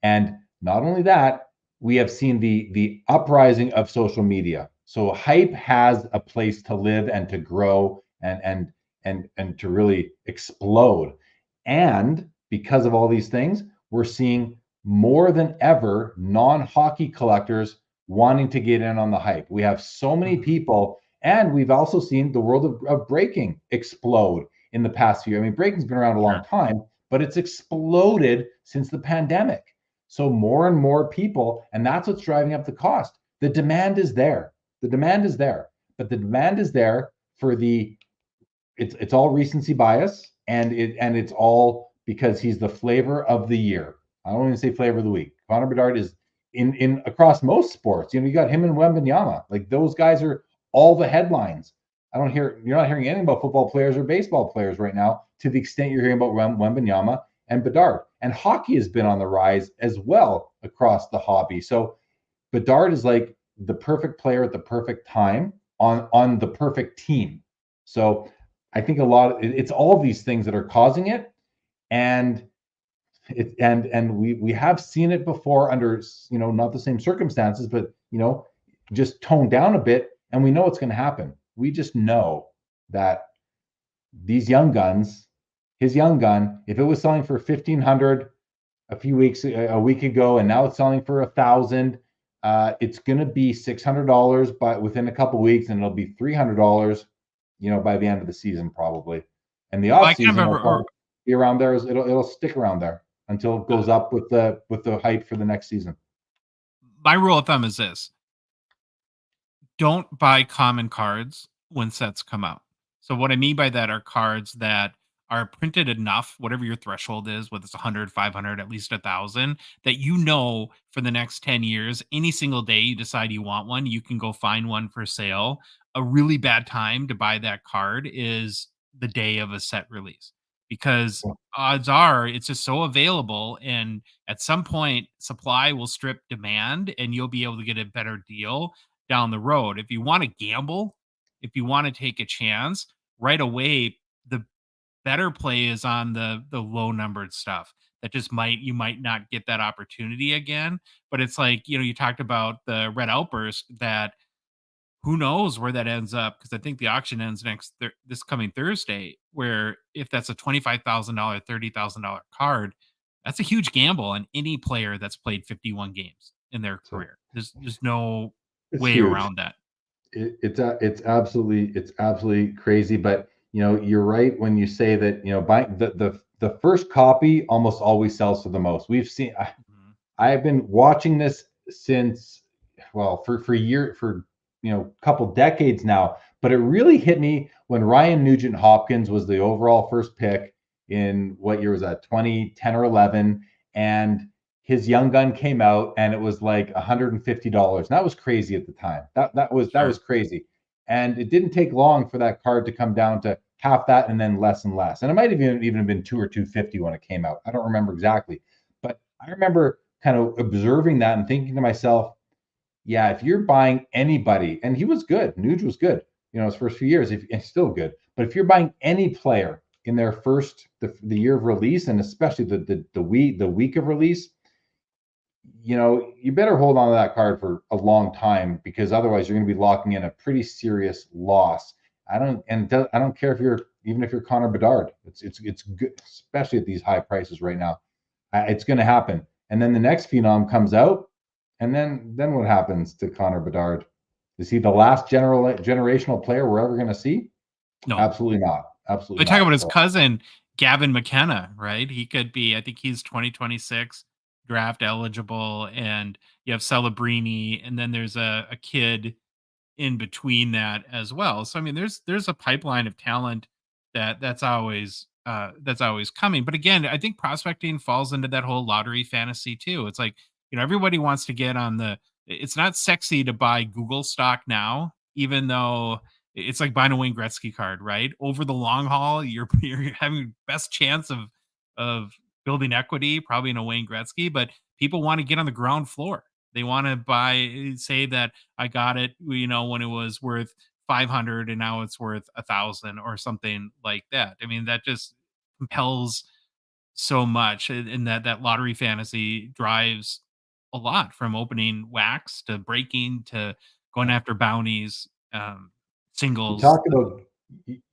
And not only that, we have seen the uprising of social media. So hype has a place to live and to grow and to really explode. And because of all these things, we're seeing more than ever non-hockey collectors wanting to get in on the hype. We have so many mhm, people, and we've also seen the world of breaking explode in the past few. I mean, breaking's been around a long sure. time, but it's exploded since the pandemic. So more and more people, and that's what's driving up the cost. The demand is there. The demand is there, but the demand is there for it's all recency bias, and it's all because he's the flavor of the year. I don't even say flavor of the week. Connor Bedard is in across most sports. You got him and Wembanyama. Like, those guys are all the headlines. You're not hearing anything about football players or baseball players right now to the extent you're hearing about Wembanyama and Bedard. And hockey has been on the rise as well across the hobby. So Bedard is like the perfect player at the perfect time on the perfect team. So I think it's all of these things that are causing it. And we have seen it before under, not the same circumstances, but, just toned down a bit, and we know it's going to happen. We just know that his young gun, if it was selling for $1,500 a week ago, and now it's selling for $1,000, it's going to be $600 by within a couple of weeks, and it'll be $300, by the end of the season probably. And the off season will be around there. It'll stick around there until it goes up with the hype for the next season. My rule of thumb is this: don't buy common cards when sets come out. So what I mean by that are cards that are printed enough, whatever your threshold is, whether it's 100, 500, at least 1,000, that for the next 10 years, any single day you decide you want one, you can go find one for sale. A really bad time to buy that card is the day of a set release, because odds are it's just so available, and at some point supply will strip demand and you'll be able to get a better deal down the road. If you want to gamble, if you want to take a chance right away, the better play is on the low numbered stuff that just you might not get that opportunity again. But it's like, you talked about the Red Outburst, that who knows where that ends up, because I think the auction ends this coming Thursday, where if that's a $25,000, $30,000 card, that's a huge gamble on any player that's played 51 games in their career. There's no way huge. Around that. It's absolutely crazy. But you're right when you say that buying the first copy almost always sells for the most. We've seen. I've been watching this since for couple decades now. But it really hit me when Ryan Nugent Hopkins was the overall first pick in, what year was that, 2010 or 11, and his young gun came out and it was like $150. And that was crazy at the time. That was crazy. And it didn't take long for that card to come down to half that, and then less and less. And it might have even been $200 or $250 when it came out. I don't remember exactly. But I remember kind of observing that and thinking to myself, yeah, if you're buying anybody, and he was good, Nuge was good, his first few years, and still good. But if you're buying any player in their the year of release, and especially the week of release, you better hold on to that card for a long time, because otherwise you're going to be locking in a pretty serious loss. I don't care if you're Connor Bedard. It's good, especially at these high prices right now. It's going to happen, and then the next phenom comes out, and then what happens to Connor Bedard? Is he the last generational player we're ever going to see? No, absolutely not. Absolutely. We're talking about his cousin Gavin McKenna, right? He could be. I think he's 2026 draft eligible, and you have Celebrini, and then there's a kid in between that as well. So I mean, there's a pipeline of talent that's always coming. But again, I think prospecting falls into that whole lottery fantasy too. It's like, everybody wants to get on it's not sexy to buy Google stock now, even though it's like buying a Wayne Gretzky card, right? Over the long haul, you're having best chance of building equity probably in a Wayne Gretzky, but people want to get on the ground floor. They want to say that I got it, when it was worth 500 and now it's worth 1,000 or something like that. I mean, that just compels so much, and that lottery fantasy drives a lot, from opening wax to breaking to going after bounties, singles.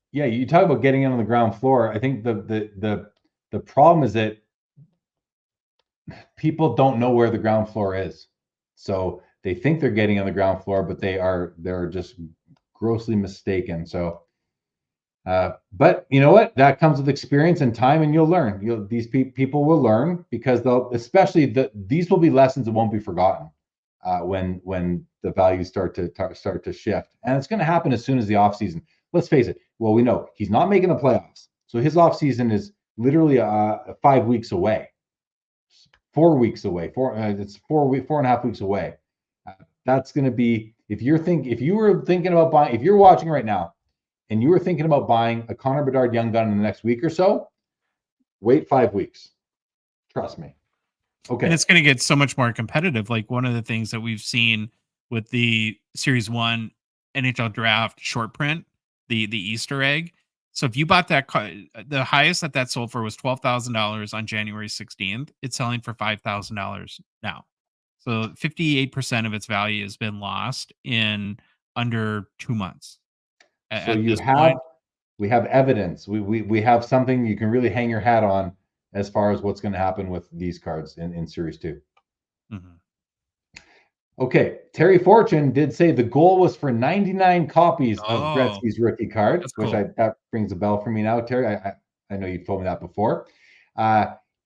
You talk about getting in on the ground floor. I think the problem is that people don't know where the ground floor is. So they think they're getting on the ground floor, but they're just grossly mistaken. So, but you know what? That comes with experience and time, and you'll learn. These people will learn, because these will be lessons that won't be forgotten when the values start to shift, and it's going to happen as soon as the off season. let's face it. Well, we know he's not making the playoffs. So his offseason is literally 5 weeks away. 4 weeks away. It's 4.5 weeks away. That's going to be, if you were thinking about buying, if you're watching right now and you were thinking about buying a Connor Bedard young gun in the next week or so, wait 5 weeks. Trust me. Okay. And it's going to get so much more competitive. Like one of the things that we've seen with the Series 1 NHL draft short print, the Easter egg. So if you bought that, the highest that sold for was $12,000 on January 16th. It's selling for $5,000 now. So 58% of its value has been lost in under 2 months. So we have evidence. We have something you can really hang your hat on as far as what's going to happen with these cards in Series 2. Mm-hmm. Okay, Terry Fortune did say the goal was for 99 copies of Gretzky's rookie card, which cool. that rings a bell for me now, Terry. I know you've told me that before.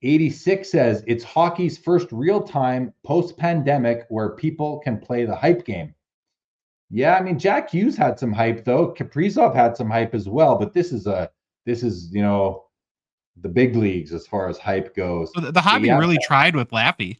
86 says it's hockey's first real-time post-pandemic where people can play the hype game. Yeah, I mean Jack Hughes had some hype though. Kaprizov had some hype as well, but this is the big leagues as far as hype goes. So the hobby really tried with Lappy.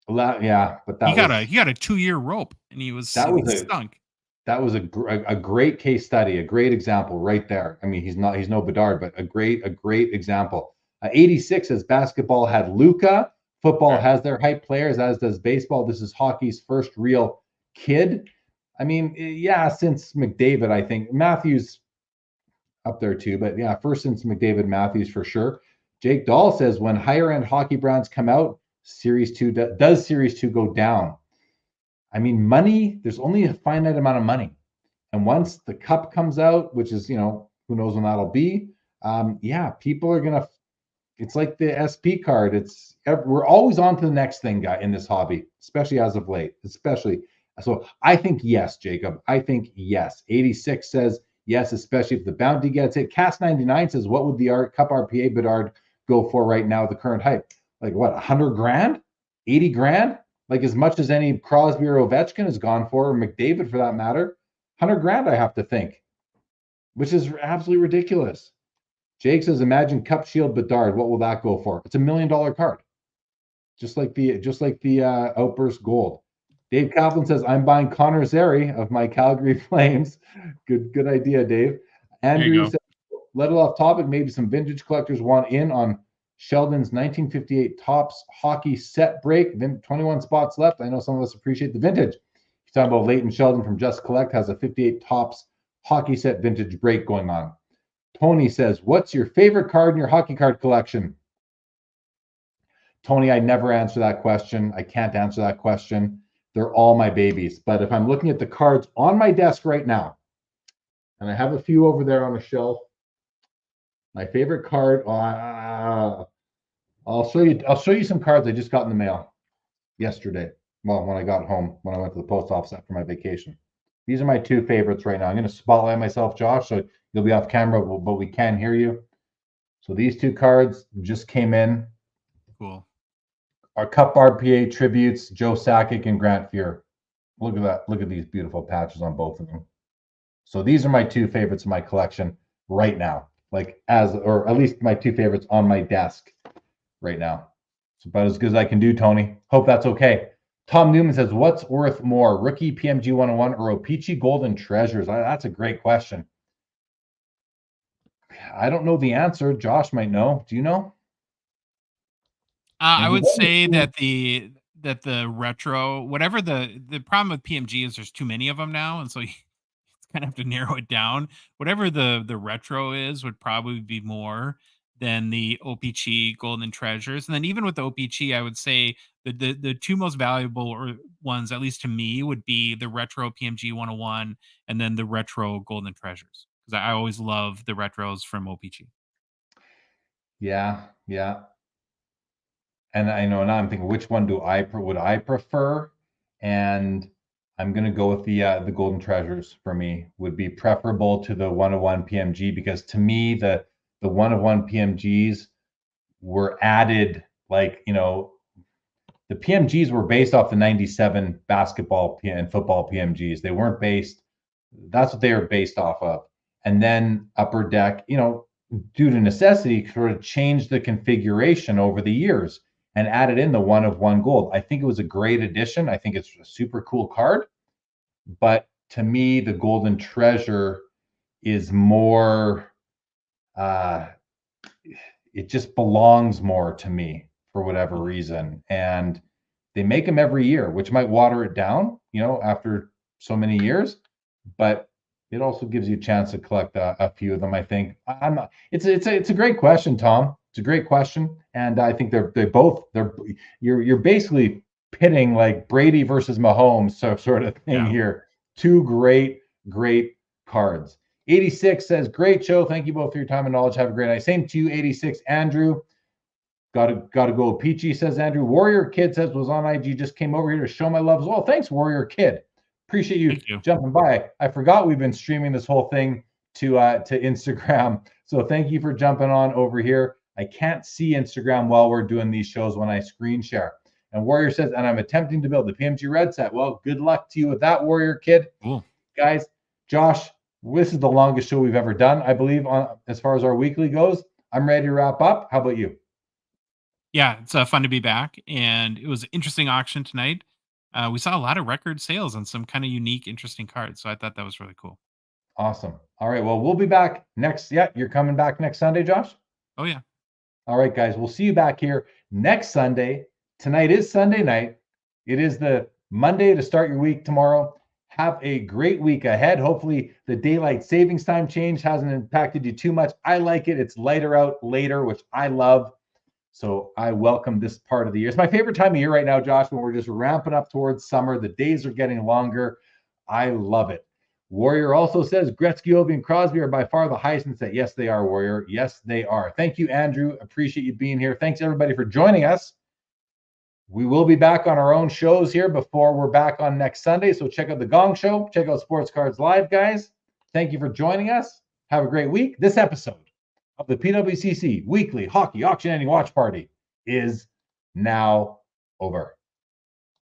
Yeah, but he got a 2-year rope, and he stunk. That was a great case study, a great example right there. I mean, he's no Bedard, but a great example. 86 says basketball had Luka, football has their hype players, as does baseball. This is hockey's first real kid. I mean, yeah, since McDavid, I think Matthews up there too, but yeah, first since McDavid, Matthews for sure. Jake Dahl says when higher end hockey brands come out, Series 2 does Series 2 go down? I mean, money, there's only a finite amount of money. And once the cup comes out, which is, who knows when that'll be, people are going to, it's like the SP card. We're always on to the next thing, guy, in this hobby, especially as of late, So I think yes, Jacob. I think yes. 86 says yes, especially if the bounty gets it. Cast 99 says, what would the Cup RPA Bedard go for right now, the current hype? Like what, 100 grand? 80 grand? Like as much as any Crosby or Ovechkin has gone for, or McDavid for that matter. 100 grand, I have to think, which is absolutely ridiculous. Jake says, imagine Cup Shield Bedard. What will that go for? It's $1 million card. Just like the Outburst Gold. Dave Kaplan says, I'm buying Connor Zary of my Calgary Flames. Good idea, Dave. Andrew says, little off topic, maybe some vintage collectors want in on Sheldon's 1958 Topps hockey set break. 21 spots left. I know some of us appreciate the vintage. He's talking about Leighton Sheldon from Just Collect has a 58 Topps hockey set vintage break going on. Tony says, what's your favorite card in your hockey card collection? Tony, I never answer that question. I can't answer that question. They're all my babies. But if I'm looking at the cards on my desk right now, and I have a few over there on a shelf, my favorite card, I'll show you some cards I just got in the mail yesterday. Well, when I got home, when I went to the post office after my vacation. These are my two favorites right now. I'm going to spotlight myself, Josh, so you'll be off camera, but we can hear you. So these two cards just came in. Cool. Our Cup RPA tributes, Joe Sakic and Grant Fuhr. Look at that. Look at these beautiful patches on both of them. So these are my two favorites in my collection right now. Or at least my two favorites on my desk right now. It's about as good as I can do, Tony. Hope that's okay. Tom Newman says, what's worth more, rookie PMG 101 or O-Pee-Chee Golden Treasures? That's a great question. I don't know the answer. Josh might know. Do you know? I would say that the retro, whatever the problem with PMG is, there's too many of them now, and so you kind of have to narrow it down. Whatever the retro is would probably be more than the OPC Golden Treasures. And then even with the OPC, I would say the two most valuable ones, at least to me, would be the retro PMG 101 and then the retro Golden Treasures, because I always love the retros from OPC. Yeah. And I know now I'm thinking, which one would I prefer? And I'm going to go with the Golden Treasures. For me, would be preferable to the 101 PMG, because to me the 101 PMGs were added, the PMGs were based off the 97 basketball and football PMGs. They weren't based. That's what they were based off of. and then Upper Deck, due to necessity, sort of changed the configuration over the years and added in the 1 of 1 gold. I think it was a great addition. I think it's a super cool card. But to me, the Golden Treasure is more, it just belongs more to me for whatever reason. And they make them every year, which might water it down, after so many years. But it also gives you a chance to collect a few of them. I think it's a great question, Tom. It's a great question, and I think you're basically pitting like Brady versus Mahomes sort of thing here. Two great cards. 86 says, great show. Thank you both for your time and knowledge. Have a great night. Same to you, 86. Andrew, gotta go. Peachy says, Andrew. Warrior Kid says, was on IG, just came over here to show my love as well. Thanks, Warrior Kid. Appreciate you jumping by. I forgot we've been streaming this whole thing to Instagram. So thank you for jumping on over here. I can't see Instagram while we're doing these shows when I screen share. And Warrior says, and I'm attempting to build the PMG Red set. Well, good luck to you with that, Warrior Kid. Cool. Guys, Josh, this is the longest show we've ever done, I believe, as far as our weekly goes. I'm ready to wrap up. How about you? Yeah, it's fun to be back. And it was an interesting auction tonight. We saw a lot of record sales on some kind of unique, interesting cards. So I thought that was really cool. Awesome. All right. Well, we'll be back next. Yeah, you're coming back next Sunday, Josh? Oh, yeah. All right, guys. We'll see you back here next Sunday. Tonight is Sunday night. It is the Monday to start your week tomorrow. Have a great week ahead. Hopefully the daylight savings time change hasn't impacted you too much. I like it. It's lighter out later, which I love. So I welcome this part of the year. It's my favorite time of year right now, Josh, when we're just ramping up towards summer. The days are getting longer. I love it. Warrior also says Gretzky, Ovi, and Crosby are by far the highest in set. Yes, they are, Warrior. Yes, they are. Thank you, Andrew. Appreciate you being here. Thanks, everybody, for joining us. We will be back on our own shows here before we're back on next Sunday. So check out the Gong Show. Check out Sports Cards Live, guys. Thank you for joining us. Have a great week. This episode of the PWCC Weekly Hockey Auction Ending Watch Party is now over.